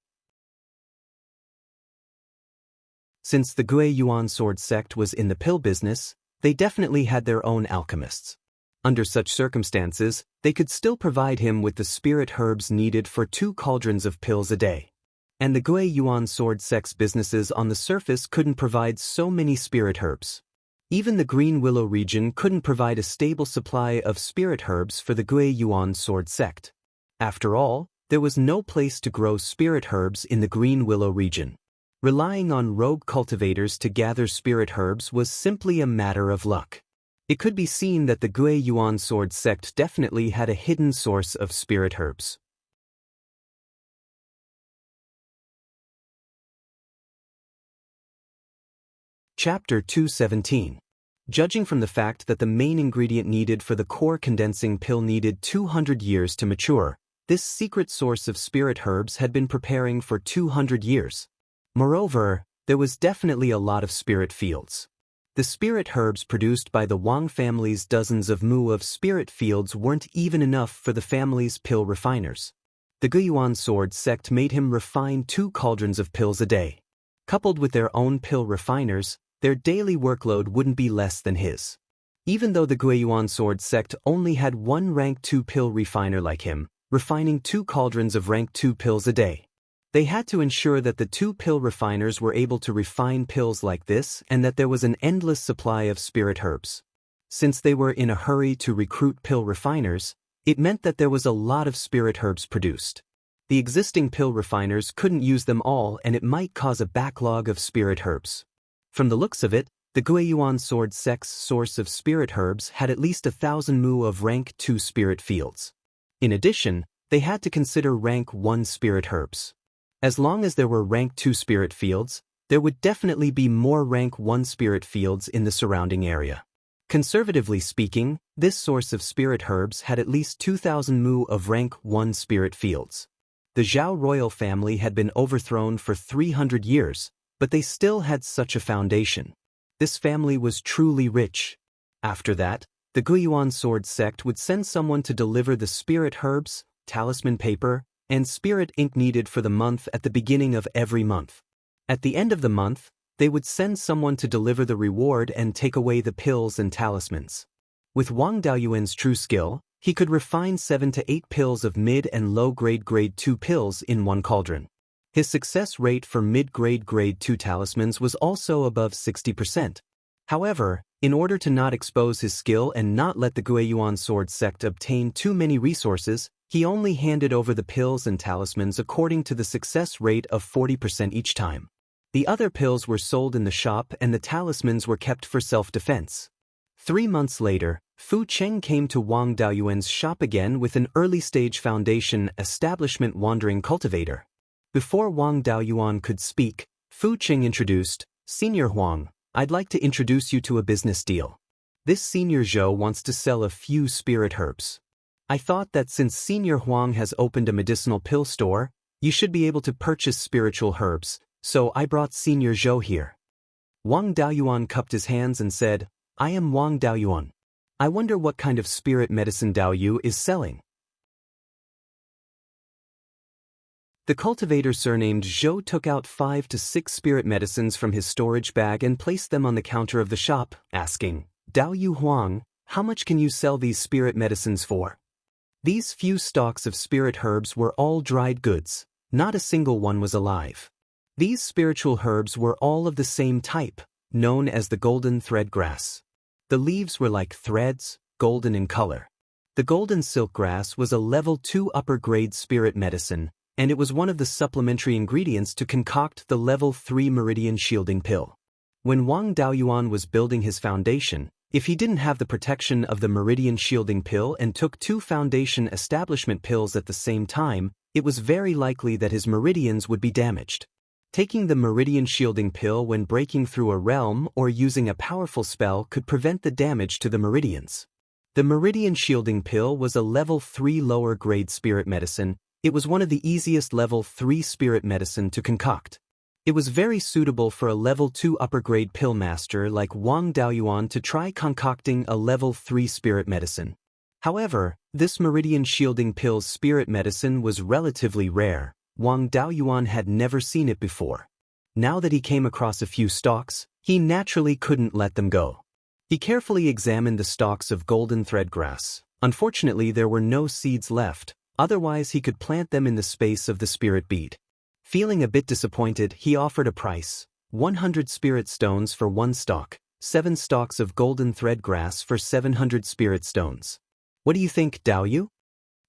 Since the Gui Yuan sword sect was in the pill business, they definitely had their own alchemists. Under such circumstances, they could still provide him with the spirit herbs needed for 2 cauldrons of pills a day. And the Gui Yuan sword sect's businesses on the surface couldn't provide so many spirit herbs. Even the Green Willow region couldn't provide a stable supply of spirit herbs for the Gui Yuan sword sect. After all, there was no place to grow spirit herbs in the Green Willow region. Relying on rogue cultivators to gather spirit herbs was simply a matter of luck. It could be seen that the Gui Yuan sword sect definitely had a hidden source of spirit herbs. Chapter 217. Judging from the fact that the main ingredient needed for the core condensing pill needed 200 years to mature, this secret source of spirit herbs had been preparing for 200 years. Moreover, there was definitely a lot of spirit fields. The spirit herbs produced by the Wang family's dozens of mu of spirit fields weren't even enough for the family's pill refiners. The Guiyuan sword sect made him refine 2 cauldrons of pills a day. Coupled with their own pill refiners, their daily workload wouldn't be less than his. Even though the Guiyuan sword sect only had 1 rank 2 pill refiner like him, refining 2 cauldrons of rank 2 pills a day, they had to ensure that the 2 pill refiners were able to refine pills like this and that there was an endless supply of spirit herbs. Since they were in a hurry to recruit pill refiners, it meant that there was a lot of spirit herbs produced. The existing pill refiners couldn't use them all and it might cause a backlog of spirit herbs. From the looks of it, The Beiyuan sword sect's source of spirit herbs had at least 1,000 mu of rank 2 spirit fields. In addition, they had to consider rank 1 spirit herbs. As long as there were rank 2 spirit fields, there would definitely be more rank 1 spirit fields in the surrounding area. Conservatively speaking, this source of spirit herbs had at least 2,000 mu of rank 1 spirit fields. The Zhao royal family had been overthrown for 300 years, but they still had such a foundation. This family was truly rich. After that, the Beiyuan sword sect would send someone to deliver the spirit herbs, talisman paper, and spirit ink needed for the month at the beginning of every month. At the end of the month, they would send someone to deliver the reward and take away the pills and talismans. With Wang Daoyuan's true skill, he could refine 7 to 8 pills of mid and low-grade grade 2 pills in one cauldron. His success rate for mid-grade grade 2 talismans was also above 60%. However, in order to not expose his skill and not let the Beiyuan sword sect obtain too many resources, he only handed over the pills and talismans according to the success rate of 40% each time. The other pills were sold in the shop and the talismans were kept for self-defense. 3 months later, Fu Cheng came to Wang Daoyuan's shop again with an early-stage foundation establishment wandering cultivator. Before Wang Daoyuan could speak, Fu Cheng introduced, "Senior Huang, I'd like to introduce you to a business deal. This Senior Zhou wants to sell a few spirit herbs. I thought that since Senior Huang has opened a medicinal pill store, you should be able to purchase spiritual herbs, so I brought Senior Zhou here." Wang Daoyuan cupped his hands and said, "I am Wang Daoyuan. I wonder what kind of spirit medicine Daoyu is selling." The cultivator surnamed Zhou took out 5 to 6 spirit medicines from his storage bag and placed them on the counter of the shop, asking, "Daoyu Huang, how much can you sell these spirit medicines for?" These few stalks of spirit herbs were all dried goods. Not a single one was alive. These spiritual herbs were all of the same type, known as the golden thread grass. The leaves were like threads, golden in color. The golden silk grass was a level 2 upper grade spirit medicine, and it was one of the supplementary ingredients to concoct the level 3 meridian shielding pill. When Wang Daoyuan was building his foundation, if he didn't have the protection of the meridian shielding pill and took 2 foundation establishment pills at the same time, it was very likely that his meridians would be damaged. Taking the meridian shielding pill when breaking through a realm or using a powerful spell could prevent the damage to the meridians. The meridian shielding pill was a level 3 lower grade spirit medicine. It was one of the easiest level 3 spirit medicine to concoct. It was very suitable for a level 2 upper grade pill master like Wang Daoyuan to try concocting a level 3 spirit medicine. However, this meridian shielding pill's spirit medicine was relatively rare. Wang Daoyuan had never seen it before. Now that he came across a few stalks, he naturally couldn't let them go. He carefully examined the stalks of golden thread grass. Unfortunately, there were no seeds left. Otherwise, he could plant them in the space of the spirit bead. Feeling a bit disappointed, he offered a price: 100 spirit stones for 1 stalk, 7 stalks of golden thread grass for 700 spirit stones. What do you think, Daoyu?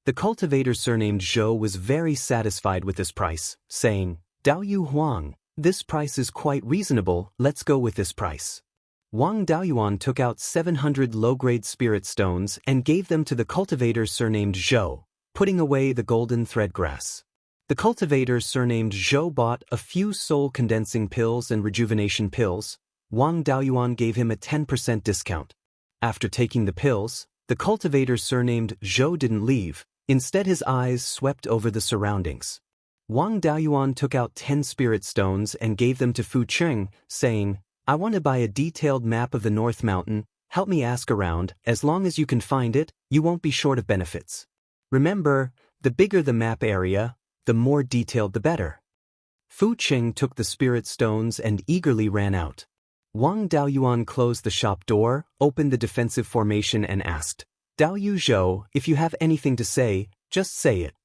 The cultivator surnamed Zhou was very satisfied with this price, saying, "Daoyu Huang, this price is quite reasonable, let's go with this price." Wang Daoyuan took out 700 low-grade spirit stones and gave them to the cultivator surnamed Zhou, putting away the golden thread grass. The cultivator surnamed Zhou bought a few soul-condensing pills and rejuvenation pills. Wang Daoyuan gave him a 10% discount. After taking the pills, the cultivator surnamed Zhou didn't leave. Instead, his eyes swept over the surroundings. Wang Daoyuan took out 10 spirit stones and gave them to Fu Cheng, saying, "I want to buy a detailed map of the North Mountain. Help me ask around. As long as you can find it, you won't be short of benefits. Remember, the bigger the map area, the more detailed the better." Fu Cheng took the spirit stones and eagerly ran out. Wang Daoyuan closed the shop door, opened the defensive formation and asked, "Daoyu Zhou, if you have anything to say, just say it."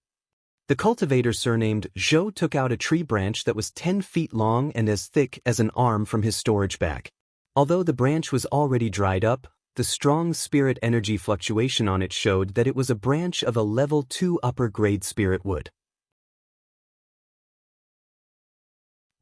The cultivator surnamed Zhou took out a tree branch that was 10 feet long and as thick as an arm from his storage bag. Although the branch was already dried up, the strong spirit energy fluctuation on it showed that it was a branch of a level 2 upper grade spirit wood.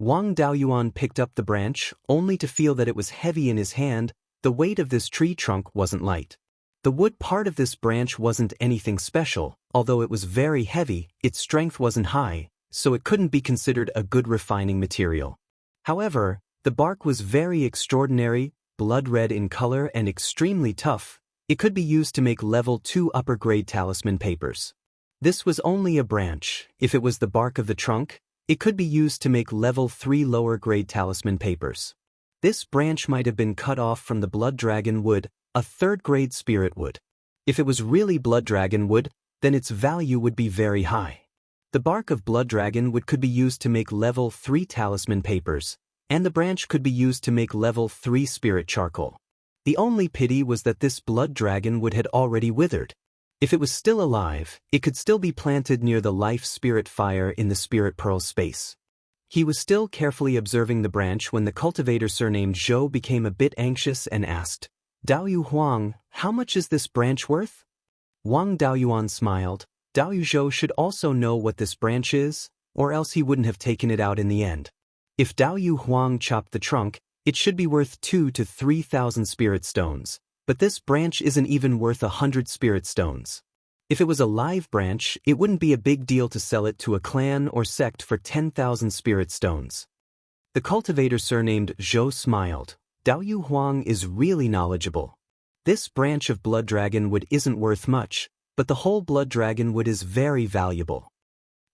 Wang Daoyuan picked up the branch, only to feel that it was heavy in his hand. The weight of this tree trunk wasn't light. The wood part of this branch wasn't anything special, although it was very heavy, its strength wasn't high, so it couldn't be considered a good refining material. However, the bark was very extraordinary, blood red in color and extremely tough. It could be used to make level 2 upper-grade talisman papers. This was only a branch. If it was the bark of the trunk, it could be used to make level 3 lower-grade talisman papers. This branch might have been cut off from the blood dragon wood, a 3rd-grade spirit wood. If it was really blood dragon wood, then its value would be very high. The bark of blood dragon wood could be used to make level 3 talisman papers, and the branch could be used to make level 3 spirit charcoal. The only pity was that this blood dragon wood had already withered. If it was still alive, it could still be planted near the life spirit fire in the spirit pearl space. He was still carefully observing the branch when the cultivator surnamed Zhou became a bit anxious and asked, "Daoyu Huang, how much is this branch worth?" Wang Daoyuan smiled. Daoyu Zhou should also know what this branch is, or else he wouldn't have taken it out in the end. If Daoyu Huang chopped the trunk, it should be worth 2,000 to 3,000 spirit stones. But this branch isn't even worth 100 spirit stones. If it was a live branch, it wouldn't be a big deal to sell it to a clan or sect for 10,000 spirit stones. The cultivator surnamed Zhou smiled. Daoyu Huang is really knowledgeable. This branch of blood dragon wood isn't worth much, but the whole blood dragon wood is very valuable.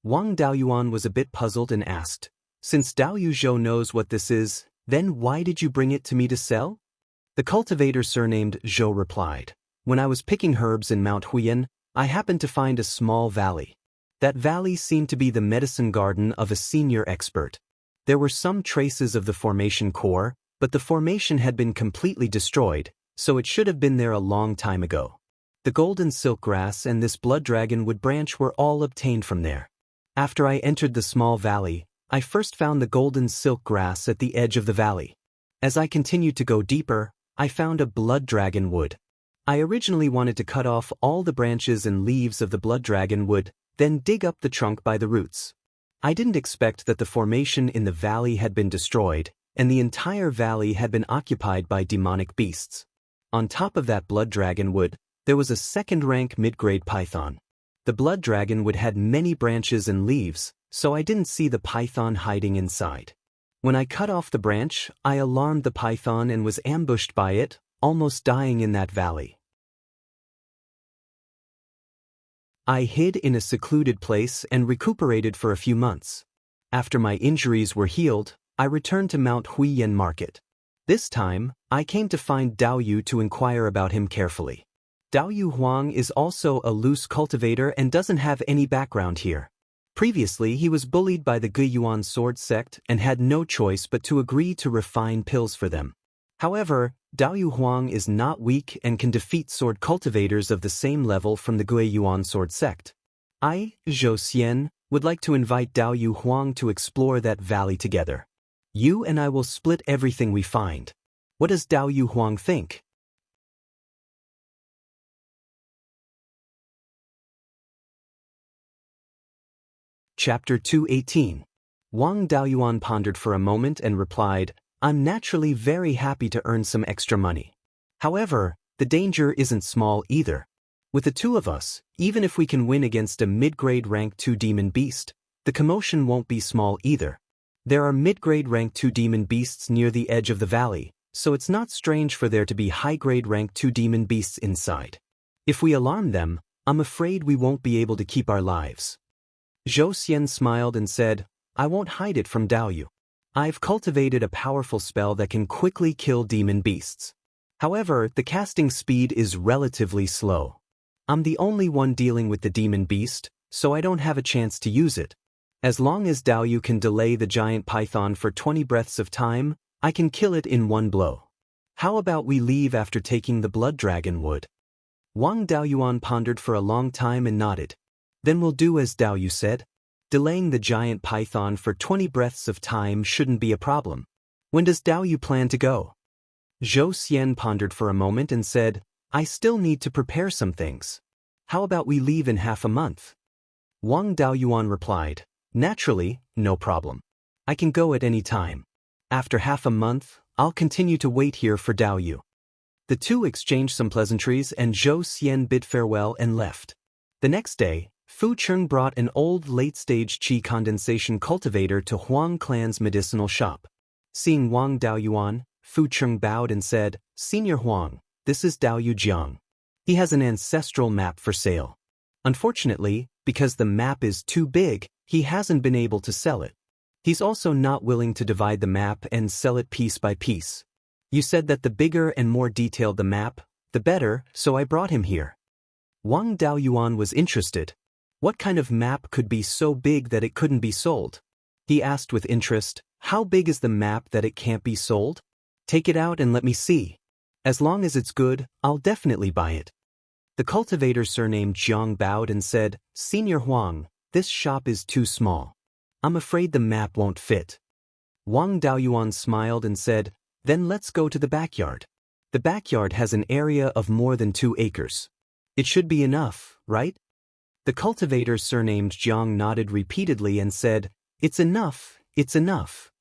Wang Daoyuan was a bit puzzled and asked, "Since Daoyu Zhou knows what this is, then why did you bring it to me to sell?" The cultivator surnamed Zhou replied, "When I was picking herbs in Mount Huiyan, I happened to find a small valley. That valley seemed to be the medicine garden of a senior expert. There were some traces of the formation core, but the formation had been completely destroyed, so it should have been there a long time ago. The golden silk grass and this blood dragon wood branch were all obtained from there. After I entered the small valley, I first found the golden silk grass at the edge of the valley. As I continued to go deeper, I found a blood dragon wood. I originally wanted to cut off all the branches and leaves of the blood dragon wood, then dig up the trunk by the roots. I didn't expect that the formation in the valley had been destroyed, and the entire valley had been occupied by demonic beasts. On top of that blood dragon wood, there was a 2nd-rank mid-grade python. The blood dragon wood had many branches and leaves, so I didn't see the python hiding inside. When I cut off the branch, I alarmed the python and was ambushed by it, almost dying in that valley. I hid in a secluded place and recuperated for a few months. After my injuries were healed, I returned to Mount Huiyan Market. This time, I came to find Daoyu to inquire about him carefully. Daoyu Huang is also a loose cultivator and doesn't have any background here. Previously, he was bullied by the Beiyuan sword sect and had no choice but to agree to refine pills for them. However, Daoyu Huang is not weak and can defeat sword cultivators of the same level from the Beiyuan sword sect. I, Zhou Xian, would like to invite Daoyu Huang to explore that valley together. You and I will split everything we find. What does Daoyu Huang think? Chapter 218. Wang Daoyuan pondered for a moment and replied, "I'm naturally very happy to earn some extra money. However, the danger isn't small either. With the two of us, even if we can win against a mid-grade rank 2 demon beast, the commotion won't be small either. There are mid-grade rank 2 demon beasts near the edge of the valley, so it's not strange for there to be high-grade rank 2 demon beasts inside. If we alarm them, I'm afraid we won't be able to keep our lives." Zhou Xian smiled and said, "I won't hide it from Daoyu. I've cultivated a powerful spell that can quickly kill demon beasts. However, the casting speed is relatively slow. I'm the only one dealing with the demon beast, so I don't have a chance to use it. As long as Daoyu can delay the giant python for 20 breaths of time, I can kill it in one blow. How about we leave after taking the blood dragon wood?" Wang Daoyuan pondered for a long time and nodded. "Then we'll do as Daoyu said. Delaying the giant python for 20 breaths of time shouldn't be a problem. When does Daoyu plan to go?" Zhou Xian pondered for a moment and said, "I still need to prepare some things. How about we leave in half a month?" Wang Daoyuan replied, "Naturally, no problem. I can go at any time. After half a month, I'll continue to wait here for Dao Yu. The two exchanged some pleasantries and Zhou Xian bid farewell and left. The next day, Fu Cheng brought an old late-stage qi condensation cultivator to Huang clan's medicinal shop. Seeing Wang Daoyuan, Fu Cheng bowed and said, "Senior Huang, this is Dao Yu Jiang. He has an ancestral map for sale. Unfortunately, because the map is too big, he hasn't been able to sell it. He's also not willing to divide the map and sell it piece by piece. You said that the bigger and more detailed the map, the better, so I brought him here." Wang Daoyuan was interested. What kind of map could be so big that it couldn't be sold? He asked with interest, "How big is the map that it can't be sold? Take it out and let me see. As long as it's good, I'll definitely buy it." The cultivator surnamed Jiang bowed and said, "Senior Huang, this shop is too small. I'm afraid the map won't fit." Wang Daoyuan smiled and said, "Then let's go to the backyard. The backyard has an area of more than 2 acres. It should be enough, right?" The cultivator surnamed Jiang nodded repeatedly and said, "It's enough, it's enough."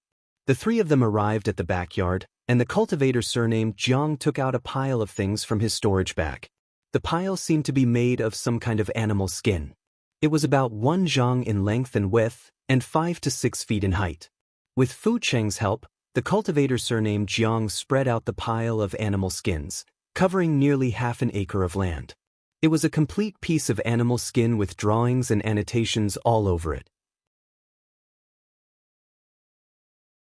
The three of them arrived at the backyard, and the cultivator surnamed Jiang took out a pile of things from his storage bag. The pile seemed to be made of some kind of animal skin. It was about 1 zhang in length and width, and 5 to 6 feet in height. With Fu Cheng's help, the cultivator surnamed Jiang spread out the pile of animal skins, covering nearly half an acre of land. It was a complete piece of animal skin with drawings and annotations all over it.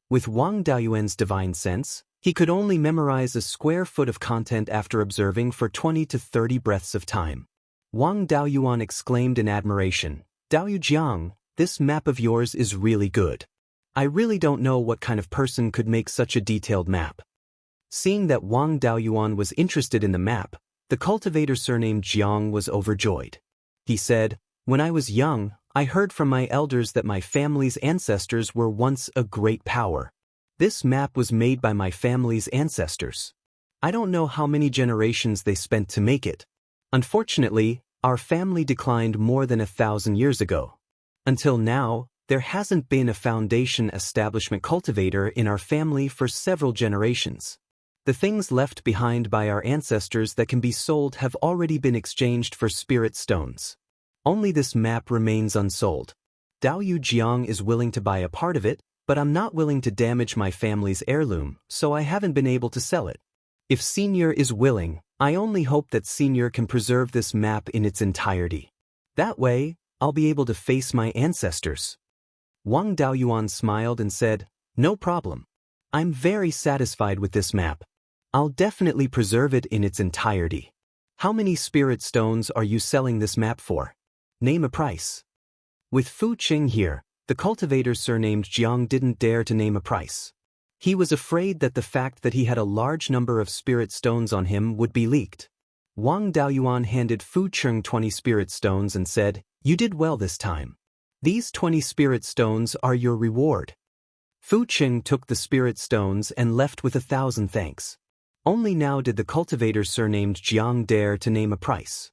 With Wang Daoyuan's divine sense, he could only memorize a square foot of content after observing for 20 to 30 breaths of time. Wang Daoyuan exclaimed in admiration, "Dao Yu Jiang, this map of yours is really good. I really don't know what kind of person could make such a detailed map." Seeing that Wang Daoyuan was interested in the map, the cultivator surnamed Jiang was overjoyed. He said, "When I was young, I heard from my elders that my family's ancestors were once a great power. This map was made by my family's ancestors. I don't know how many generations they spent to make it. Unfortunately, our family declined more than 1,000 years ago. Until now, there hasn't been a foundation establishment cultivator in our family for several generations. The things left behind by our ancestors that can be sold have already been exchanged for spirit stones. Only this map remains unsold. Dao Yu Jiang is willing to buy a part of it, but I'm not willing to damage my family's heirloom, so I haven't been able to sell it. If Senior is willing, I only hope that Senior can preserve this map in its entirety. That way, I'll be able to face my ancestors." Wang Daoyuan smiled and said, "No problem. I'm very satisfied with this map. I'll definitely preserve it in its entirety. How many spirit stones are you selling this map for? Name a price." With Fu Cheng here, the cultivator surnamed Jiang didn't dare to name a price. He was afraid that the fact that he had a large number of spirit stones on him would be leaked. Wang Daoyuan handed Fu Cheng 20 spirit stones and said, "You did well this time. These 20 spirit stones are your reward." Fu Cheng took the spirit stones and left with 1,000 thanks. Only now did the cultivator surnamed Jiang dare to name a price.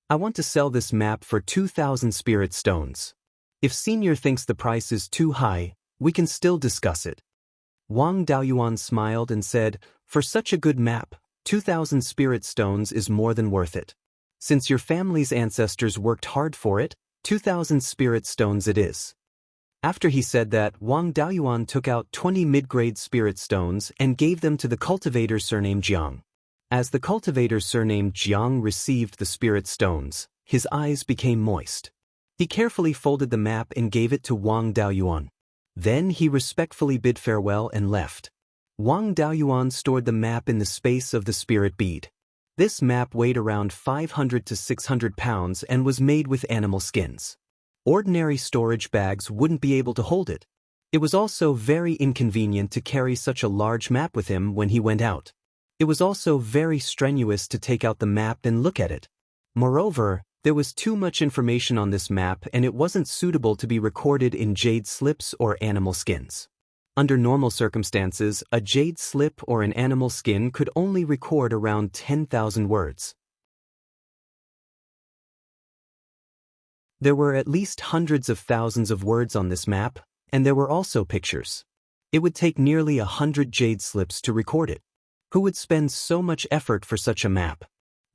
"I want to sell this map for 2,000 spirit stones. If Senior thinks the price is too high, we can still discuss it." Wang Daoyuan smiled and said, "For such a good map, 2,000 spirit stones is more than worth it. Since your family's ancestors worked hard for it, 2,000 spirit stones it is." After he said that, Wang Daoyuan took out 20 mid-grade spirit stones and gave them to the cultivator surnamed Jiang. As the cultivator surnamed Jiang received the spirit stones, his eyes became moist. He carefully folded the map and gave it to Wang Daoyuan. Then he respectfully bid farewell and left. Wang Daoyuan stored the map in the space of the spirit bead. This map weighed around 500 to 600 pounds and was made with animal skins. Ordinary storage bags wouldn't be able to hold it. It was also very inconvenient to carry such a large map with him when he went out. It was also very strenuous to take out the map and look at it. Moreover, there was too much information on this map and it wasn't suitable to be recorded in jade slips or animal skins. Under normal circumstances, a jade slip or an animal skin could only record around 10,000 words. There were at least hundreds of thousands of words on this map, and there were also pictures. It would take nearly 100 jade slips to record it. Who would spend so much effort for such a map?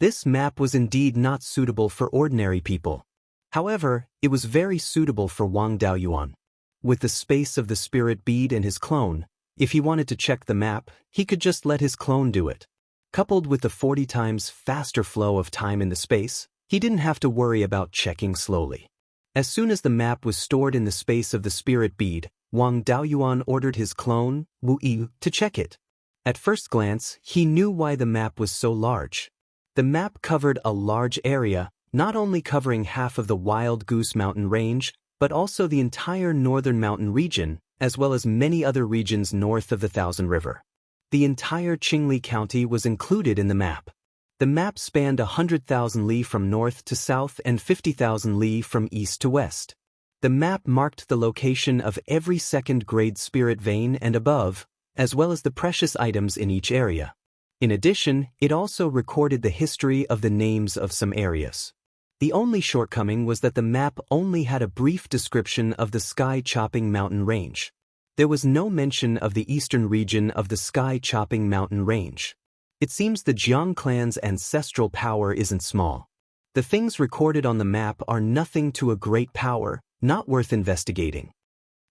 This map was indeed not suitable for ordinary people. However, it was very suitable for Wang Daoyuan. With the space of the spirit bead and his clone, if he wanted to check the map, he could just let his clone do it. Coupled with the 40 times faster flow of time in the space, he didn't have to worry about checking slowly. As soon as the map was stored in the space of the spirit bead, Wang Daoyuan ordered his clone, Wu Yi, to check it. At first glance, he knew why the map was so large. The map covered a large area, not only covering half of the Wild Goose Mountain range, but also the entire northern mountain region, as well as many other regions north of the Thousand River. The entire Qingli County was included in the map. The map spanned 100,000 li from north to south and 50,000 li from east to west. The map marked the location of every second-grade spirit vein and above, as well as the precious items in each area. In addition, it also recorded the history of the names of some areas. The only shortcoming was that the map only had a brief description of the sky-chopping mountain range. There was no mention of the eastern region of the sky-chopping mountain range. It seems the Jiang clan's ancestral power isn't small. The things recorded on the map are nothing to a great power, not worth investigating.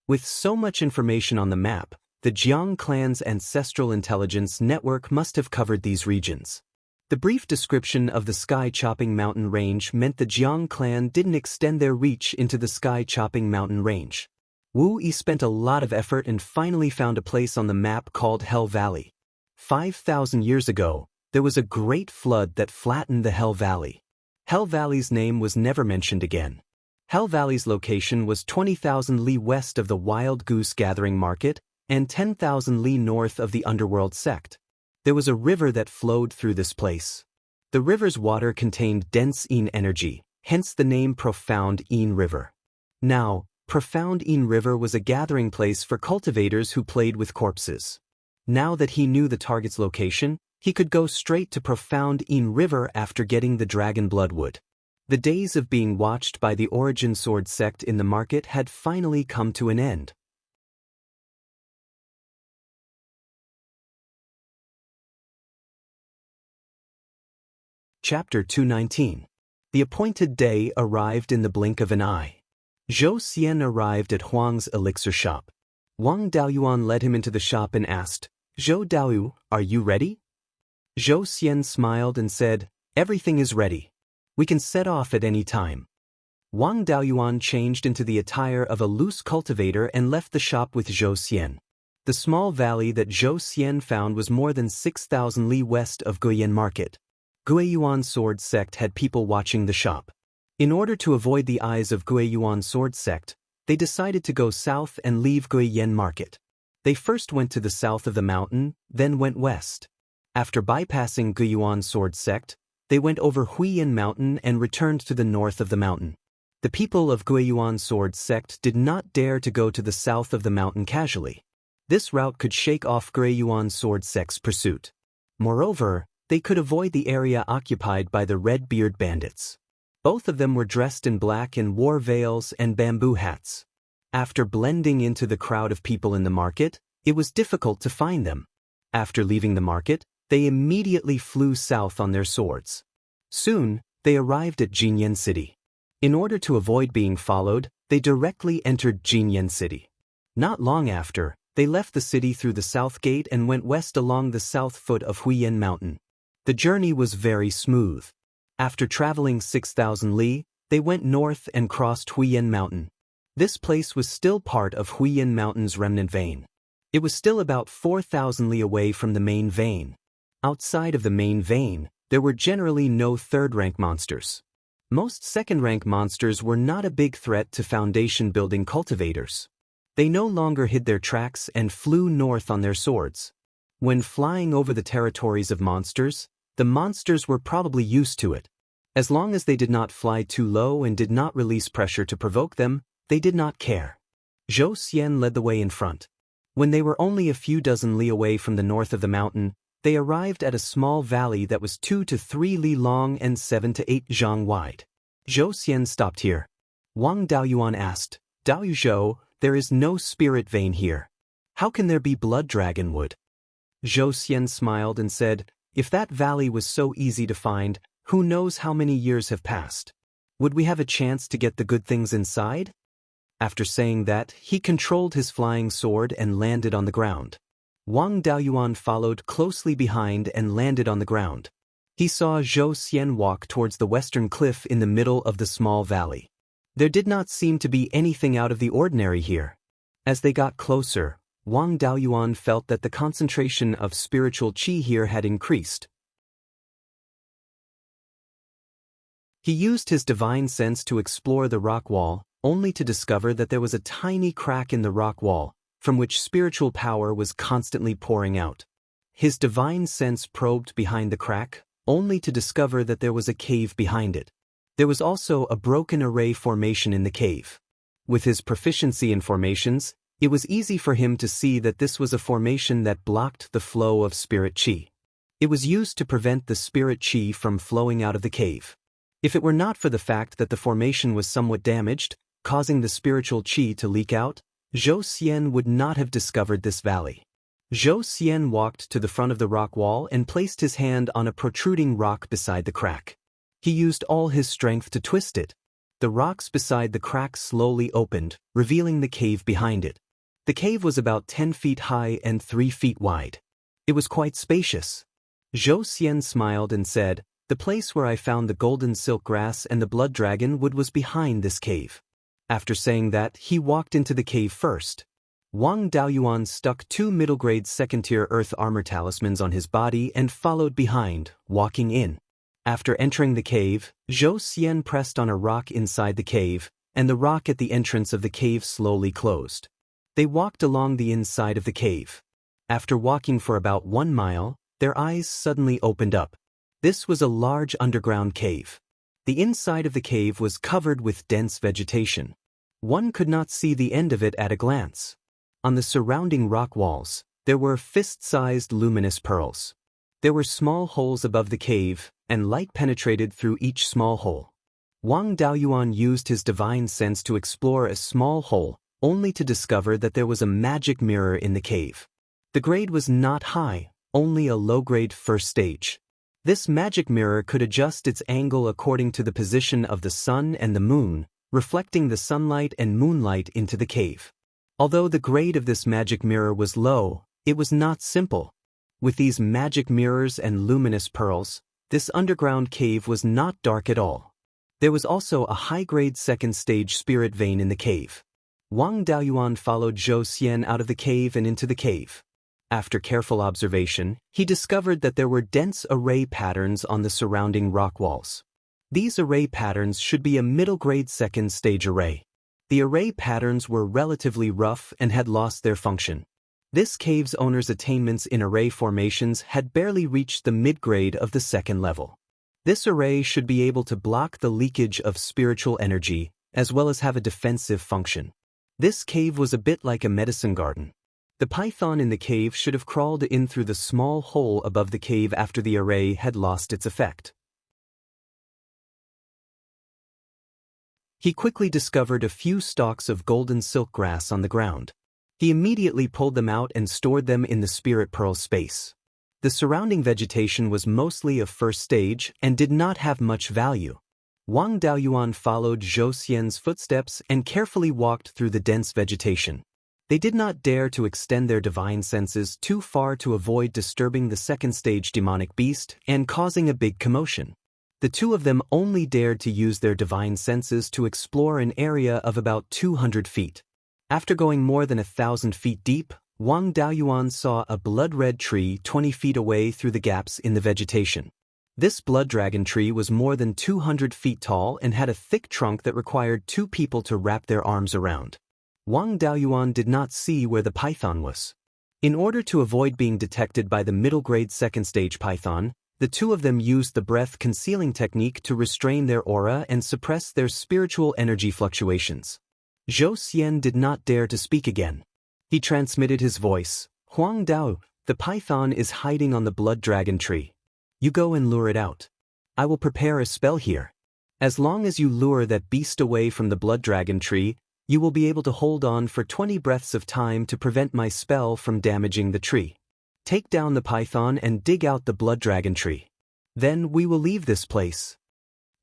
With so much information on the map, the Jiang clan's ancestral intelligence network must have covered these regions. The brief description of the sky-chopping mountain range meant the Jiang clan didn't extend their reach into the sky-chopping mountain range. Wu Yi spent a lot of effort and finally found a place on the map called Hell Valley. 5,000 years ago, there was a great flood that flattened the Hell Valley. Hell Valley's name was never mentioned again. Hell Valley's location was 20,000 li west of the Wild Goose Gathering Market and 10,000 li north of the Underworld Sect. There was a river that flowed through this place. The river's water contained dense Yin energy, hence the name Profound Yin River. Now, Profound Yin River was a gathering place for cultivators who played with corpses. Now that he knew the target's location, he could go straight to Profound Yin River after getting the dragon bloodwood. The days of being watched by the Origin Sword sect in the market had finally come to an end. Chapter 219. The appointed day arrived in the blink of an eye. Zhou Xian arrived at Huang's elixir shop. Wang Daoyuan led him into the shop and asked, "Zhou Daoyu, are you ready?" Zhou Xian smiled and said, "Everything is ready. We can set off at any time." Wang Daoyuan changed into the attire of a loose cultivator and left the shop with Zhou Xian. The small valley that Zhou Xian found was more than 6,000 li west of Guiyuan Market. Guiyuan Sword Sect had people watching the shop. In order to avoid the eyes of Guiyuan Sword Sect, they decided to go south and leave Guiyuan Market. They first went to the south of the mountain, then went west. After bypassing Guiyuan Sword Sect, they went over Huiyan Mountain and returned to the north of the mountain. The people of Guiyuan Sword Sect did not dare to go to the south of the mountain casually. This route could shake off Guiyuan Sword Sect's pursuit. Moreover, they could avoid the area occupied by the Red-Beard bandits. Both of them were dressed in black and wore veils and bamboo hats. After blending into the crowd of people in the market, it was difficult to find them. After leaving the market, they immediately flew south on their swords. Soon, they arrived at Jinyan City. In order to avoid being followed, they directly entered Jinyan City. Not long after, they left the city through the south gate and went west along the south foot of Huiyan Mountain. The journey was very smooth. After traveling 6,000 li, they went north and crossed Huiyan Mountain. This place was still part of Huiyan Mountain's remnant vein. It was still about 4,000 li away from the main vein. Outside of the main vein, there were generally no third-rank monsters. Most second-rank monsters were not a big threat to foundation-building cultivators. They no longer hid their tracks and flew north on their swords. When flying over the territories of monsters, the monsters were probably used to it. As long as they did not fly too low and did not release pressure to provoke them, they did not care. Zhou Xian led the way in front. When they were only a few dozen li away from the north of the mountain, they arrived at a small valley that was 2 to 3 li long and 7 to 8 zhang wide. Zhou Xian stopped here. Wang Daoyuan asked, "Daoyu Zhou, there is no spirit vein here. How can there be blood dragon wood? Zhou Xian smiled and said, if that valley was so easy to find, who knows how many years have passed? Would we have a chance to get the good things inside? After saying that, he controlled his flying sword and landed on the ground. Wang Daoyuan followed closely behind and landed on the ground. He saw Zhou Xian walk towards the western cliff in the middle of the small valley. There did not seem to be anything out of the ordinary here. As they got closer, Wang Daoyuan felt that the concentration of spiritual qi here had increased. He used his divine sense to explore the rock wall, only to discover that there was a tiny crack in the rock wall, from which spiritual power was constantly pouring out. His divine sense probed behind the crack, only to discover that there was a cave behind it. There was also a broken array formation in the cave. With his proficiency in formations, it was easy for him to see that this was a formation that blocked the flow of spirit qi. It was used to prevent the spirit qi from flowing out of the cave. If it were not for the fact that the formation was somewhat damaged, causing the spiritual qi to leak out, Zhou Xian would not have discovered this valley. Zhou Xian walked to the front of the rock wall and placed his hand on a protruding rock beside the crack. He used all his strength to twist it. The rocks beside the crack slowly opened, revealing the cave behind it. The cave was about 10 feet high and 3 feet wide. It was quite spacious. Zhou Xian smiled and said, the place where I found the golden silk grass and the blood dragon wood was behind this cave. After saying that, he walked into the cave first. Wang Daoyuan stuck 2 middle-grade second-tier earth armor talismans on his body and followed behind, walking in. After entering the cave, Zhou Xian pressed on a rock inside the cave, and the rock at the entrance of the cave slowly closed. They walked along the inside of the cave. After walking for about 1 mile, their eyes suddenly opened up. This was a large underground cave. The inside of the cave was covered with dense vegetation. One could not see the end of it at a glance. On the surrounding rock walls, there were fist-sized luminous pearls. There were small holes above the cave, and light penetrated through each small hole. Wang Daoyuan used his divine sense to explore a small hole, only to discover that there was a magic mirror in the cave. The grade was not high, only a low-grade first stage. This magic mirror could adjust its angle according to the position of the sun and the moon, reflecting the sunlight and moonlight into the cave. Although the grade of this magic mirror was low, it was not simple. With these magic mirrors and luminous pearls, this underground cave was not dark at all. There was also a high-grade second-stage spirit vein in the cave. Wang Daoyuan followed Zhou Xian out of the cave and into the cave. After careful observation, he discovered that there were dense array patterns on the surrounding rock walls. These array patterns should be a middle-grade second-stage array. The array patterns were relatively rough and had lost their function. This cave's owner's attainments in array formations had barely reached the mid-grade of the second level. This array should be able to block the leakage of spiritual energy, as well as have a defensive function. This cave was a bit like a medicine garden. The python in the cave should have crawled in through the small hole above the cave after the array had lost its effect. He quickly discovered a few stalks of golden silk grass on the ground. He immediately pulled them out and stored them in the spirit pearl space. The surrounding vegetation was mostly of first stage and did not have much value. Wang Daoyuan followed Zhou Xian's footsteps and carefully walked through the dense vegetation. They did not dare to extend their divine senses too far to avoid disturbing the second-stage demonic beast and causing a big commotion. The two of them only dared to use their divine senses to explore an area of about 200 feet. After going more than 1,000 feet deep, Wang Daoyuan saw a blood-red tree 20 feet away through the gaps in the vegetation. This blood dragon tree was more than 200 feet tall and had a thick trunk that required 2 people to wrap their arms around. Wang Daoyuan did not see where the python was. In order to avoid being detected by the middle-grade second-stage python, the two of them used the breath-concealing technique to restrain their aura and suppress their spiritual energy fluctuations. Zhou Xian did not dare to speak again. He transmitted his voice, "Huang Dao, the python is hiding on the blood dragon tree. You go and lure it out. I will prepare a spell here. As long as you lure that beast away from the blood dragon tree, You will be able to hold on for 20 breaths of time to prevent my spell from damaging the tree. Take down the python and dig out the blood dragon tree. Then we will leave this place."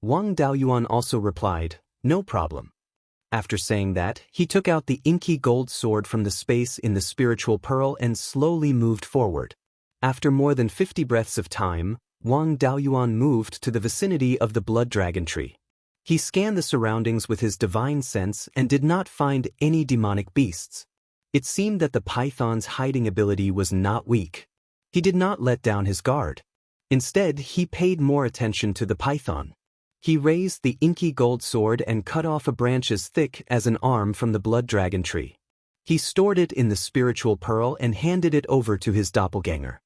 Wang Daoyuan also replied, "No problem." After saying that, he took out the inky gold sword from the space in the spiritual pearl and slowly moved forward. After more than 50 breaths of time, Wang Daoyuan moved to the vicinity of the blood dragon tree. He scanned the surroundings with his divine sense and did not find any demonic beasts. It seemed that the python's hiding ability was not weak. He did not let down his guard. Instead, he paid more attention to the python. He raised the inky gold sword and cut off a branch as thick as an arm from the blood dragon tree. He stored it in the spiritual pearl and handed it over to his doppelganger.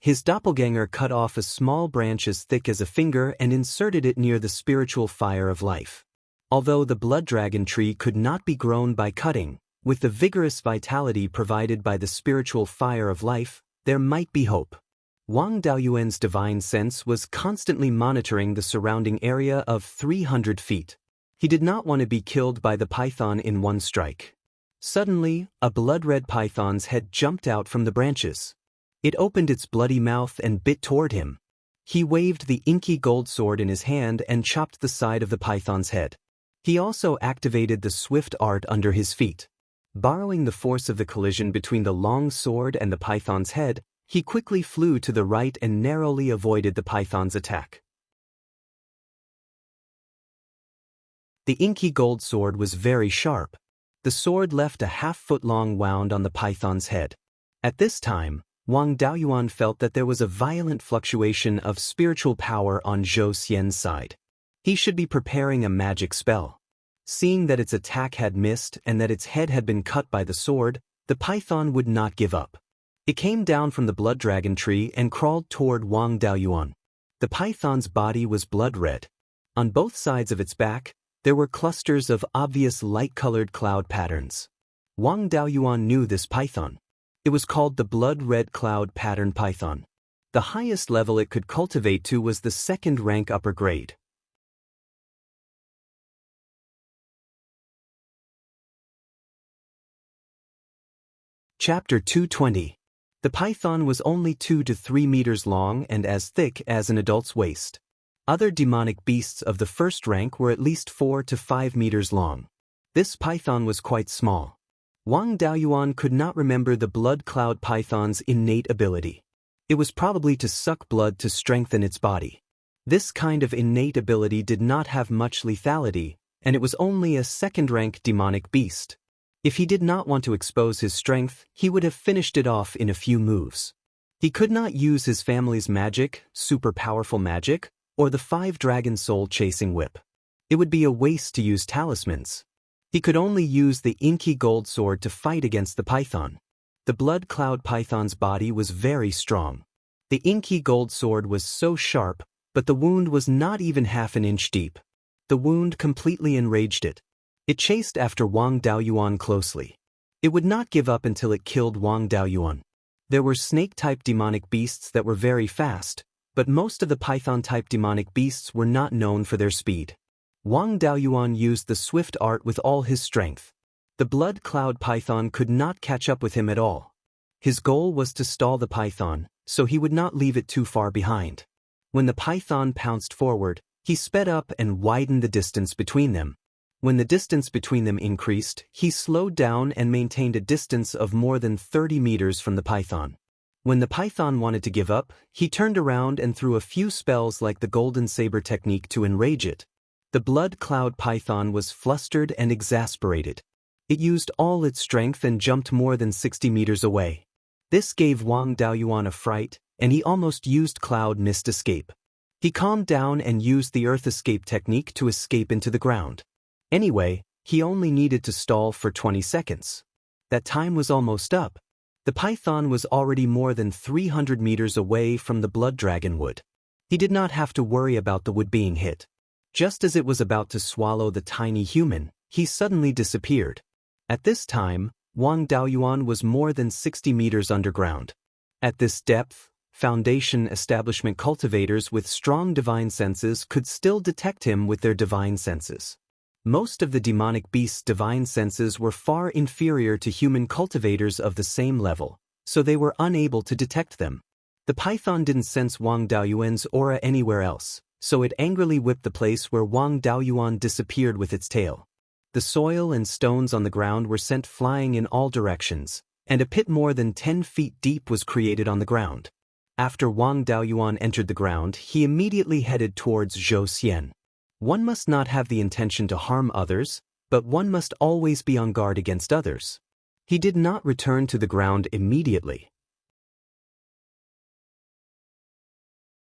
His doppelganger cut off a small branch as thick as a finger and inserted it near the spiritual fire of life. Although the blood dragon tree could not be grown by cutting, with the vigorous vitality provided by the spiritual fire of life, there might be hope. Wang Daoyuan's divine sense was constantly monitoring the surrounding area of 300 feet. He did not want to be killed by the python in one strike. Suddenly, a blood-red python's head jumped out from the branches. It opened its bloody mouth and bit toward him. He waved the inky gold sword in his hand and chopped the side of the python's head. He also activated the swift art under his feet. Borrowing the force of the collision between the long sword and the python's head, he quickly flew to the right and narrowly avoided the python's attack. The inky gold sword was very sharp. The sword left a half-foot-long wound on the python's head. At this time, Wang Daoyuan felt that there was a violent fluctuation of spiritual power on Zhou Xian's side. He should be preparing a magic spell. Seeing that its attack had missed and that its head had been cut by the sword, the python would not give up. It came down from the blood dragon tree and crawled toward Wang Daoyuan. The python's body was blood-red. On both sides of its back, there were clusters of obvious light-colored cloud patterns. Wang Daoyuan knew this python. It was called the blood-red cloud pattern python. The highest level it could cultivate to was the second rank upper grade. Chapter 220. The python was only 2 to 3 meters long and as thick as an adult's waist. Other demonic beasts of the first rank were at least 4 to 5 meters long. This python was quite small. Wang Daoyuan could not remember the blood cloud python's innate ability. It was probably to suck blood to strengthen its body. This kind of innate ability did not have much lethality, and it was only a second-rank demonic beast. If he did not want to expose his strength, he would have finished it off in a few moves. He could not use his family's magic, super powerful magic, or the 5-dragon soul-chasing whip. It would be a waste to use talismans. He could only use the inky gold sword to fight against the python. The blood cloud python's body was very strong. The inky gold sword was so sharp, but the wound was not even half an inch deep. The wound completely enraged it. It chased after Wang Daoyuan closely. It would not give up until it killed Wang Daoyuan. There were snake-type demonic beasts that were very fast, but most of the python-type demonic beasts were not known for their speed. Wang Daoyuan used the swift art with all his strength. The blood cloud python could not catch up with him at all. His goal was to stall the python, so he would not leave it too far behind. When the python pounced forward, he sped up and widened the distance between them. When the distance between them increased, he slowed down and maintained a distance of more than 30 meters from the python. When the python wanted to give up, he turned around and threw a few spells like the golden saber technique to enrage it. The blood cloud python was flustered and exasperated. It used all its strength and jumped more than 60 meters away. This gave Wang Daoyuan a fright, and he almost used cloud mist escape. He calmed down and used the earth escape technique to escape into the ground. Anyway, he only needed to stall for 20 seconds. That time was almost up. The python was already more than 300 meters away from the blood dragon wood. He did not have to worry about the wood being hit. Just as it was about to swallow the tiny human, he suddenly disappeared. At this time, Wang Daoyuan was more than 60 meters underground. At this depth, Foundation establishment cultivators with strong divine senses could still detect him with their divine senses. Most of the demonic beast's divine senses were far inferior to human cultivators of the same level, so they were unable to detect them. The python didn't sense Wang Daoyuan's aura anywhere else, so it angrily whipped the place where Wang Daoyuan disappeared with its tail. The soil and stones on the ground were sent flying in all directions, and a pit more than 10 feet deep was created on the ground. After Wang Daoyuan entered the ground, he immediately headed towards Zhou Xian. One must not have the intention to harm others, but one must always be on guard against others. He did not return to the ground immediately.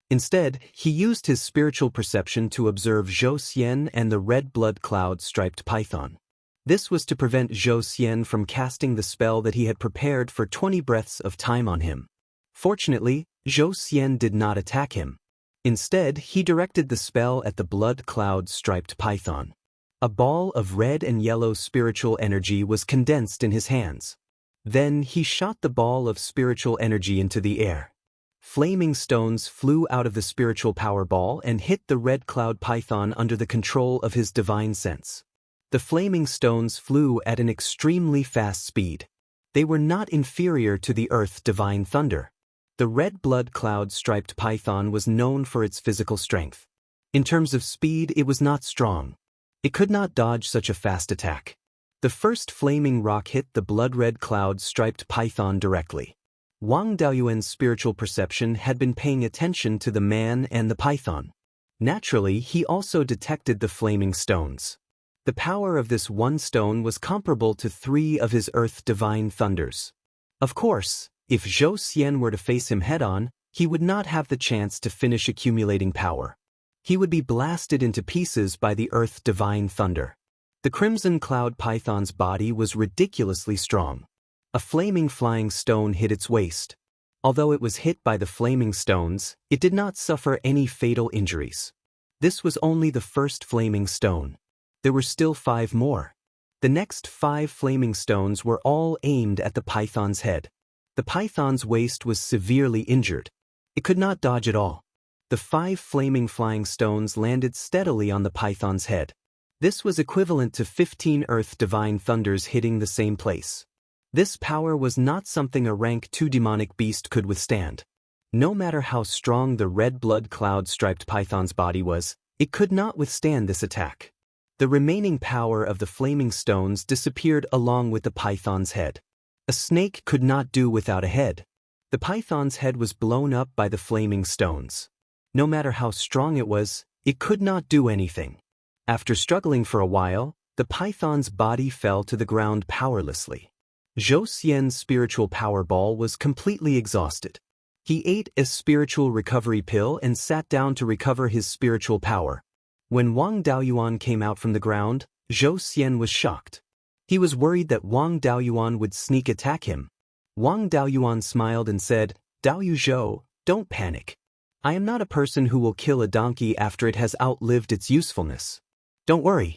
Instead, he used his spiritual perception to observe Zhou Xian and the red blood cloud-striped python. This was to prevent Zhou Xian from casting the spell that he had prepared for 20 breaths of time on him. Fortunately, Zhou Xian did not attack him. Instead, he directed the spell at the blood cloud-striped python. A ball of red and yellow spiritual energy was condensed in his hands. Then he shot the ball of spiritual energy into the air. Flaming stones flew out of the spiritual power ball and hit the red cloud python under the control of his divine sense. The flaming stones flew at an extremely fast speed. They were not inferior to the earth divine thunder. The red blood cloud-striped python was known for its physical strength. In terms of speed, it was not strong. It could not dodge such a fast attack. The first flaming rock hit the blood-red cloud-striped python directly. Wang Daoyuan's spiritual perception had been paying attention to the man and the python. Naturally, he also detected the flaming stones. The power of this one stone was comparable to 3 of his earth divine thunders. Of course, if Zhou Xian were to face him head-on, he would not have the chance to finish accumulating power. He would be blasted into pieces by the earth divine thunder. The crimson cloud python's body was ridiculously strong. A flaming flying stone hit its waist. Although it was hit by the flaming stones, it did not suffer any fatal injuries. This was only the first flaming stone. There were still 5 more. The next 5 flaming stones were all aimed at the python's head. The python's waist was severely injured. It could not dodge at all. The 5 flaming flying stones landed steadily on the python's head. This was equivalent to 15 earth divine thunders hitting the same place. This power was not something a rank 2 demonic beast could withstand. No matter how strong the red blood cloud-striped python's body was, it could not withstand this attack. The remaining power of the flaming stones disappeared along with the python's head. A snake could not do without a head. The python's head was blown up by the flaming stones. No matter how strong it was, it could not do anything. After struggling for a while, the python's body fell to the ground powerlessly. Zhou Xian's spiritual power ball was completely exhausted. He ate a spiritual recovery pill and sat down to recover his spiritual power. When Wang Daoyuan came out from the ground, Zhou Xian was shocked. He was worried that Wang Daoyuan would sneak attack him. Wang Daoyuan smiled and said, "Daoyu Zhou, don't panic. I am not a person who will kill a donkey after it has outlived its usefulness. Don't worry.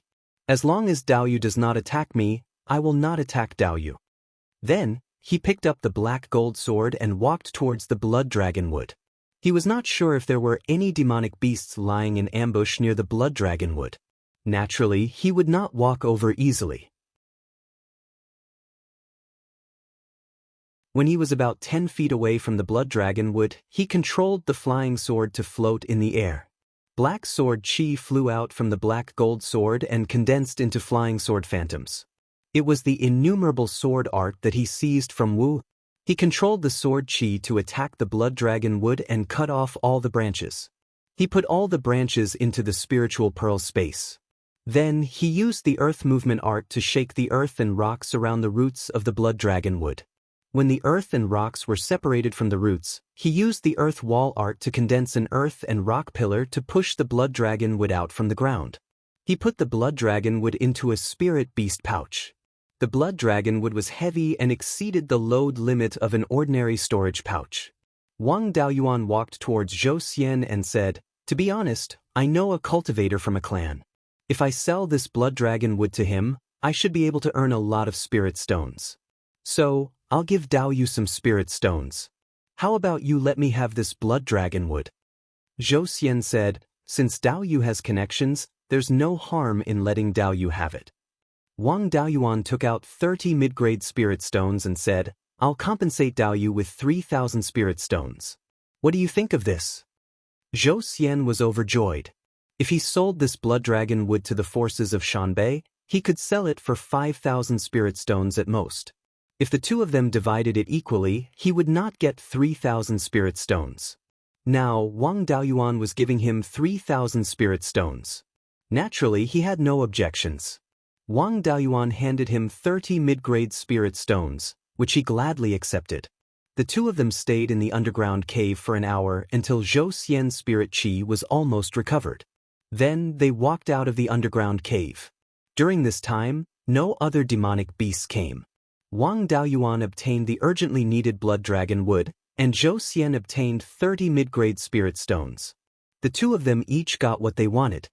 As long as Daoyu does not attack me, I will not attack Daoyu." Then, he picked up the black gold sword and walked towards the blood dragon wood. He was not sure if there were any demonic beasts lying in ambush near the blood dragon wood. Naturally, he would not walk over easily. When he was about 10 feet away from the blood dragon wood, he controlled the flying sword to float in the air. Black sword chi flew out from the black gold sword and condensed into flying sword phantoms. It was the innumerable sword art that he seized from Wu. He controlled the sword chi to attack the blood dragon wood and cut off all the branches. He put all the branches into the spiritual pearl space. Then, he used the earth movement art to shake the earth and rocks around the roots of the blood dragon wood. When the earth and rocks were separated from the roots, he used the earth wall art to condense an earth and rock pillar to push the blood dragon wood out from the ground. He put the blood dragon wood into a spirit beast pouch. The blood dragon wood was heavy and exceeded the load limit of an ordinary storage pouch. Wang Daoyuan walked towards Zhou Xian and said, "To be honest, I know a cultivator from a clan. If I sell this blood dragon wood to him, I should be able to earn a lot of spirit stones. So, I'll give Daoyu some spirit stones. How about you let me have this blood dragon wood?" Zhou Xian said, Since Daoyu has connections, there's no harm in letting Daoyu have it. Wang Daoyuan took out 30 mid-grade spirit stones and said, I'll compensate Daoyu with 3,000 spirit stones. What do you think of this? Zhou Xian was overjoyed. If he sold this blood dragon wood to the forces of Shanbei, he could sell it for 5,000 spirit stones at most. If the two of them divided it equally, he would not get 3,000 spirit stones. Now, Wang Daoyuan was giving him 3,000 spirit stones. Naturally, he had no objections. Wang Daoyuan handed him 30 mid-grade spirit stones, which he gladly accepted. The two of them stayed in the underground cave for an hour until Zhou Xian's spirit chi was almost recovered. Then they walked out of the underground cave. During this time, no other demonic beasts came. Wang Daoyuan obtained the urgently needed blood dragon wood, and Zhou Xian obtained 30 mid-grade spirit stones. The two of them each got what they wanted.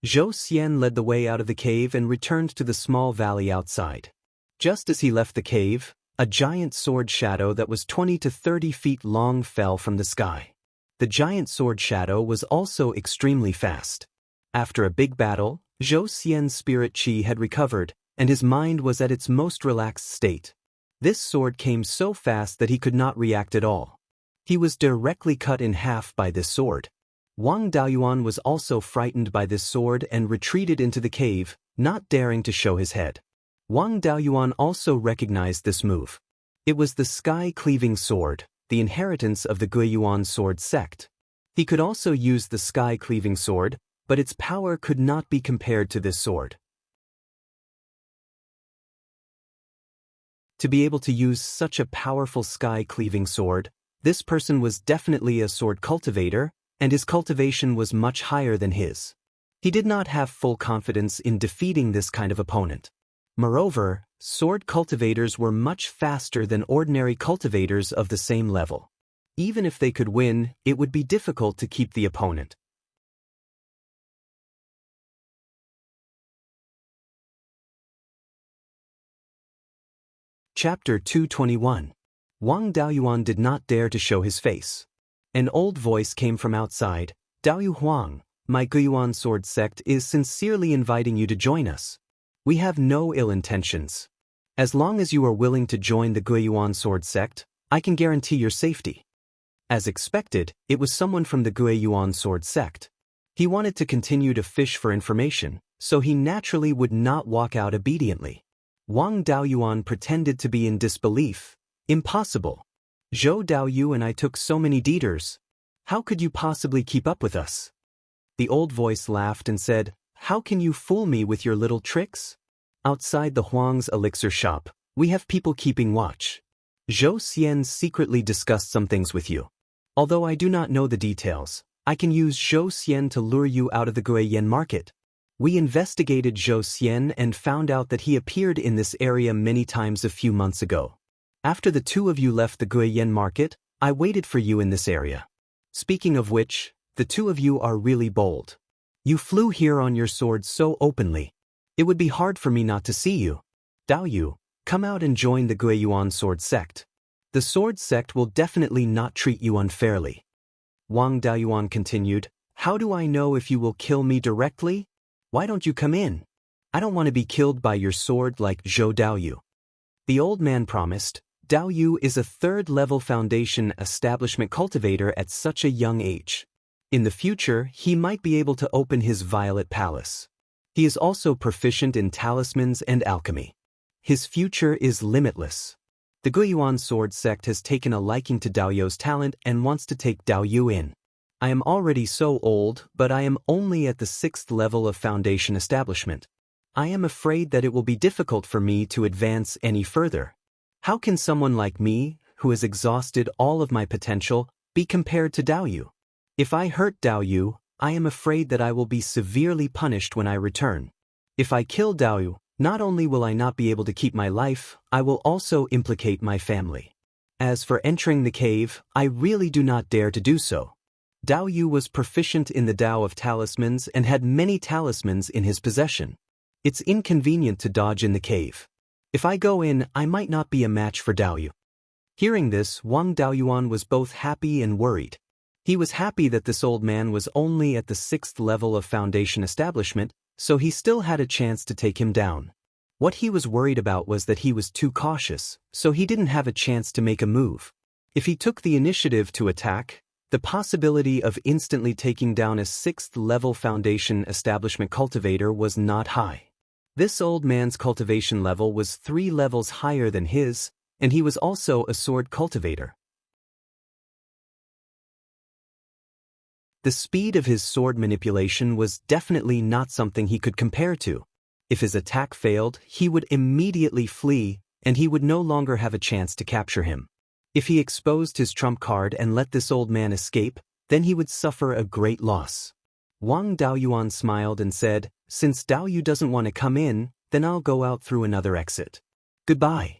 Zhou Xian led the way out of the cave and returned to the small valley outside. Just as he left the cave, a giant sword shadow that was 20 to 30 feet long fell from the sky. The giant sword shadow was also extremely fast. After a big battle, Zhou Xian's spirit chi had recovered, and his mind was at its most relaxed state. This sword came so fast that he could not react at all. He was directly cut in half by this sword. Wang Daoyuan was also frightened by this sword and retreated into the cave, not daring to show his head. Wang Daoyuan also recognized this move. It was the sky-cleaving sword, the inheritance of the Guiyuan sword sect. He could also use the sky-cleaving sword, but its power could not be compared to this sword. To be able to use such a powerful sky-cleaving sword, this person was definitely a sword cultivator, and his cultivation was much higher than his. He did not have full confidence in defeating this kind of opponent. Moreover, sword cultivators were much faster than ordinary cultivators of the same level. Even if they could win, it would be difficult to keep the opponent. Chapter 221. Wang Daoyuan did not dare to show his face. An old voice came from outside. Daoyu Huang, my Guiyuan sword sect is sincerely inviting you to join us. We have no ill intentions. As long as you are willing to join the Guiyuan sword sect, I can guarantee your safety. As expected, it was someone from the Guiyuan sword sect. He wanted to continue to fish for information, so he naturally would not walk out obediently. Wang Daoyuan pretended to be in disbelief. Impossible. Zhou Daoyu and I took so many detours. How could you possibly keep up with us? The old voice laughed and said, How can you fool me with your little tricks? Outside the Huang's elixir shop, we have people keeping watch. Zhou Xian secretly discussed some things with you. Although I do not know the details, I can use Zhou Xian to lure you out of the Guiyan market. We investigated Zhou Xian and found out that he appeared in this area many times a few months ago. After the two of you left the Guiyan market, I waited for you in this area. Speaking of which, the two of you are really bold. You flew here on your sword so openly. It would be hard for me not to see you. Daoyu, come out and join the Guiyuan sword sect. The sword sect will definitely not treat you unfairly. Wang Daoyuan continued, How do I know if you will kill me directly? Why don't you come in? I don't want to be killed by your sword like Zhou Daoyu. The old man promised. Daoyu is a third-level foundation establishment cultivator at such a young age. In the future, he might be able to open his Violet Palace. He is also proficient in talismans and alchemy. His future is limitless. The Guiyuan sword sect has taken a liking to Daoyu's talent and wants to take Daoyu in. I am already so old, but I am only at the 6th level of foundation establishment. I am afraid that it will be difficult for me to advance any further. How can someone like me, who has exhausted all of my potential, be compared to Daoyu? If I hurt Daoyu, I am afraid that I will be severely punished when I return. If I kill Daoyu, not only will I not be able to keep my life, I will also implicate my family. As for entering the cave, I really do not dare to do so. Daoyu was proficient in the Tao of talismans and had many talismans in his possession. It's inconvenient to dodge in the cave. If I go in, I might not be a match for Daoyu. Hearing this, Wang Daoyuan was both happy and worried. He was happy that this old man was only at the 6th level of foundation establishment, so he still had a chance to take him down. What he was worried about was that he was too cautious, so he didn't have a chance to make a move. If he took the initiative to attack, the possibility of instantly taking down a 6th level foundation establishment cultivator was not high. This old man's cultivation level was 3 levels higher than his, and he was also a sword cultivator. The speed of his sword manipulation was definitely not something he could compare to. If his attack failed, he would immediately flee, and he would no longer have a chance to capture him. If he exposed his trump card and let this old man escape, then he would suffer a great loss. Wang Daoyuan smiled and said, "Since Daoyu doesn't want to come in, then I'll go out through another exit. Goodbye."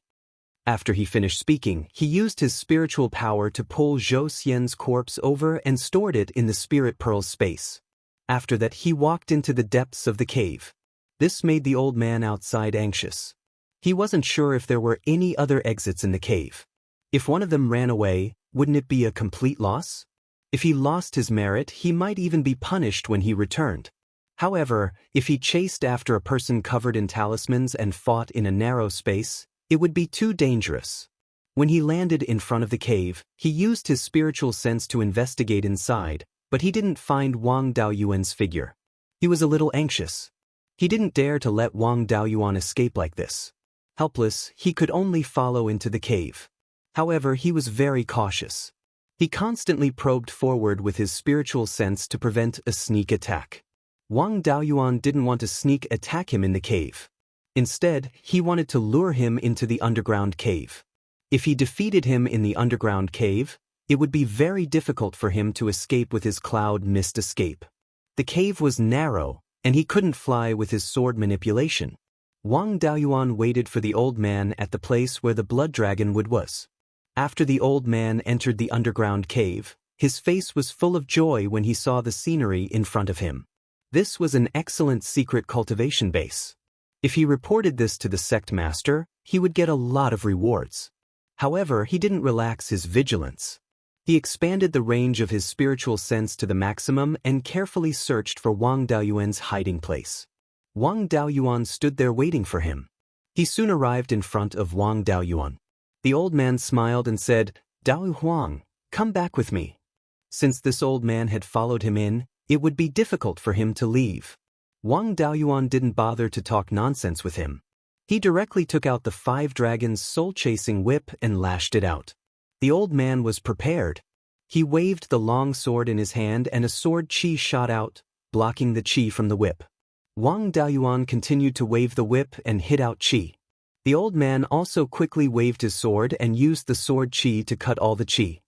After he finished speaking, he used his spiritual power to pull Zhou Xian's corpse over and stored it in the spirit pearl's space. After that, he walked into the depths of the cave. This made the old man outside anxious. He wasn't sure if there were any other exits in the cave. If one of them ran away, wouldn't it be a complete loss? If he lost his merit, he might even be punished when he returned. However, if he chased after a person covered in talismans and fought in a narrow space, it would be too dangerous. When he landed in front of the cave, he used his spiritual sense to investigate inside, but he didn't find Wang Daoyuan's figure. He was a little anxious. He didn't dare to let Wang Daoyuan escape like this. Helpless, he could only follow into the cave. However, he was very cautious. He constantly probed forward with his spiritual sense to prevent a sneak attack. Wang Daoyuan didn't want to sneak attack him in the cave. Instead, he wanted to lure him into the underground cave. If he defeated him in the underground cave, it would be very difficult for him to escape with his cloud mist escape. The cave was narrow, and he couldn't fly with his sword manipulation. Wang Daoyuan waited for the old man at the place where the blood dragon wood was. After the old man entered the underground cave, his face was full of joy when he saw the scenery in front of him. This was an excellent secret cultivation base. If he reported this to the sect master, he would get a lot of rewards. However, he didn't relax his vigilance. He expanded the range of his spiritual sense to the maximum and carefully searched for Wang Daoyuan's hiding place. Wang Daoyuan stood there waiting for him. He soon arrived in front of Wang Daoyuan. The old man smiled and said, "Dao Huang, come back with me." Since this old man had followed him in, it would be difficult for him to leave. Wang Daoyuan didn't bother to talk nonsense with him. He directly took out the 5 dragons' soul-chasing whip and lashed it out. The old man was prepared. He waved the long sword in his hand and a sword chi shot out, blocking the chi from the whip. Wang Daoyuan continued to wave the whip and hit out chi. The old man also quickly waved his sword and used the sword chi to cut all the chi.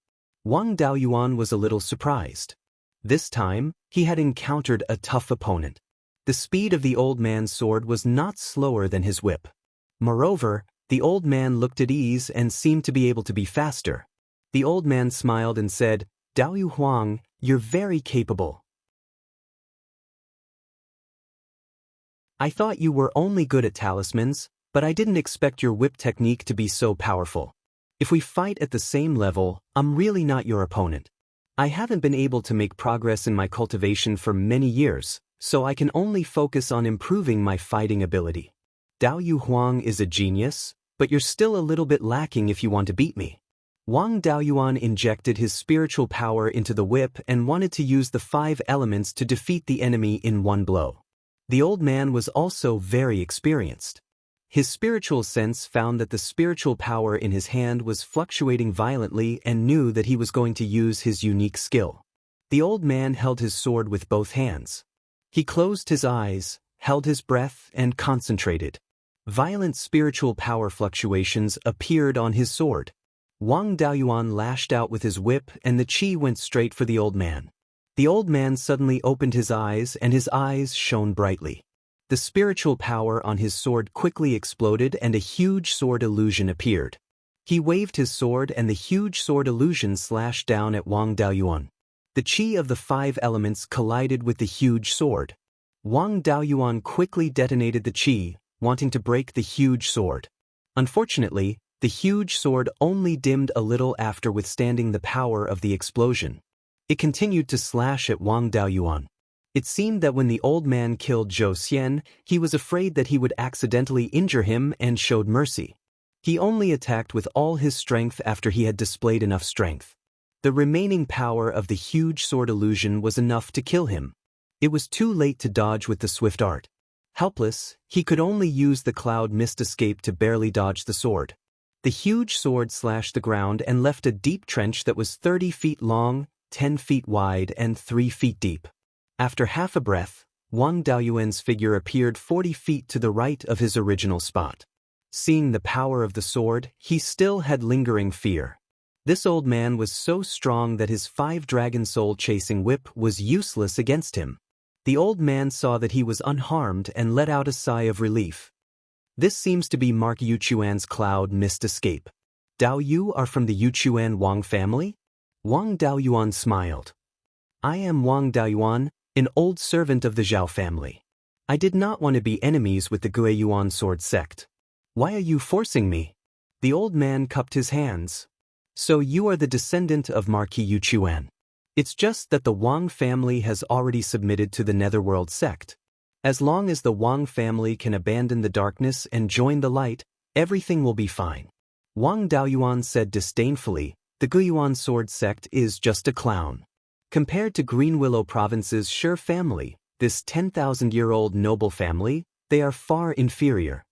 Wang Daoyuan was a little surprised. This time, he had encountered a tough opponent. The speed of the old man's sword was not slower than his whip. Moreover, the old man looked at ease and seemed to be able to be faster. The old man smiled and said, "Daoyu Huang, you're very capable. I thought you were only good at talismans, but I didn't expect your whip technique to be so powerful. If we fight at the same level, I'm really not your opponent. I haven't been able to make progress in my cultivation for many years, so I can only focus on improving my fighting ability. Daoyu Huang is a genius, but you're still a little bit lacking if you want to beat me." Wang Daoyuan injected his spiritual power into the whip and wanted to use the 5 elements to defeat the enemy in one blow. The old man was also very experienced. His spiritual sense found that the spiritual power in his hand was fluctuating violently and knew that he was going to use his unique skill. The old man held his sword with both hands. He closed his eyes, held his breath, and concentrated. Violent spiritual power fluctuations appeared on his sword. Wang Daoyuan lashed out with his whip and the chi went straight for the old man. The old man suddenly opened his eyes and his eyes shone brightly. The spiritual power on his sword quickly exploded and a huge sword illusion appeared. He waved his sword and the huge sword illusion slashed down at Wang Daoyuan. The chi of the 5 elements collided with the huge sword. Wang Daoyuan quickly detonated the chi, wanting to break the huge sword. Unfortunately, the huge sword only dimmed a little after withstanding the power of the explosion. It continued to slash at Wang Daoyuan. It seemed that when the old man killed Zhou Xian, he was afraid that he would accidentally injure him and showed mercy. He only attacked with all his strength after he had displayed enough strength. The remaining power of the huge sword illusion was enough to kill him. It was too late to dodge with the swift art. Helpless, he could only use the cloud mist escape to barely dodge the sword. The huge sword slashed the ground and left a deep trench that was 30 feet long, 10 feet wide, and 3 feet deep. After half a breath, Wang Daoyuan's figure appeared 40 feet to the right of his original spot. Seeing the power of the sword, he still had lingering fear. This old man was so strong that his 5-dragon soul-chasing whip was useless against him. The old man saw that he was unharmed and let out a sigh of relief. This seems to be Mark Yuchuan's cloud mist escape. Dao you are from the Yuchuan Wang family? Wang Daoyuan smiled. I am Wang Daoyuan, an old servant of the Zhao family. I did not want to be enemies with the Guiyuan sword sect. Why are you forcing me? The old man cupped his hands. So you are the descendant of Marquis Yuchuan. It's just that the Wang family has already submitted to the Netherworld sect. As long as the Wang family can abandon the darkness and join the light, everything will be fine. Wang Daoyuan said disdainfully, the Guiyuan sword sect is just a clown. Compared to Green Willow Province's Sure family, this 10,000-year-old noble family, they are far inferior.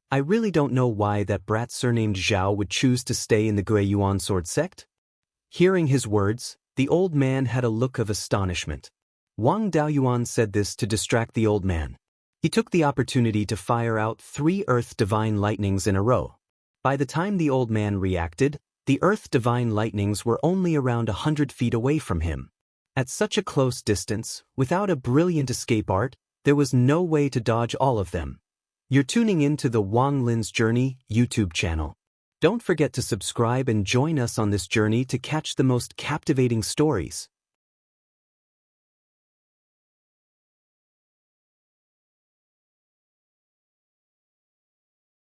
I really don't know why that brat surnamed Zhao would choose to stay in the Guiyuan sword sect. Hearing his words, the old man had a look of astonishment. Wang Daoyuan said this to distract the old man. He took the opportunity to fire out 3 Earth Divine Lightnings in a row. By the time the old man reacted, the Earth Divine Lightnings were only around 100 feet away from him. At such a close distance, without a brilliant escape art, there was no way to dodge all of them. You're tuning in to the Wang Lin's Journey YouTube channel. Don't forget to subscribe and join us on this journey to catch the most captivating stories.